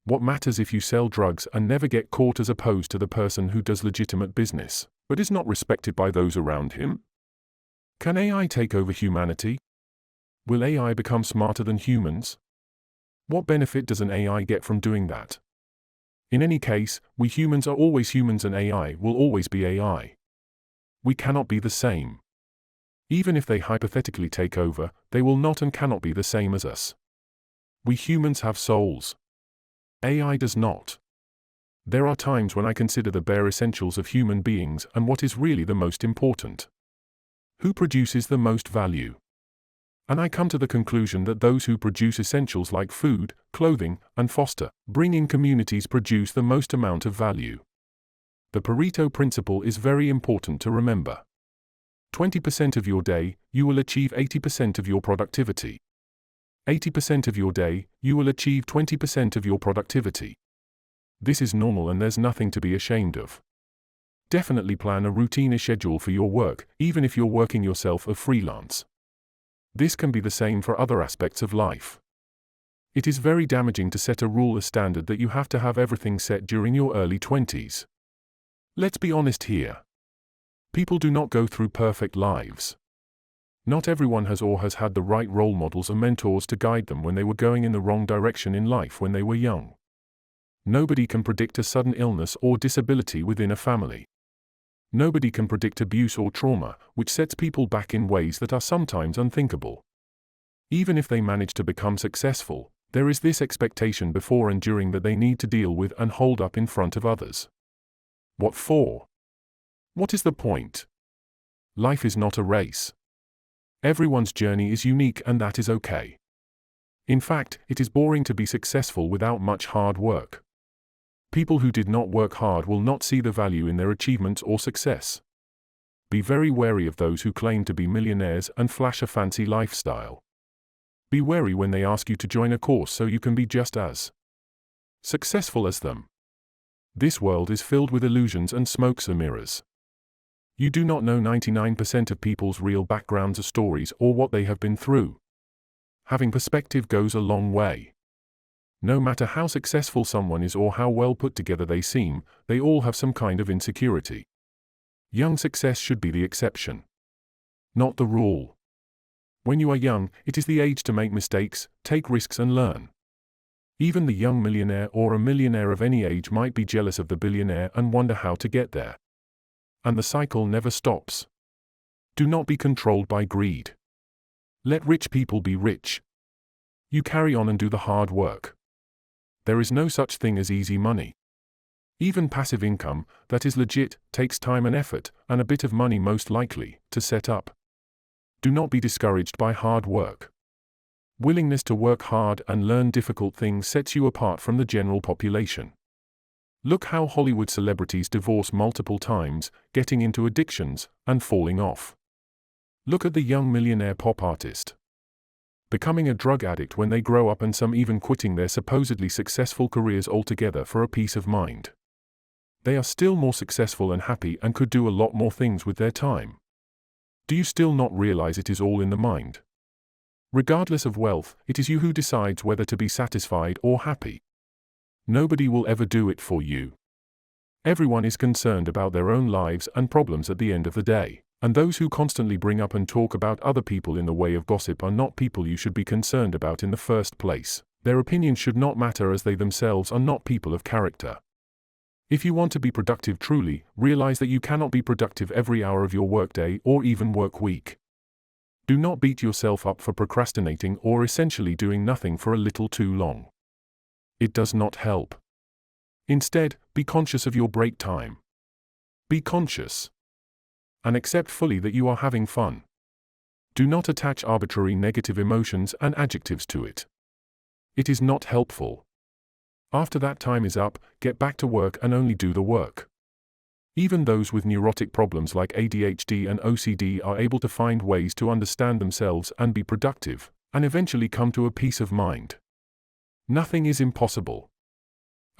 What matters if you sell drugs and never get caught, as opposed to the person who does legitimate business, but is not respected by those around him? Can AI take over humanity? Will AI become smarter than humans? What benefit does an AI get from doing that? In any case, we humans are always humans and AI will always be AI. We cannot be the same. Even if they hypothetically take over, they will not and cannot be the same as us. We humans have souls. AI does not. There are times when I consider the bare essentials of human beings and what is really the most important. Who produces the most value? And I come to the conclusion that those who produce essentials like food, clothing, and foster, bring in communities produce the most amount of value. The Pareto principle is very important to remember. 20% of your day, you will achieve 80% of your productivity. 80% of your day, you will achieve 20% of your productivity. This is normal and there's nothing to be ashamed of. Definitely plan a routine schedule for your work, even if you're working yourself or freelance. This can be the same for other aspects of life. It is very damaging to set a rule, a standard that you have to have everything set during your early 20s. Let's be honest here. People do not go through perfect lives. Not everyone has or has had the right role models or mentors to guide them when they were going in the wrong direction in life when they were young. Nobody can predict a sudden illness or disability within a family. Nobody can predict abuse or trauma, which sets people back in ways that are sometimes unthinkable. Even if they manage to become successful, there is this expectation before and during that they need to deal with and hold up in front of others. What for? What is the point? Life is not a race. Everyone's journey is unique and that is okay. In fact, it is boring to be successful without much hard work. People who did not work hard will not see the value in their achievements or success. Be very wary of those who claim to be millionaires and flash a fancy lifestyle. Be wary when they ask you to join a course so you can be just as successful as them. This world is filled with illusions and smokes and mirrors. You do not know 99% of people's real backgrounds or stories or what they have been through. Having perspective goes a long way. No matter how successful someone is or how well put together they seem, they all have some kind of insecurity. Young success should be the exception, not the rule. When you are young, it is the age to make mistakes, take risks and learn. Even the young millionaire or a millionaire of any age might be jealous of the billionaire and wonder how to get there. And the cycle never stops. Do not be controlled by greed. Let rich people be rich. You carry on and do the hard work. There is no such thing as easy money. Even passive income, that is legit, takes time and effort, and a bit of money most likely, to set up. Do not be discouraged by hard work. Willingness to work hard and learn difficult things sets you apart from the general population. Look how Hollywood celebrities divorce multiple times, getting into addictions, and falling off. Look at the young millionaire pop artist. Becoming a drug addict when they grow up, and some even quitting their supposedly successful careers altogether for a peace of mind. They are still more successful and happy and could do a lot more things with their time. Do you still not realize it is all in the mind? Regardless of wealth, it is you who decides whether to be satisfied or happy. Nobody will ever do it for you. Everyone is concerned about their own lives and problems at the end of the day, and those who constantly bring up and talk about other people in the way of gossip are not people you should be concerned about in the first place. Their opinions should not matter, as they themselves are not people of character. If you want to be productive truly, realize that you cannot be productive every hour of your workday or even work week. Do not beat yourself up for procrastinating or essentially doing nothing for a little too long. It does not help. Instead, be conscious of your break time. Be conscious. And accept fully that you are having fun. Do not attach arbitrary negative emotions and adjectives to it. It is not helpful. After that time is up, get back to work and only do the work. Even those with neurotic problems like ADHD and OCD are able to find ways to understand themselves and be productive, and eventually come to a peace of mind. Nothing is impossible.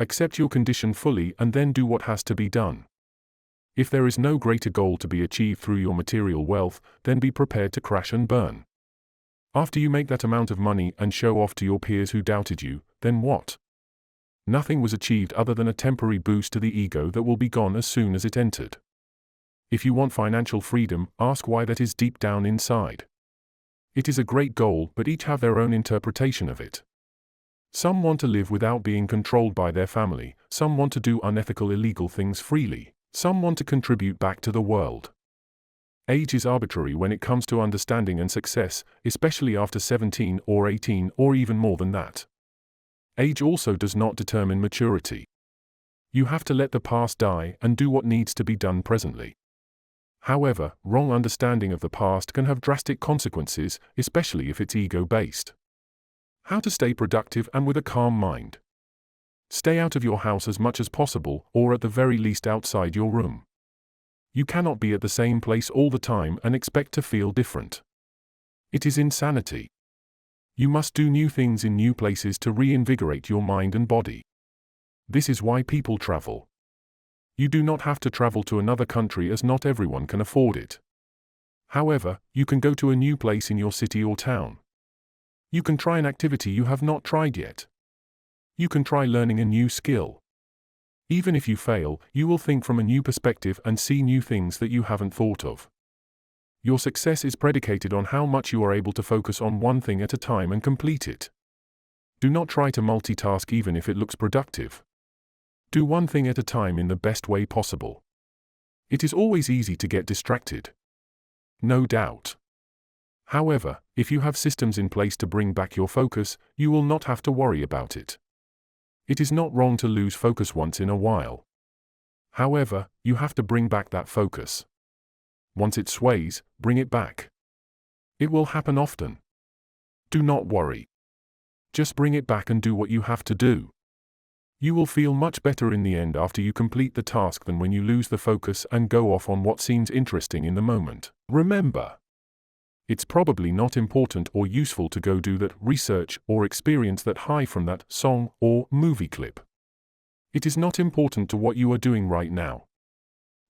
Accept your condition fully and then do what has to be done. If there is no greater goal to be achieved through your material wealth, then be prepared to crash and burn. After you make that amount of money and show off to your peers who doubted you, then what? Nothing was achieved other than a temporary boost to the ego that will be gone as soon as it entered. If you want financial freedom, ask why that is deep down inside. It is a great goal, but each have their own interpretation of it. Some want to live without being controlled by their family, some want to do unethical illegal things freely, some want to contribute back to the world. Age is arbitrary when it comes to understanding and success, especially after 17 or 18 or even more than that. Age also does not determine maturity. You have to let the past die and do what needs to be done presently. However, wrong understanding of the past can have drastic consequences, especially if it's ego-based. How to stay productive and with a calm mind. Stay out of your house as much as possible, or at the very least outside your room. You cannot be at the same place all the time and expect to feel different. It is insanity. You must do new things in new places to reinvigorate your mind and body. This is why people travel. You do not have to travel to another country, as not everyone can afford it. However, you can go to a new place in your city or town. You can try an activity you have not tried yet. You can try learning a new skill. Even if you fail, you will think from a new perspective and see new things that you haven't thought of. Your success is predicated on how much you are able to focus on one thing at a time and complete it. Do not try to multitask even if it looks productive. Do one thing at a time in the best way possible. It is always easy to get distracted. No doubt. However, if you have systems in place to bring back your focus, you will not have to worry about it. It is not wrong to lose focus once in a while. However, you have to bring back that focus. Once it sways, bring it back. It will happen often. Do not worry. Just bring it back and do what you have to do. You will feel much better in the end after you complete the task than when you lose the focus and go off on what seems interesting in the moment. Remember, it's probably not important or useful to go do that research or experience that high from that song or movie clip. It is not important to what you are doing right now.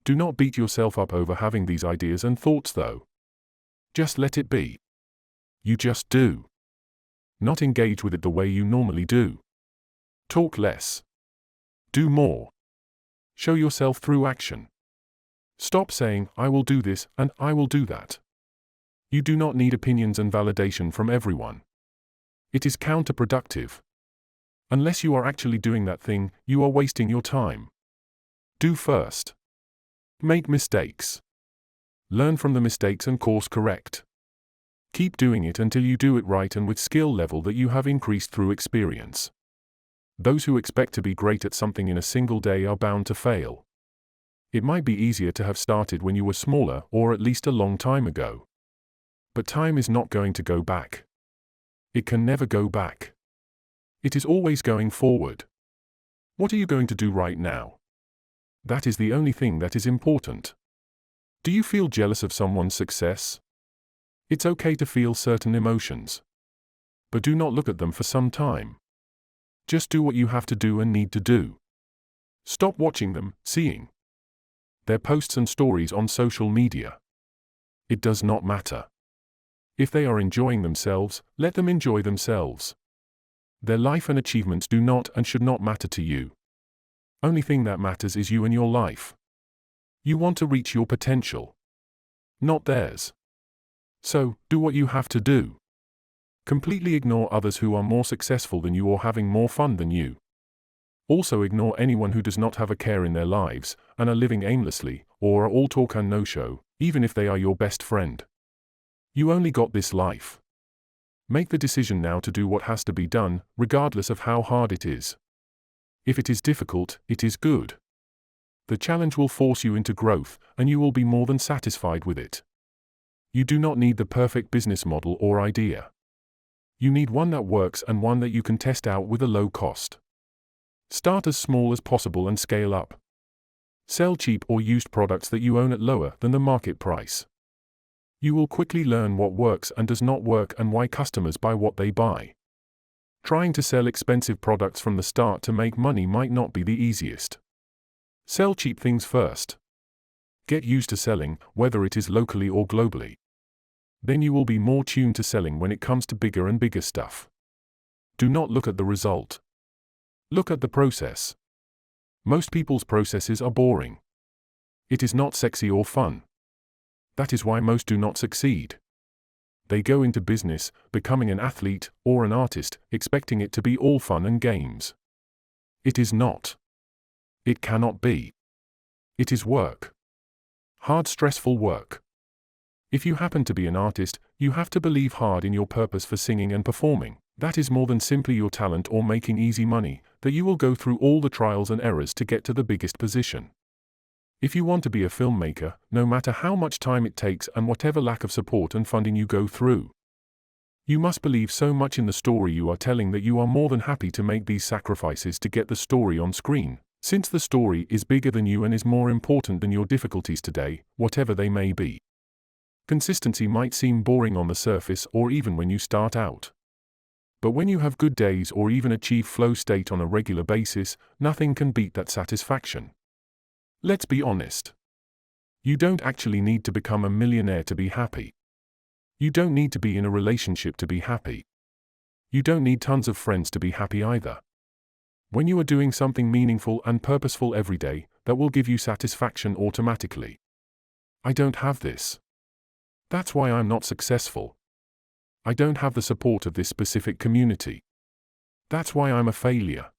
Do not beat yourself up over having these ideas and thoughts though. Just let it be. You just do. Not engage with it the way you normally do. Talk less. Do more. Show yourself through action. Stop saying, I will do this and I will do that. You do not need opinions and validation from everyone. It is counterproductive. Unless you are actually doing that thing, you are wasting your time. Do first. Make mistakes. Learn from the mistakes and course correct. Keep doing it until you do it right and with skill level that you have increased through experience. Those who expect to be great at something in a single day are bound to fail. It might be easier to have started when you were smaller or at least a long time ago. But time is not going to go back. It can never go back. It is always going forward. What are you going to do right now? That is the only thing that is important. Do you feel jealous of someone's success? It's okay to feel certain emotions. But do not look at them for some time. Just do what you have to do and need to do. Stop watching them, seeing their posts and stories on social media. It does not matter. If they are enjoying themselves, let them enjoy themselves. Their life and achievements do not and should not matter to you. Only thing that matters is you and your life. You want to reach your potential, not theirs. So, do what you have to do. Completely ignore others who are more successful than you or having more fun than you. Also ignore anyone who does not have a care in their lives, and are living aimlessly, or are all talk and no show, even if they are your best friend. You only got this life. Make the decision now to do what has to be done, regardless of how hard it is. If it is difficult, it is good. The challenge will force you into growth, and you will be more than satisfied with it. You do not need the perfect business model or idea. You need one that works and one that you can test out with a low cost. Start as small as possible and scale up. Sell cheap or used products that you own at lower than the market price. You will quickly learn what works and does not work and why customers buy what they buy. Trying to sell expensive products from the start to make money might not be the easiest. Sell cheap things first. Get used to selling, whether it is locally or globally. Then you will be more tuned to selling when it comes to bigger and bigger stuff. Do not look at the result. Look at the process. Most people's processes are boring. It is not sexy or fun. That is why most do not succeed. They go into business, becoming an athlete or an artist, expecting it to be all fun and games. It is not. It cannot be. It is work. Hard, stressful work. If you happen to be an artist, you have to believe hard in your purpose for singing and performing. That is more than simply your talent or making easy money, that you will go through all the trials and errors to get to the biggest position. If you want to be a filmmaker, no matter how much time it takes and whatever lack of support and funding you go through, you must believe so much in the story you are telling that you are more than happy to make these sacrifices to get the story on screen, since the story is bigger than you and is more important than your difficulties today, whatever they may be. Consistency might seem boring on the surface or even when you start out. But when you have good days or even achieve flow state on a regular basis, nothing can beat that satisfaction. Let's be honest. You don't actually need to become a millionaire to be happy. You don't need to be in a relationship to be happy. You don't need tons of friends to be happy either. When you are doing something meaningful and purposeful every day, that will give you satisfaction automatically. I don't have this. That's why I'm not successful. I don't have the support of this specific community. That's why I'm a failure.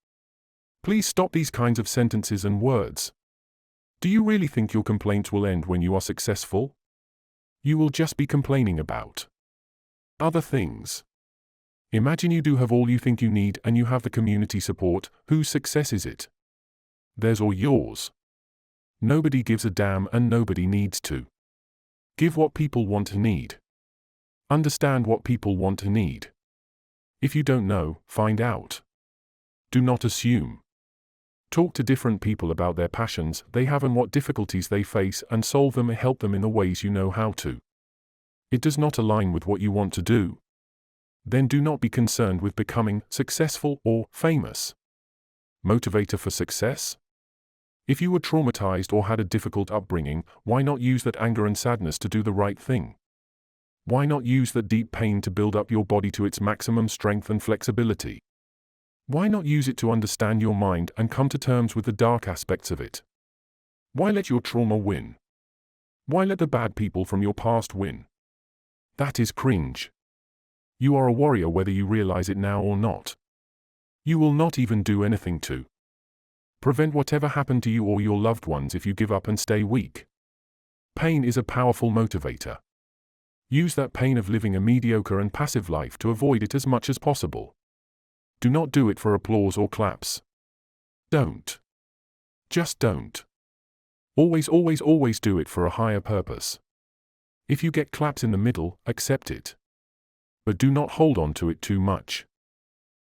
Please stop these kinds of sentences and words. Do you really think your complaints will end when you are successful? You will just be complaining about other things. Imagine you do have all you think you need and you have the community support. Whose success is it? Theirs or yours? Nobody gives a damn and nobody needs to. Give what people want to need. Understand what people want to need. If you don't know, find out. Do not assume. Talk to different people about their passions they have and what difficulties they face and solve them and help them in the ways you know how to. It does not align with what you want to do. Then do not be concerned with becoming successful or famous. Motivator for success? If you were traumatized or had a difficult upbringing, why not use that anger and sadness to do the right thing? Why not use that deep pain to build up your body to its maximum strength and flexibility? Why not use it to understand your mind and come to terms with the dark aspects of it? Why let your trauma win? Why let the bad people from your past win? That is cringe. You are a warrior whether you realize it now or not. You will not even do anything to prevent whatever happened to you or your loved ones if you give up and stay weak. Pain is a powerful motivator. Use that pain of living a mediocre and passive life to avoid it as much as possible. Do not do it for applause or claps. Don't. Just don't. Always, always, always do it for a higher purpose. If you get claps in the middle, accept it. But do not hold on to it too much.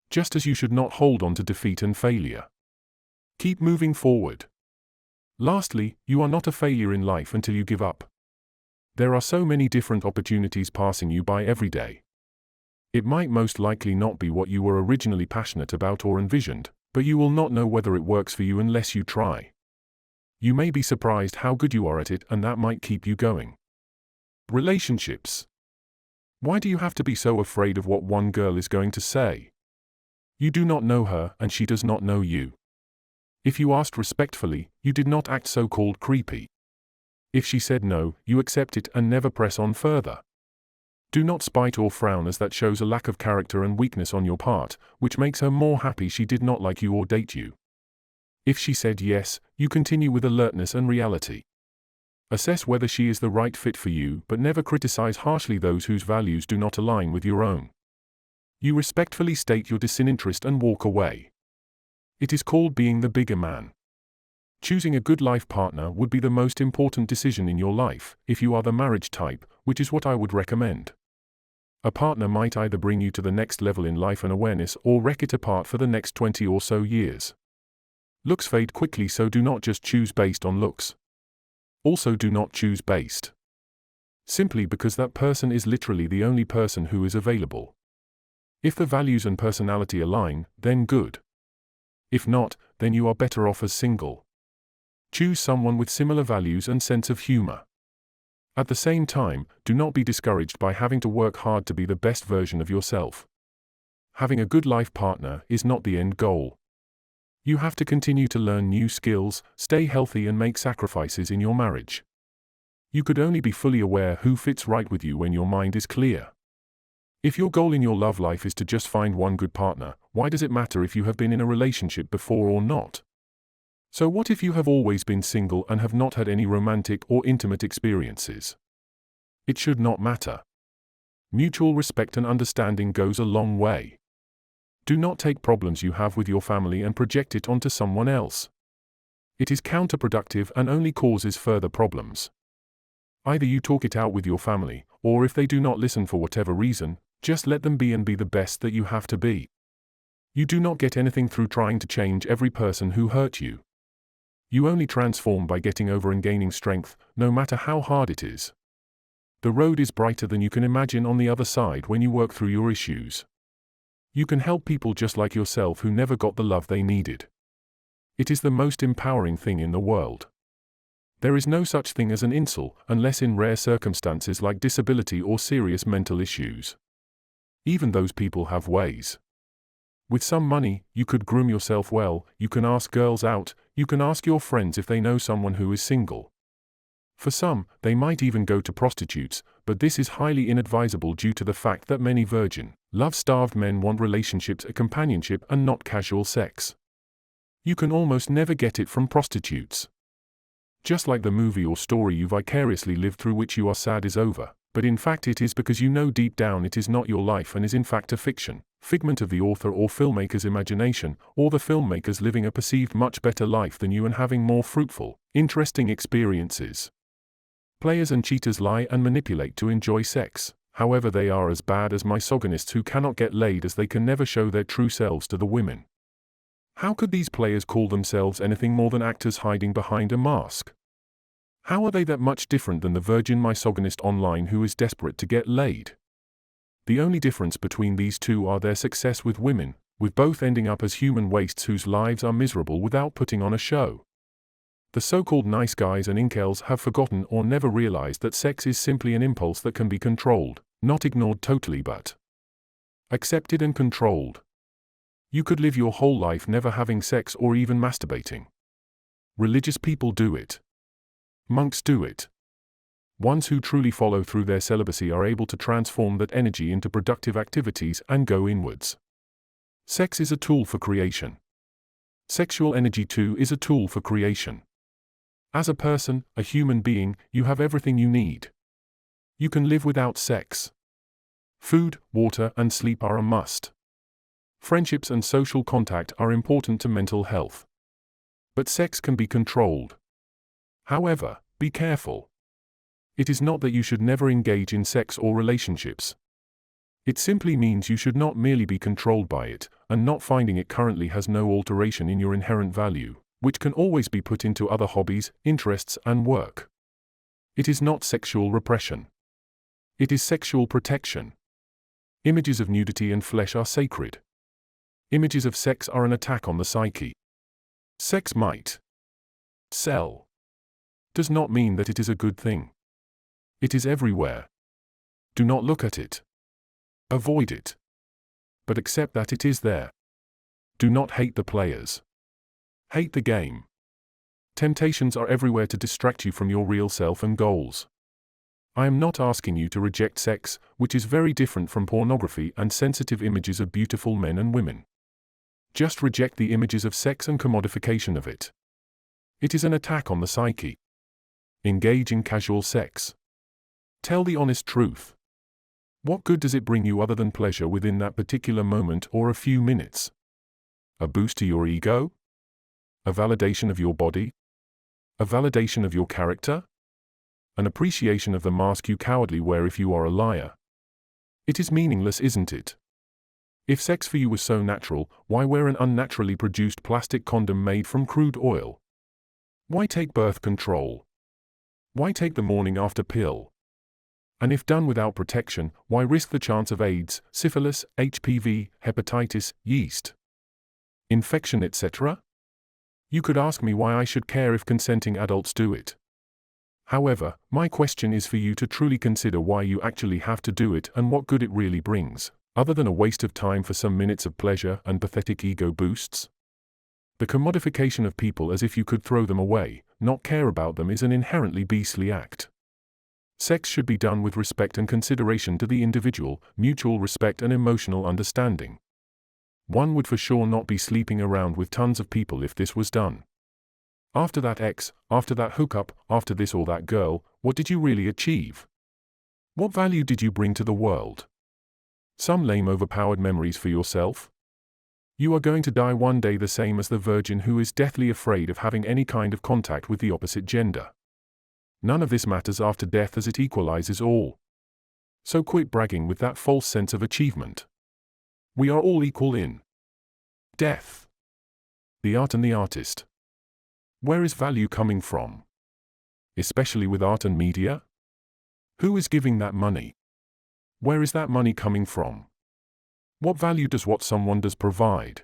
Just as you should not hold on to defeat and failure. Keep moving forward. Lastly, you are not a failure in life until you give up. There are so many different opportunities passing you by every day. It might most likely not be what you were originally passionate about or envisioned, but you will not know whether it works for you unless you try. You may be surprised how good you are at it, and that might keep you going. Relationships. Why do you have to be so afraid of what one girl is going to say? You do not know her, and she does not know you. If you asked respectfully, you did not act so-called creepy. If she said no, you accept it and never press on further. Do not spite or frown, as that shows a lack of character and weakness on your part, which makes her more happy she did not like you or date you. If she said yes, you continue with alertness and reality. Assess whether she is the right fit for you, but never criticize harshly those whose values do not align with your own. You respectfully state your disinterest and walk away. It is called being the bigger man. Choosing a good life partner would be the most important decision in your life, if you are the marriage type, which is what I would recommend. A partner might either bring you to the next level in life and awareness or wreck it apart for the next 20 or so years. Looks fade quickly, so do not just choose based on looks. Also do not choose based simply because that person is literally the only person who is available. If the values and personality align, then good. If not, then you are better off as single. Choose someone with similar values and sense of humor. At the same time, do not be discouraged by having to work hard to be the best version of yourself. Having a good life partner is not the end goal. You have to continue to learn new skills, stay healthy, and make sacrifices in your marriage. You could only be fully aware who fits right with you when your mind is clear. If your goal in your love life is to just find one good partner, why does it matter if you have been in a relationship before or not? So what if you have always been single and have not had any romantic or intimate experiences? It should not matter. Mutual respect and understanding goes a long way. Do not take problems you have with your family and project it onto someone else. It is counterproductive and only causes further problems. Either you talk it out with your family, or if they do not listen for whatever reason, just let them be and be the best that you have to be. You do not get anything through trying to change every person who hurt you. You only transform by getting over and gaining strength, no matter how hard it is. The road is brighter than you can imagine on the other side when you work through your issues. You can help people just like yourself who never got the love they needed. It is the most empowering thing in the world. There is no such thing as an incel, unless in rare circumstances like disability or serious mental issues. Even those people have ways. With some money, you could groom yourself well, you can ask girls out, you can ask your friends if they know someone who is single. For some, they might even go to prostitutes, but this is highly inadvisable due to the fact that many virgin, love-starved men want relationships, a companionship, and not casual sex. You can almost never get it from prostitutes. Just like the movie or story you vicariously lived through which you are sad is over, but in fact it is because you know deep down it is not your life and is in fact a fiction, figment of the author or filmmaker's imagination, or the filmmakers living a perceived much better life than you and having more fruitful, interesting experiences. Players and cheaters lie and manipulate to enjoy sex, however they are as bad as misogynists who cannot get laid as they can never show their true selves to the women. How could these players call themselves anything more than actors hiding behind a mask? How are they that much different than the virgin misogynist online who is desperate to get laid? The only difference between these two are their success with women, with both ending up as human wastes whose lives are miserable without putting on a show. The so-called nice guys and incels have forgotten or never realized that sex is simply an impulse that can be controlled, not ignored totally but accepted and controlled. You could live your whole life never having sex or even masturbating. Religious people do it. Monks do it. Ones who truly follow through their celibacy are able to transform that energy into productive activities and go inwards. Sex is a tool for creation. Sexual energy too is a tool for creation. As a person, a human being, you have everything you need. You can live without sex. Food, water, and sleep are a must. Friendships and social contact are important to mental health. But sex can be controlled. However, be careful. It is not that you should never engage in sex or relationships. It simply means you should not merely be controlled by it, and not finding it currently has no alteration in your inherent value, which can always be put into other hobbies, interests, and work. It is not sexual repression. It is sexual protection. Images of nudity and flesh are sacred. Images of sex are an attack on the psyche. Sex might sell. Does not mean that it is a good thing. It is everywhere. Do not look at it. Avoid it. But accept that it is there. Do not hate the players. Hate the game. Temptations are everywhere to distract you from your real self and goals. I am not asking you to reject sex, which is very different from pornography and sensitive images of beautiful men and women. Just reject the images of sex and commodification of it. It is an attack on the psyche. Engage in casual sex. Tell the honest truth. What good does it bring you other than pleasure within that particular moment or a few minutes? A boost to your ego? A validation of your body? A validation of your character? An appreciation of the mask you cowardly wear if you are a liar? It is meaningless, isn't it? If sex for you was so natural, why wear an unnaturally produced plastic condom made from crude oil? Why take birth control? Why take the morning after pill? And if done without protection, why risk the chance of AIDS, syphilis, HPV, hepatitis, yeast infection, etc.? You could ask me why I should care if consenting adults do it. However, my question is for you to truly consider why you actually have to do it and what good it really brings, other than a waste of time for some minutes of pleasure and pathetic ego boosts. The commodification of people as if you could throw them away, not care about them, is an inherently beastly act. Sex should be done with respect and consideration to the individual, mutual respect and emotional understanding. One would for sure not be sleeping around with tons of people if this was done. After that ex, after that hookup, after this or that girl, what did you really achieve? What value did you bring to the world? Some lame overpowered memories for yourself? You are going to die one day the same as the virgin who is deathly afraid of having any kind of contact with the opposite gender. None of this matters after death as it equalizes all. So quit bragging with that false sense of achievement. We are all equal in death. The art and the artist. Where is value coming from? Especially with art and media? Who is giving that money? Where is that money coming from? What value does what someone does provide?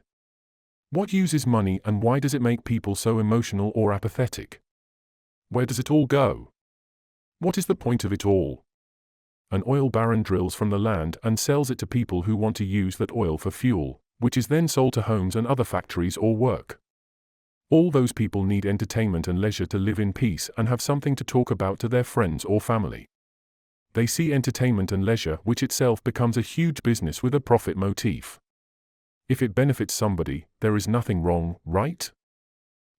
What uses money and why does it make people so emotional or apathetic? Where does it all go? What is the point of it all? An oil baron drills from the land and sells it to people who want to use that oil for fuel, which is then sold to homes and other factories or work. All those people need entertainment and leisure to live in peace and have something to talk about to their friends or family. They see entertainment and leisure, which itself becomes a huge business with a profit motif. If it benefits somebody, there is nothing wrong, right?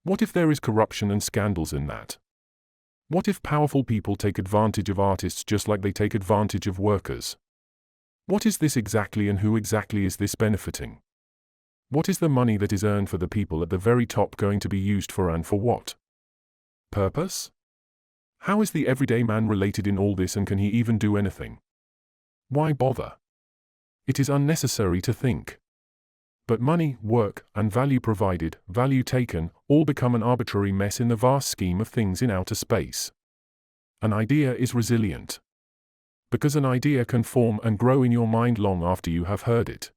What if there is corruption and scandals in that? What if powerful people take advantage of artists just like they take advantage of workers? What is this exactly and who exactly is this benefiting? What is the money that is earned for the people at the very top going to be used for and for what purpose? How is the everyday man related in all this and can he even do anything? Why bother? It is unnecessary to think. But money, work, and value provided, value taken, all become an arbitrary mess in the vast scheme of things in outer space. An idea is resilient. Because an idea can form and grow in your mind long after you have heard it.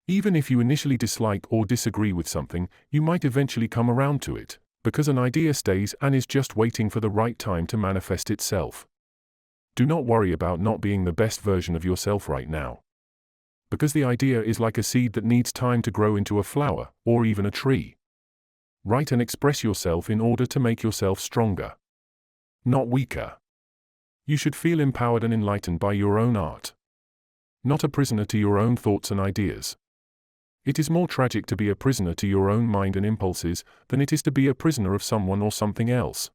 Even if you initially dislike or disagree with something, you might eventually come around to it, because an idea stays and is just waiting for the right time to manifest itself. Do not worry about not being the best version of yourself right now. Because the idea is like a seed that needs time to grow into a flower, or even a tree. Write and express yourself in order to make yourself stronger, not weaker. You should feel empowered and enlightened by your own art. Not a prisoner to your own thoughts and ideas. It is more tragic to be a prisoner to your own mind and impulses than it is to be a prisoner of someone or something else.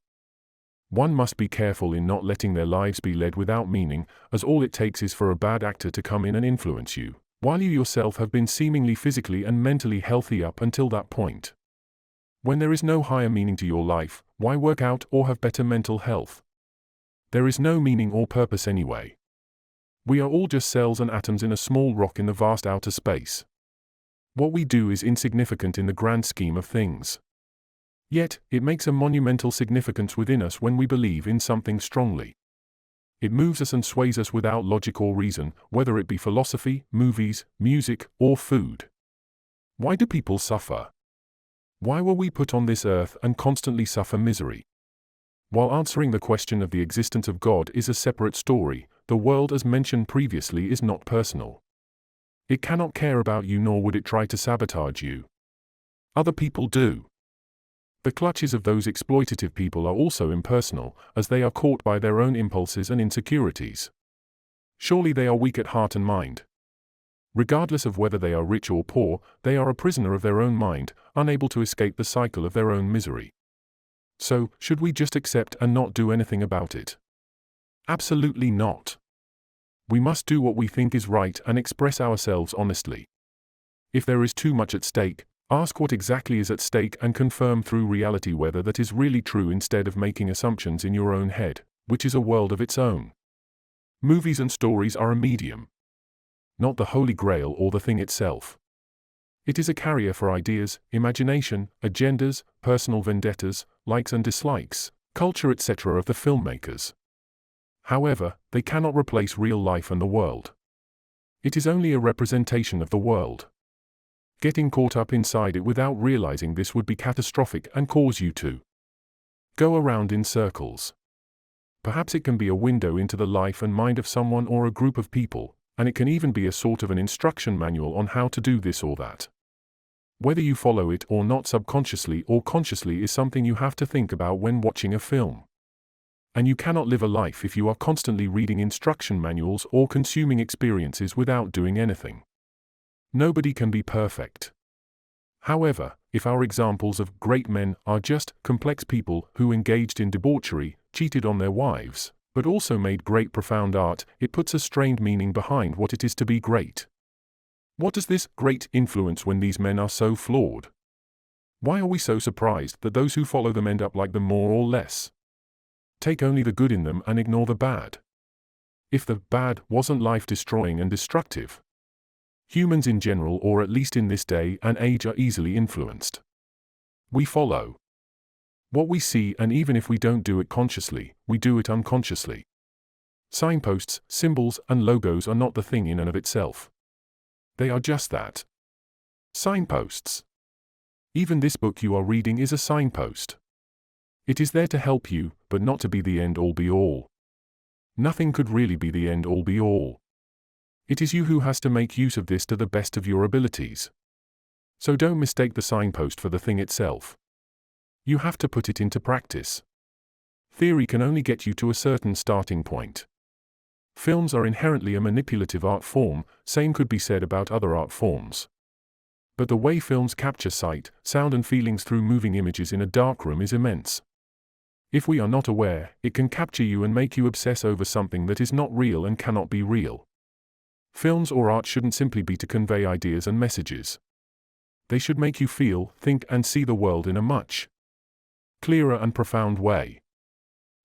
One must be careful in not letting their lives be led without meaning, as all it takes is for a bad actor to come in and influence you, while you yourself have been seemingly physically and mentally healthy up until that point. When there is no higher meaning to your life, why work out or have better mental health? There is no meaning or purpose anyway. We are all just cells and atoms in a small rock in the vast outer space. What we do is insignificant in the grand scheme of things. Yet, it makes a monumental significance within us when we believe in something strongly. It moves us and sways us without logic or reason, whether it be philosophy, movies, music, or food. Why do people suffer? Why were we put on this earth and constantly suffer misery? While answering the question of the existence of God is a separate story, the world as mentioned previously is not personal. It cannot care about you, nor would it try to sabotage you. Other people do. The clutches of those exploitative people are also impersonal, as they are caught by their own impulses and insecurities. Surely they are weak at heart and mind. Regardless of whether they are rich or poor, they are a prisoner of their own mind, unable to escape the cycle of their own misery. So, should we just accept and not do anything about it? Absolutely not. We must do what we think is right and express ourselves honestly. If there is too much at stake, ask what exactly is at stake and confirm through reality whether that is really true instead of making assumptions in your own head, which is a world of its own. Movies and stories are a medium. Not the Holy Grail or the thing itself. It is a carrier for ideas, imagination, agendas, personal vendettas, likes and dislikes, culture etc. of the filmmakers. However, they cannot replace real life and the world. It is only a representation of the world. Getting caught up inside it without realizing this would be catastrophic and cause you to go around in circles. Perhaps it can be a window into the life and mind of someone or a group of people, and it can even be a sort of an instruction manual on how to do this or that. Whether you follow it or not subconsciously or consciously is something you have to think about when watching a film. And you cannot live a life if you are constantly reading instruction manuals or consuming experiences without doing anything. Nobody can be perfect. However, if our examples of great men are just complex people who engaged in debauchery, cheated on their wives, but also made great profound art, it puts a strained meaning behind what it is to be great. What does this great influence when these men are so flawed? Why are we so surprised that those who follow them end up like them more or less? Take only the good in them and ignore the bad. If the bad wasn't life-destroying and destructive, humans in general, or at least in this day and age, are easily influenced. We follow what we see, and even if we don't do it consciously, we do it unconsciously. Signposts, symbols, and logos are not the thing in and of itself. They are just that. Signposts. Even this book you are reading is a signpost. It is there to help you, but not to be the end-all be-all. Nothing could really be the end-all be-all. It is you who has to make use of this to the best of your abilities. So don't mistake the signpost for the thing itself. You have to put it into practice. Theory can only get you to a certain starting point. Films are inherently a manipulative art form, same could be said about other art forms. But the way films capture sight, sound and feelings through moving images in a darkroom is immense. If we are not aware, it can capture you and make you obsess over something that is not real and cannot be real. Films or art shouldn't simply be to convey ideas and messages. They should make you feel, think and see the world in a much clearer and profound way.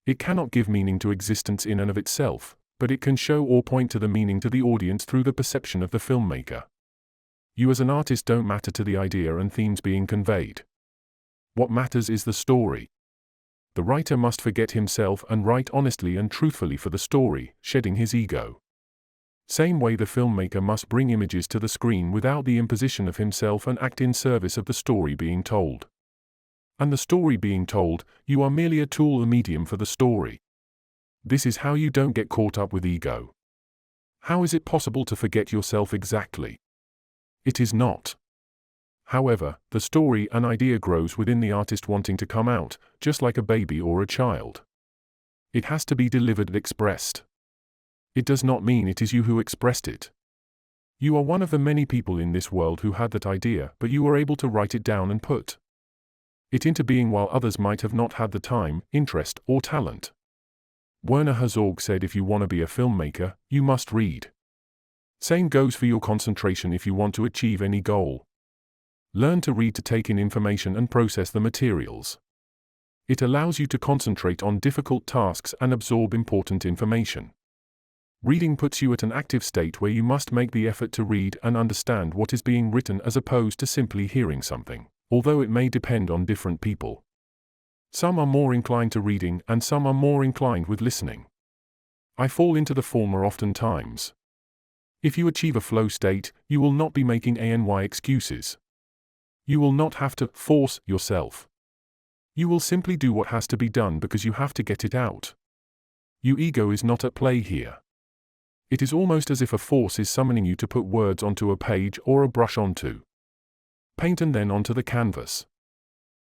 It cannot give meaning to existence in and of itself, but it can show or point to the meaning to the audience through the perception of the filmmaker. You as an artist don't matter to the idea and themes being conveyed. What matters is the story. The writer must forget himself and write honestly and truthfully for the story, shedding his ego. Same way the filmmaker must bring images to the screen without the imposition of himself and act in service of the story being told. And the story being told, you are merely a tool, a medium for the story. This is how you don't get caught up with ego. How is it possible to forget yourself exactly? It is not. However, the story and idea grows within the artist wanting to come out, just like a baby or a child. It has to be delivered and expressed. It does not mean it is you who expressed it. You are one of the many people in this world who had that idea, but you were able to write it down and put it into being while others might have not had the time, interest, or talent. Werner Herzog said if you want to be a filmmaker, you must read. Same goes for your concentration if you want to achieve any goal. Learn to read to take in information and process the materials. It allows you to concentrate on difficult tasks and absorb important information. Reading puts you at an active state where you must make the effort to read and understand what is being written as opposed to simply hearing something, although it may depend on different people. Some are more inclined to reading and some are more inclined with listening. I fall into the former oftentimes. If you achieve a flow state, you will not be making any excuses. You will not have to force yourself. You will simply do what has to be done because you have to get it out. Your ego is not at play here. It is almost as if a force is summoning you to put words onto a page or a brush onto paint and then onto the canvas.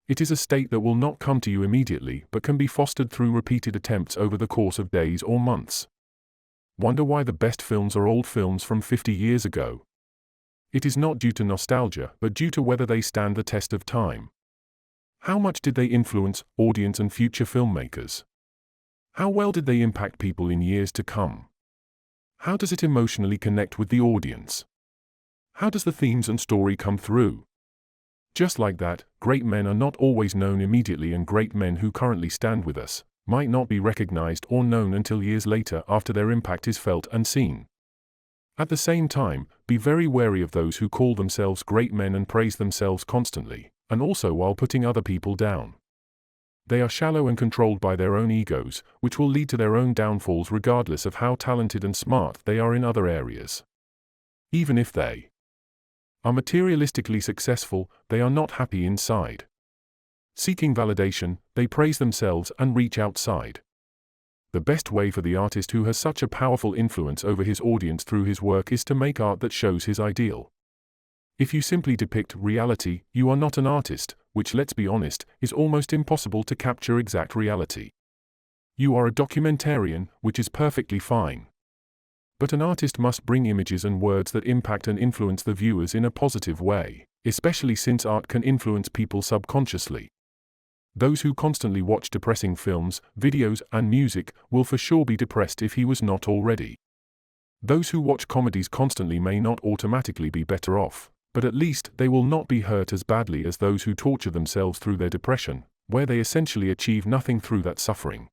It is a state that will not come to you immediately but can be fostered through repeated attempts over the course of days or months. Wonder why the best films are old films from 50 years ago? It is not due to nostalgia but due to whether they stand the test of time. How much did they influence audience and future filmmakers? How well did they impact people in years to come? How does it emotionally connect with the audience? How does the themes and story come through? Just like that, great men are not always known immediately, and great men who currently stand with us might not be recognized or known until years later after their impact is felt and seen. At the same time, be very wary of those who call themselves great men and praise themselves constantly, and also while putting other people down. They are shallow and controlled by their own egos, which will lead to their own downfalls regardless of how talented and smart they are in other areas. Even if they are materialistically successful, they are not happy inside. Seeking validation, they praise themselves and reach outside. The best way for the artist who has such a powerful influence over his audience through his work is to make art that shows his ideal. If you simply depict reality, you are not an artist, which, let's be honest, is almost impossible to capture exact reality. You are a documentarian, which is perfectly fine. But an artist must bring images and words that impact and influence the viewers in a positive way, especially since art can influence people subconsciously. Those who constantly watch depressing films, videos, and music will for sure be depressed if he was not already. Those who watch comedies constantly may not automatically be better off, but at least they will not be hurt as badly as those who torture themselves through their depression, where they essentially achieve nothing through that suffering.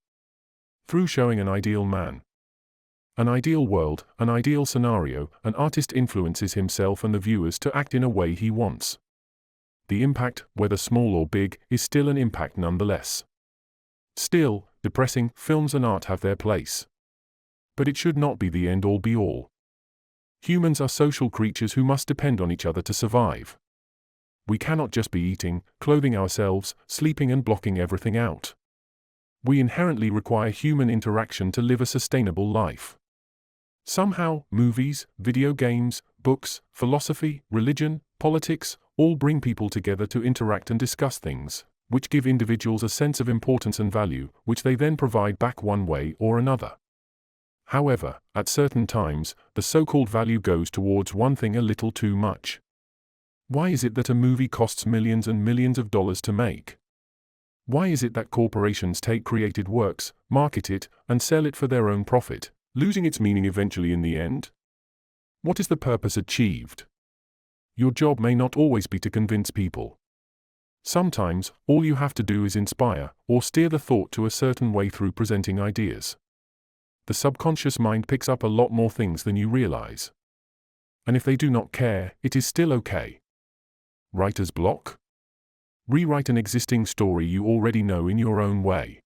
Through showing an ideal man, an ideal world, an ideal scenario, an artist influences himself and the viewers to act in a way he wants. The impact, whether small or big, is still an impact nonetheless. Still, depressing films and art have their place. But it should not be the end-all be-all. Humans are social creatures who must depend on each other to survive. We cannot just be eating, clothing ourselves, sleeping and blocking everything out. We inherently require human interaction to live a sustainable life. Somehow, movies, video games, books, philosophy, religion, politics, all bring people together to interact and discuss things, which give individuals a sense of importance and value, which they then provide back one way or another. However, at certain times, the so-called value goes towards one thing a little too much. Why is it that a movie costs millions and millions of dollars to make? Why is it that corporations take created works, market it, and sell it for their own profit, losing its meaning eventually in the end? What is the purpose achieved? Your job may not always be to convince people. Sometimes, all you have to do is inspire, or steer the thought to a certain way through presenting ideas. The subconscious mind picks up a lot more things than you realize. And if they do not care, it is still okay. Writer's block? Rewrite an existing story you already know in your own way.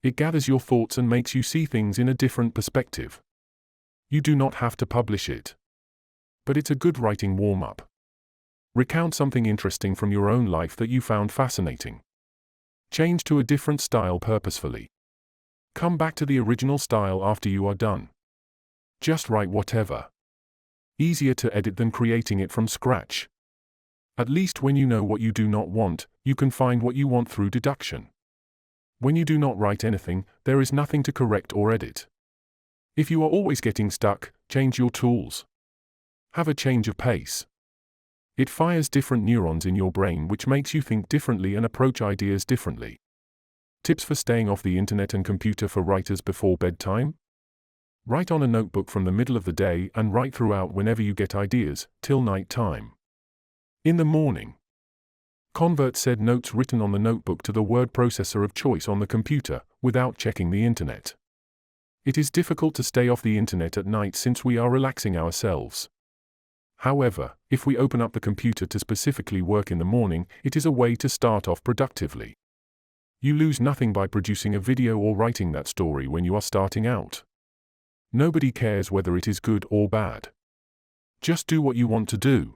It gathers your thoughts and makes you see things in a different perspective. You do not have to publish it. But it's a good writing warm-up. Recount something interesting from your own life that you found fascinating. Change to a different style purposefully. Come back to the original style after you are done. Just write whatever. Easier to edit than creating it from scratch. At least when you know what you do not want, you can find what you want through deduction. When you do not write anything, there is nothing to correct or edit. If you are always getting stuck, change your tools. Have a change of pace. It fires different neurons in your brain, which makes you think differently and approach ideas differently. Tips for staying off the internet and computer for writers before bedtime? Write on a notebook from the middle of the day and write throughout whenever you get ideas, till night time. In the morning, convert said notes written on the notebook to the word processor of choice on the computer, without checking the internet. It is difficult to stay off the internet at night since we are relaxing ourselves. However, if we open up the computer to specifically work in the morning, it is a way to start off productively. You lose nothing by producing a video or writing that story when you are starting out. Nobody cares whether it is good or bad. Just do what you want to do.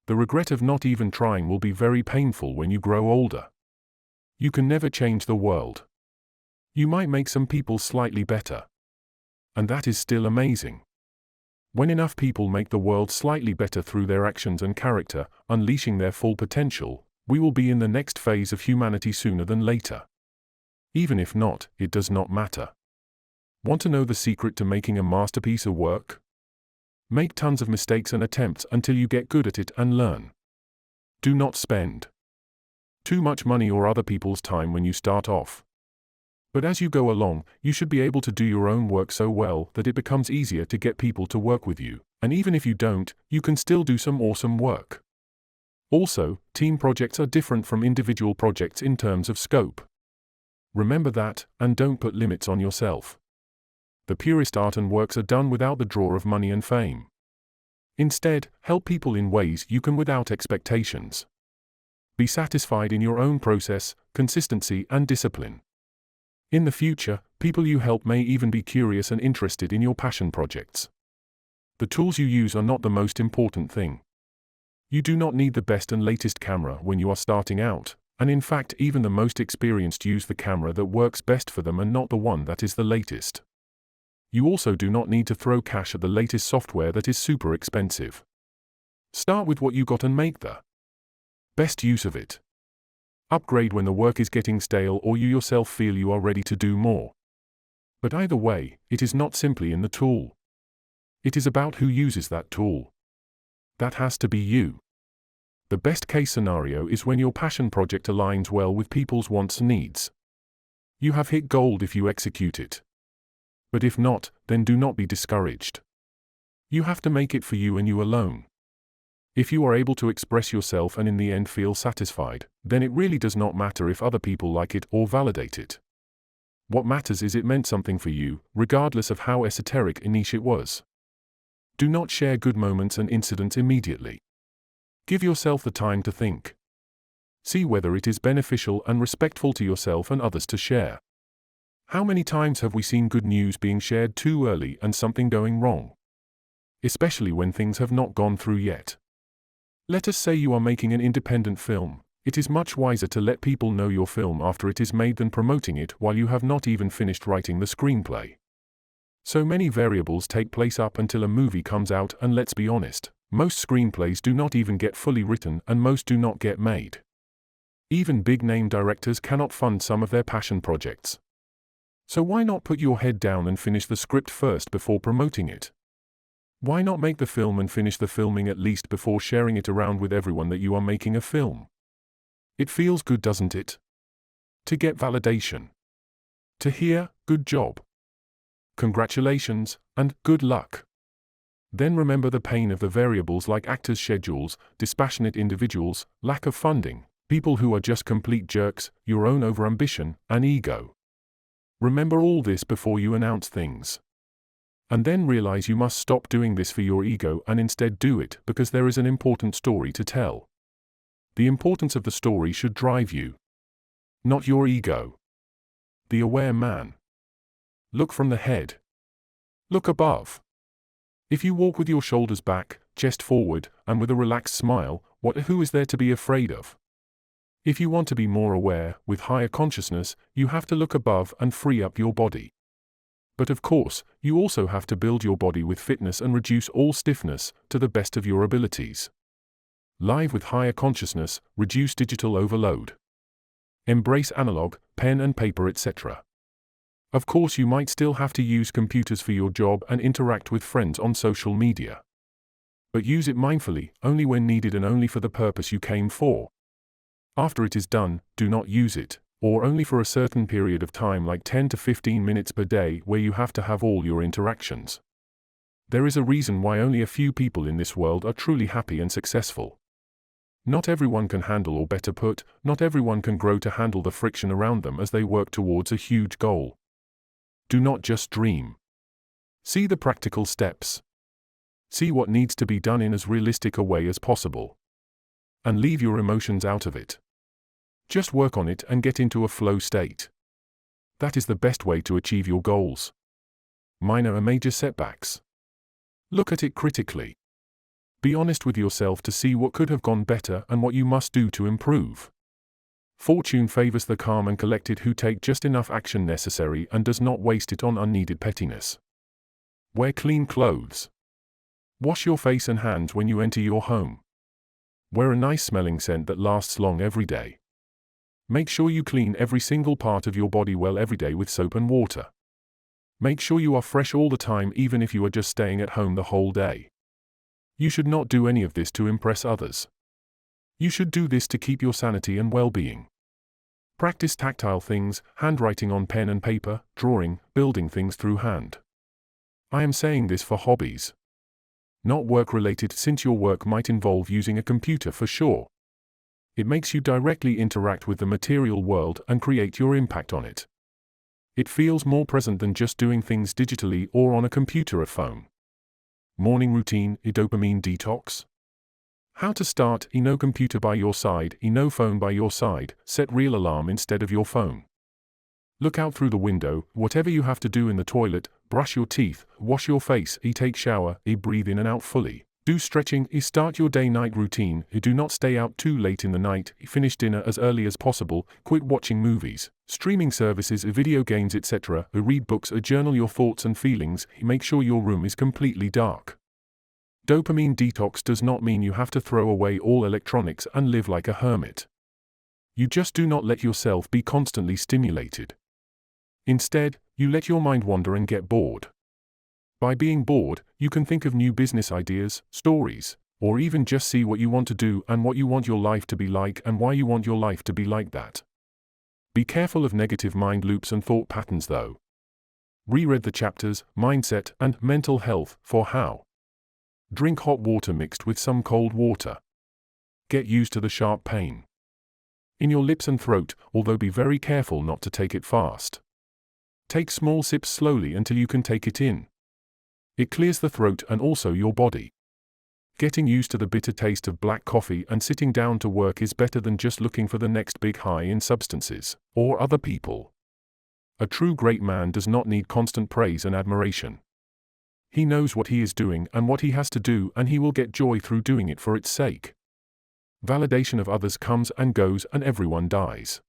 The regret of not even trying will be very painful when you grow older. You can never change the world. You might make some people slightly better. And that is still amazing. When enough people make the world slightly better through their actions and character, unleashing their full potential, we will be in the next phase of humanity sooner than later. Even if not, it does not matter. Want to know the secret to making a masterpiece of work? Make tons of mistakes and attempts until you get good at it and learn. Do not spend too much money or other people's time when you start off. But as you go along, you should be able to do your own work so well that it becomes easier to get people to work with you, and even if you don't, you can still do some awesome work. Also, team projects are different from individual projects in terms of scope. Remember that, and don't put limits on yourself. The purest art and works are done without the draw of money and fame. Instead, help people in ways you can without expectations. Be satisfied in your own process, consistency and discipline. In the future, people you help may even be curious and interested in your passion projects. The tools you use are not the most important thing. You do not need the best and latest camera when you are starting out, and in fact even the most experienced use the camera that works best for them and not the one that is the latest. You also do not need to throw cash at the latest software that is super expensive. Start with what you got and make the best use of it. Upgrade when the work is getting stale or you yourself feel you are ready to do more. But either way, it is not simply in the tool. It is about who uses that tool. That has to be you. The best case scenario is when your passion project aligns well with people's wants and needs. You have hit gold if you execute it. But if not, then do not be discouraged. You have to make it for you and you alone. If you are able to express yourself and in the end feel satisfied, then it really does not matter if other people like it or validate it. What matters is it meant something for you, regardless of how esoteric and niche it was. Do not share good moments and incidents immediately. Give yourself the time to think. See whether it is beneficial and respectful to yourself and others to share. How many times have we seen good news being shared too early and something going wrong? Especially when things have not gone through yet. Let us say you are making an independent film. It is much wiser to let people know your film after it is made than promoting it while you have not even finished writing the screenplay. So many variables take place up until a movie comes out, and let's be honest, most screenplays do not even get fully written and most do not get made. Even big-name directors cannot fund some of their passion projects. So why not put your head down and finish the script first before promoting it? Why not make the film and finish the filming at least before sharing it around with everyone that you are making a film? It feels good, doesn't it? To get validation. To hear, good job. Congratulations, and good luck. Then remember the pain of the variables like actors' schedules, dispassionate individuals, lack of funding, people who are just complete jerks, your own overambition, and ego. Remember all this before you announce things. And then realize you must stop doing this for your ego and instead do it because there is an important story to tell. The importance of the story should drive you, not your ego. The aware man. Look from the head. Look above. If you walk with your shoulders back, chest forward, and with a relaxed smile, who is there to be afraid of? If you want to be more aware, with higher consciousness, you have to look above and free up your body. But of course, you also have to build your body with fitness and reduce all stiffness, to the best of your abilities. Live with higher consciousness, reduce digital overload. Embrace analog, pen and paper, etc. Of course, you might still have to use computers for your job and interact with friends on social media. But use it mindfully, only when needed and only for the purpose you came for. After it is done, do not use it, or only for a certain period of time like 10 to 15 minutes per day where you have to have all your interactions. There is a reason why only a few people in this world are truly happy and successful. Not everyone can handle, or better put, not everyone can grow to handle the friction around them as they work towards a huge goal. Do not just dream. See the practical steps. See what needs to be done in as realistic a way as possible. And leave your emotions out of it. Just work on it and get into a flow state. That is the best way to achieve your goals. Minor and major setbacks. Look at it critically. Be honest with yourself to see what could have gone better and what you must do to improve. Fortune favors the calm and collected who take just enough action necessary and does not waste it on unneeded pettiness. Wear clean clothes. Wash your face and hands when you enter your home. Wear a nice smelling scent that lasts long every day. Make sure you clean every single part of your body well every day with soap and water. Make sure you are fresh all the time, even if you are just staying at home the whole day. You should not do any of this to impress others. You should do this to keep your sanity and well-being. Practice tactile things, handwriting on pen and paper, drawing, building things through hand. I am saying this for hobbies. Not work-related, since your work might involve using a computer for sure. It makes you directly interact with the material world and create your impact on it. It feels more present than just doing things digitally or on a computer or phone. Morning routine, a dopamine detox. How to start, no computer by your side, no phone by your side, set real alarm instead of your phone. Look out through the window, whatever you have to do in the toilet, brush your teeth, wash your face, take shower, breathe in and out fully. Do stretching, start your day-night routine, do not stay out too late in the night, finish dinner as early as possible, quit watching movies, streaming services, video games, etc., read books, journal your thoughts and feelings, make sure your room is completely dark. Dopamine detox does not mean you have to throw away all electronics and live like a hermit. You just do not let yourself be constantly stimulated. Instead, you let your mind wander and get bored. By being bored, you can think of new business ideas, stories, or even just see what you want to do and what you want your life to be like and why you want your life to be like that. Be careful of negative mind loops and thought patterns though. Reread the chapters, Mindset and Mental Health, for how. Drink hot water mixed with some cold water. Get used to the sharp pain in your lips and throat, although be very careful not to take it fast. Take small sips slowly until you can take it in. It clears the throat and also your body. Getting used to the bitter taste of black coffee and sitting down to work is better than just looking for the next big high in substances, or other people. A true great man does not need constant praise and admiration. He knows what he is doing and what he has to do, and he will get joy through doing it for its sake. Validation of others comes and goes and everyone dies.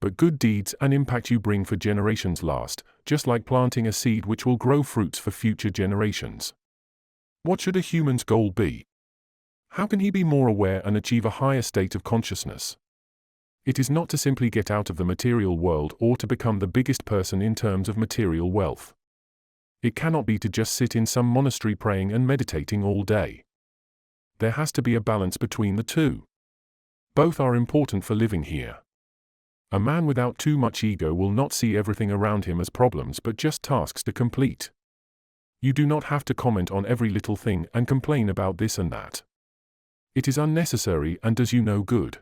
But good deeds and impact you bring for generations last, just like planting a seed which will grow fruits for future generations. What should a human's goal be? How can he be more aware and achieve a higher state of consciousness? It is not to simply get out of the material world or to become the biggest person in terms of material wealth. It cannot be to just sit in some monastery praying and meditating all day. There has to be a balance between the two. Both are important for living here. A man without too much ego will not see everything around him as problems but just tasks to complete. You do not have to comment on every little thing and complain about this and that. It is unnecessary and does you no good.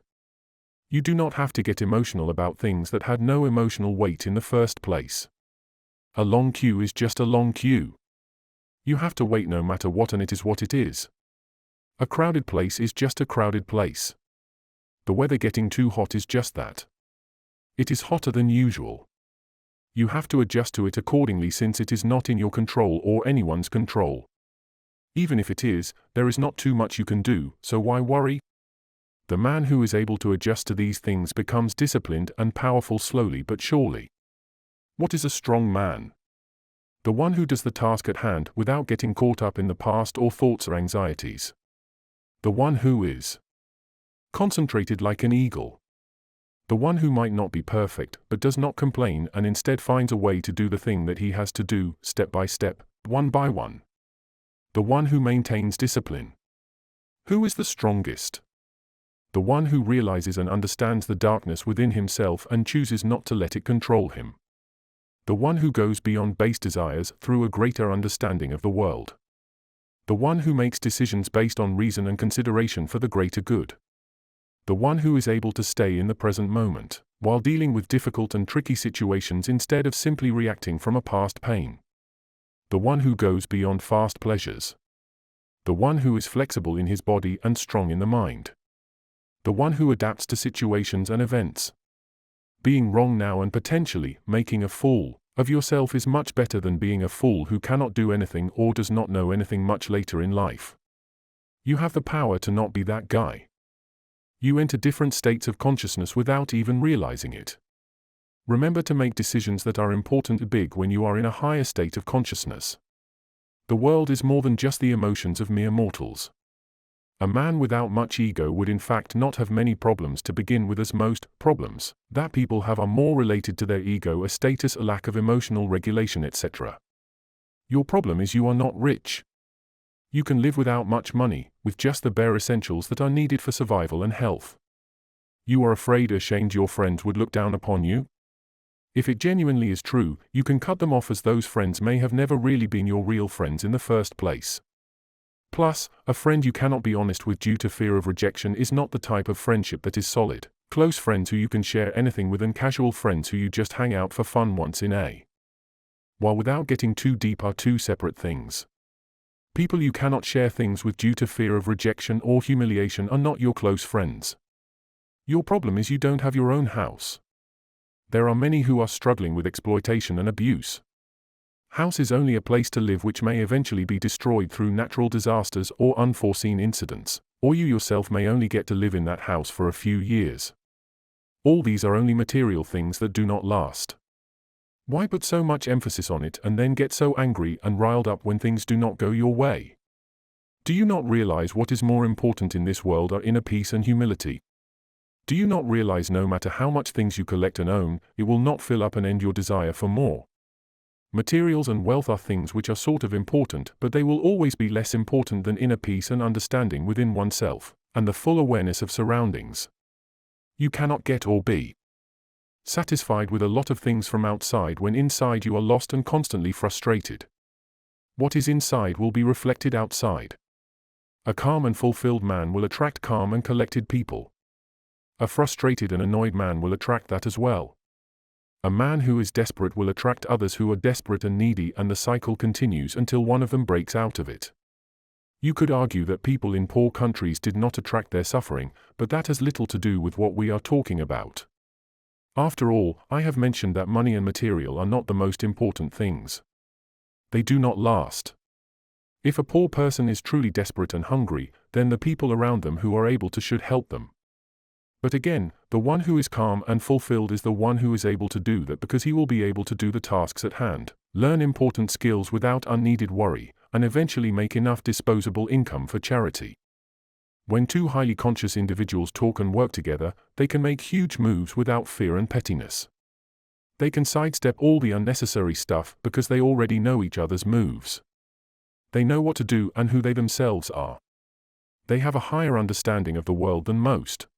You do not have to get emotional about things that had no emotional weight in the first place. A long queue is just a long queue. You have to wait no matter what, and it is what it is. A crowded place is just a crowded place. The weather getting too hot is just that. It is hotter than usual. You have to adjust to it accordingly since it is not in your control or anyone's control. Even if it is, there is not too much you can do, so why worry? The man who is able to adjust to these things becomes disciplined and powerful slowly but surely. What is a strong man? The one who does the task at hand without getting caught up in the past or thoughts or anxieties. The one who is concentrated like an eagle. The one who might not be perfect, but does not complain and instead finds a way to do the thing that he has to do, step by step, one by one. The one who maintains discipline. Who is the strongest? The one who realizes and understands the darkness within himself and chooses not to let it control him. The one who goes beyond base desires through a greater understanding of the world. The one who makes decisions based on reason and consideration for the greater good. The one who is able to stay in the present moment, while dealing with difficult and tricky situations instead of simply reacting from a past pain. The one who goes beyond fast pleasures. The one who is flexible in his body and strong in the mind. The one who adapts to situations and events. Being wrong now and potentially making a fool of yourself is much better than being a fool who cannot do anything or does not know anything much later in life. You have the power to not be that guy. You enter different states of consciousness without even realizing it. Remember to make decisions that are important and big when you are in a higher state of consciousness. The world is more than just the emotions of mere mortals. A man without much ego would in fact not have many problems to begin with, as most problems that people have are more related to their ego, a status, a lack of emotional regulation, etc. Your problem is you are not rich. You can live without much money, with just the bare essentials that are needed for survival and health. You are afraid, ashamed your friends would look down upon you? If it genuinely is true, you can cut them off, as those friends may have never really been your real friends in the first place. Plus, a friend you cannot be honest with due to fear of rejection is not the type of friendship that is solid. Close friends who you can share anything with and casual friends who you just hang out for fun once in a while without getting too deep are two separate things. People you cannot share things with due to fear of rejection or humiliation are not your close friends. Your problem is you don't have your own house. There are many who are struggling with exploitation and abuse. House is only a place to live which may eventually be destroyed through natural disasters or unforeseen incidents, or you yourself may only get to live in that house for a few years. All these are only material things that do not last. Why put so much emphasis on it and then get so angry and riled up when things do not go your way? Do you not realize what is more important in this world are inner peace and humility? Do you not realize no matter how much things you collect and own, it will not fill up and end your desire for more? Materials and wealth are things which are sort of important, but they will always be less important than inner peace and understanding within oneself, and the full awareness of surroundings. You cannot get or be satisfied with a lot of things from outside when inside you are lost and constantly frustrated. What is inside will be reflected outside. A calm and fulfilled man will attract calm and collected people. A frustrated and annoyed man will attract that as well. A man who is desperate will attract others who are desperate and needy, and the cycle continues until one of them breaks out of it. You could argue that people in poor countries did not attract their suffering, but that has little to do with what we are talking about. After all, I have mentioned that money and material are not the most important things. They do not last. If a poor person is truly desperate and hungry, then the people around them who are able to should help them. But again, the one who is calm and fulfilled is the one who is able to do that because he will be able to do the tasks at hand, learn important skills without unneeded worry, and eventually make enough disposable income for charity. When two highly conscious individuals talk and work together, they can make huge moves without fear and pettiness. They can sidestep all the unnecessary stuff because they already know each other's moves. They know what to do and who they themselves are. They have a higher understanding of the world than most.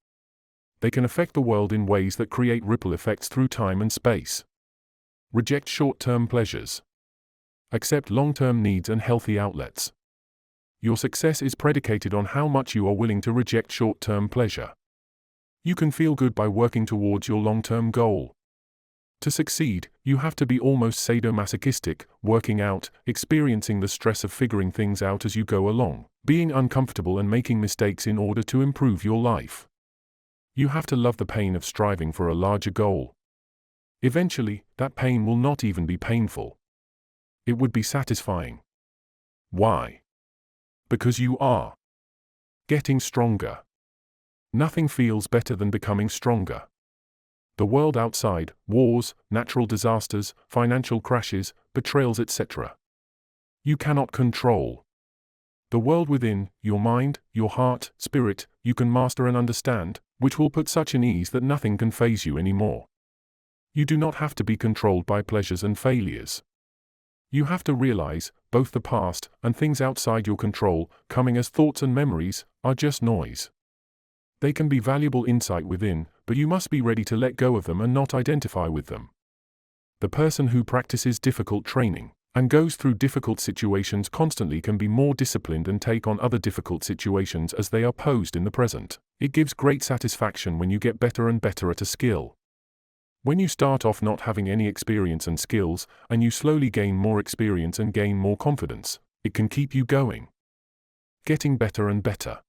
They can affect the world in ways that create ripple effects through time and space. Reject short-term pleasures. Accept long-term needs and healthy outlets. Your success is predicated on how much you are willing to reject short-term pleasure. You can feel good by working towards your long-term goal. To succeed, you have to be almost sadomasochistic, working out, experiencing the stress of figuring things out as you go along, being uncomfortable and making mistakes in order to improve your life. You have to love the pain of striving for a larger goal. Eventually, that pain will not even be painful. It would be satisfying. Why? Because you are getting stronger. Nothing feels better than becoming stronger. The world outside, wars, natural disasters, financial crashes, betrayals, etc. You cannot control. The world within, your mind, your heart, spirit, you can master and understand, which will put such an ease that nothing can faze you anymore. You do not have to be controlled by pleasures and failures. You have to realize, both the past and things outside your control, coming as thoughts and memories, are just noise. They can be valuable insight within, but you must be ready to let go of them and not identify with them. The person who practices difficult training and goes through difficult situations constantly can be more disciplined and take on other difficult situations as they are posed in the present. It gives great satisfaction when you get better and better at a skill. When you start off not having any experience and skills, and you slowly gain more experience and gain more confidence, it can keep you going. Getting better and better.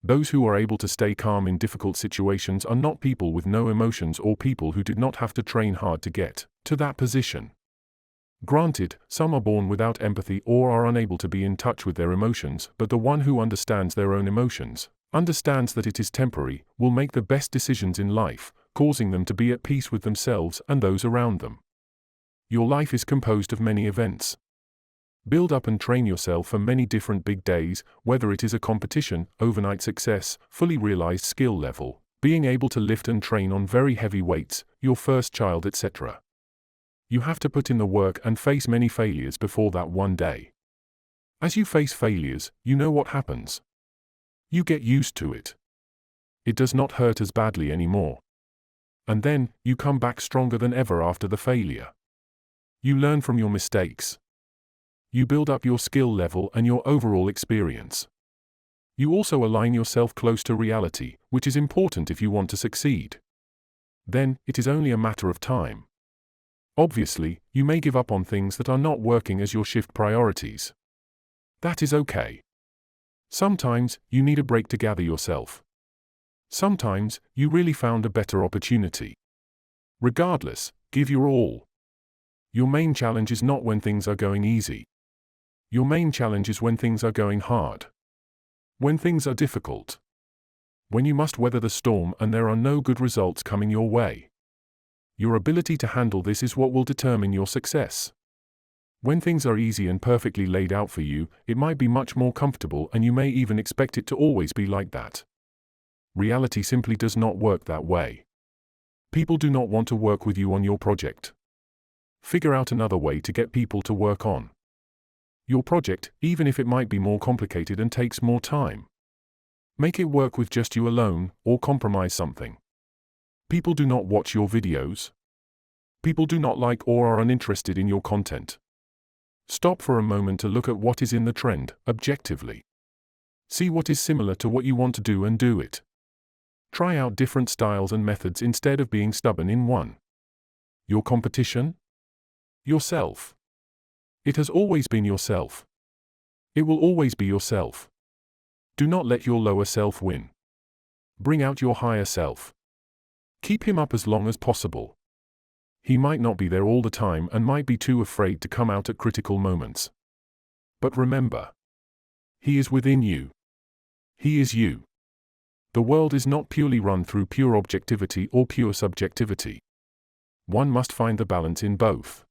Those who are able to stay calm in difficult situations are not people with no emotions or people who did not have to train hard to get to that position. Granted, some are born without empathy or are unable to be in touch with their emotions, but the one who understands their own emotions, understands that it is temporary, will make the best decisions in life, causing them to be at peace with themselves and those around them. Your life is composed of many events. Build up and train yourself for many different big days, whether it is a competition, overnight success, fully realized skill level, being able to lift and train on very heavy weights, your first child, etc. You have to put in the work and face many failures before that one day. As you face failures, you know what happens. You get used to it. It does not hurt as badly anymore. And then, you come back stronger than ever after the failure. You learn from your mistakes. You build up your skill level and your overall experience. You also align yourself close to reality, which is important if you want to succeed. Then, it is only a matter of time. Obviously, you may give up on things that are not working as your shift priorities. That is okay. Sometimes, you need a break to gather yourself. Sometimes, you really found a better opportunity. Regardless, give your all. Your main challenge is not when things are going easy. Your main challenge is when things are going hard. When things are difficult. When you must weather the storm and there are no good results coming your way. Your ability to handle this is what will determine your success. When things are easy and perfectly laid out for you, it might be much more comfortable and you may even expect it to always be like that. Reality simply does not work that way. People do not want to work with you on your project. Figure out another way to get people to work on your project, even if it might be more complicated and takes more time. Make it work with just you alone, or compromise something. People do not watch your videos. People do not like or are uninterested in your content. Stop for a moment to look at what is in the trend, objectively. See what is similar to what you want to do and do it. Try out different styles and methods instead of being stubborn in one. Your competition? Yourself. It has always been yourself. It will always be yourself. Do not let your lower self win. Bring out your higher self. Keep him up as long as possible. He might not be there all the time and might be too afraid to come out at critical moments. But remember, he is within you. He is you. The world is not purely run through pure objectivity or pure subjectivity. One must find the balance in both.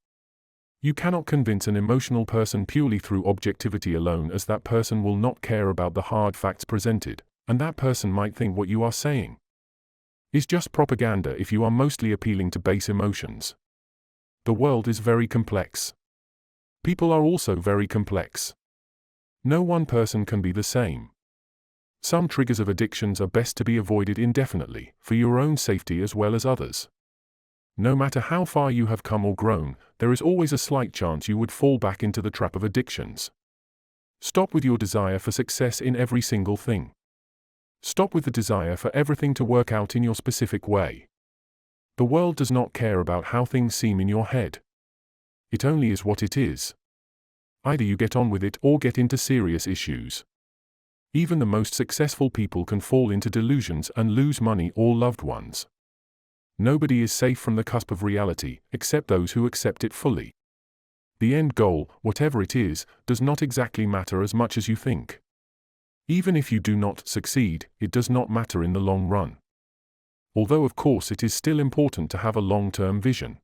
You cannot convince an emotional person purely through objectivity alone, as that person will not care about the hard facts presented, and that person might think what you are saying is just propaganda if you are mostly appealing to base emotions. The world is very complex. People are also very complex. No one person can be the same. Some triggers of addictions are best to be avoided indefinitely, for your own safety as well as others. No matter how far you have come or grown, there is always a slight chance you would fall back into the trap of addictions. Stop with your desire for success in every single thing. Stop with the desire for everything to work out in your specific way. The world does not care about how things seem in your head. It only is what it is. Either you get on with it or get into serious issues. Even the most successful people can fall into delusions and lose money or loved ones. Nobody is safe from the cusp of reality, except those who accept it fully. The end goal, whatever it is, does not exactly matter as much as you think. Even if you do not succeed, it does not matter in the long run. Although of course it is still important to have a long-term vision.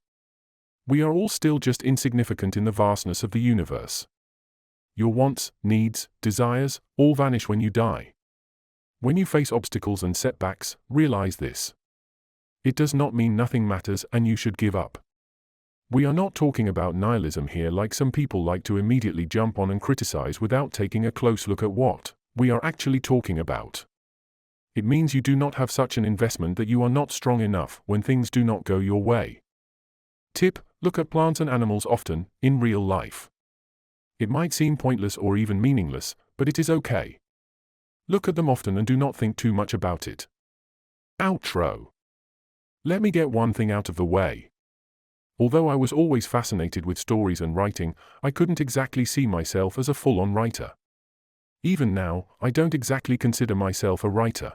We are all still just insignificant in the vastness of the universe. Your wants, needs, desires, all vanish when you die. When you face obstacles and setbacks, realize this. It does not mean nothing matters and you should give up. We are not talking about nihilism here like some people like to immediately jump on and criticize without taking a close look at what we are actually talking about. It means you do not have such an investment that you are not strong enough when things do not go your way. Tip: look at plants and animals often, in real life. It might seem pointless or even meaningless, but it is okay. Look at them often and do not think too much about it. Outro. Let me get one thing out of the way. Although I was always fascinated with stories and writing, I couldn't exactly see myself as a full-on writer. Even now, I don't exactly consider myself a writer.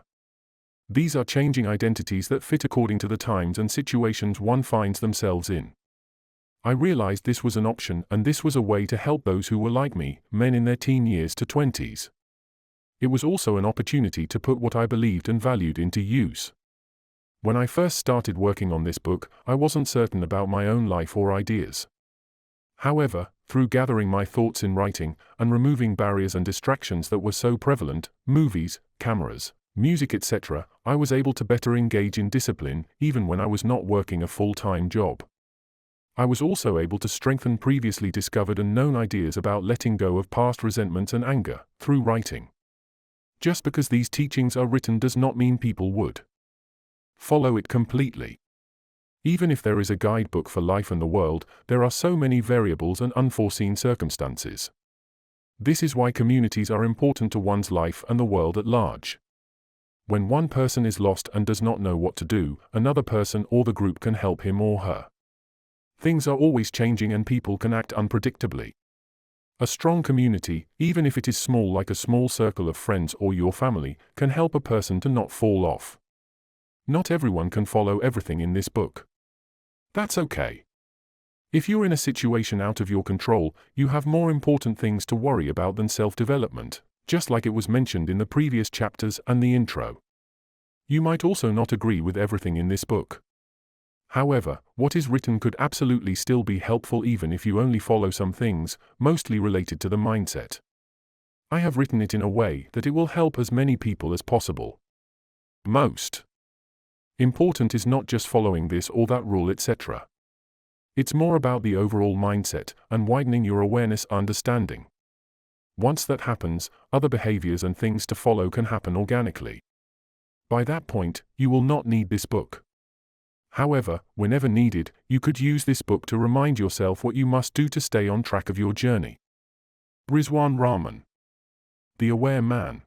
These are changing identities that fit according to the times and situations one finds themselves in. I realized this was an option and this was a way to help those who were like me, men in their teen years to 20s. It was also an opportunity to put what I believed and valued into use. When I first started working on this book, I wasn't certain about my own life or ideas. However, through gathering my thoughts in writing, and removing barriers and distractions that were so prevalent, movies, cameras, music etc., I was able to better engage in discipline, even when I was not working a full-time job. I was also able to strengthen previously discovered and known ideas about letting go of past resentments and anger, through writing. Just because these teachings are written does not mean people would follow it completely. Even if there is a guidebook for life and the world, there are so many variables and unforeseen circumstances. This is why communities are important to one's life and the world at large. When one person is lost and does not know what to do, another person or the group can help him or her. Things are always changing and people can act unpredictably. A strong community, even if it is small like a small circle of friends or your family, can help a person to not fall off. Not everyone can follow everything in this book. That's okay. If you're in a situation out of your control, you have more important things to worry about than self-development, just like it was mentioned in the previous chapters and the intro. You might also not agree with everything in this book. However, what is written could absolutely still be helpful even if you only follow some things, mostly related to the mindset. I have written it in a way that it will help as many people as possible. Most important is not just following this or that rule etc. It's more about the overall mindset and widening your awareness understanding. Once that happens, other behaviors and things to follow can happen organically. By that point, you will not need this book. However, whenever needed, you could use this book to remind yourself what you must do to stay on track of your journey. Rizwan Rahman. The Aware Man.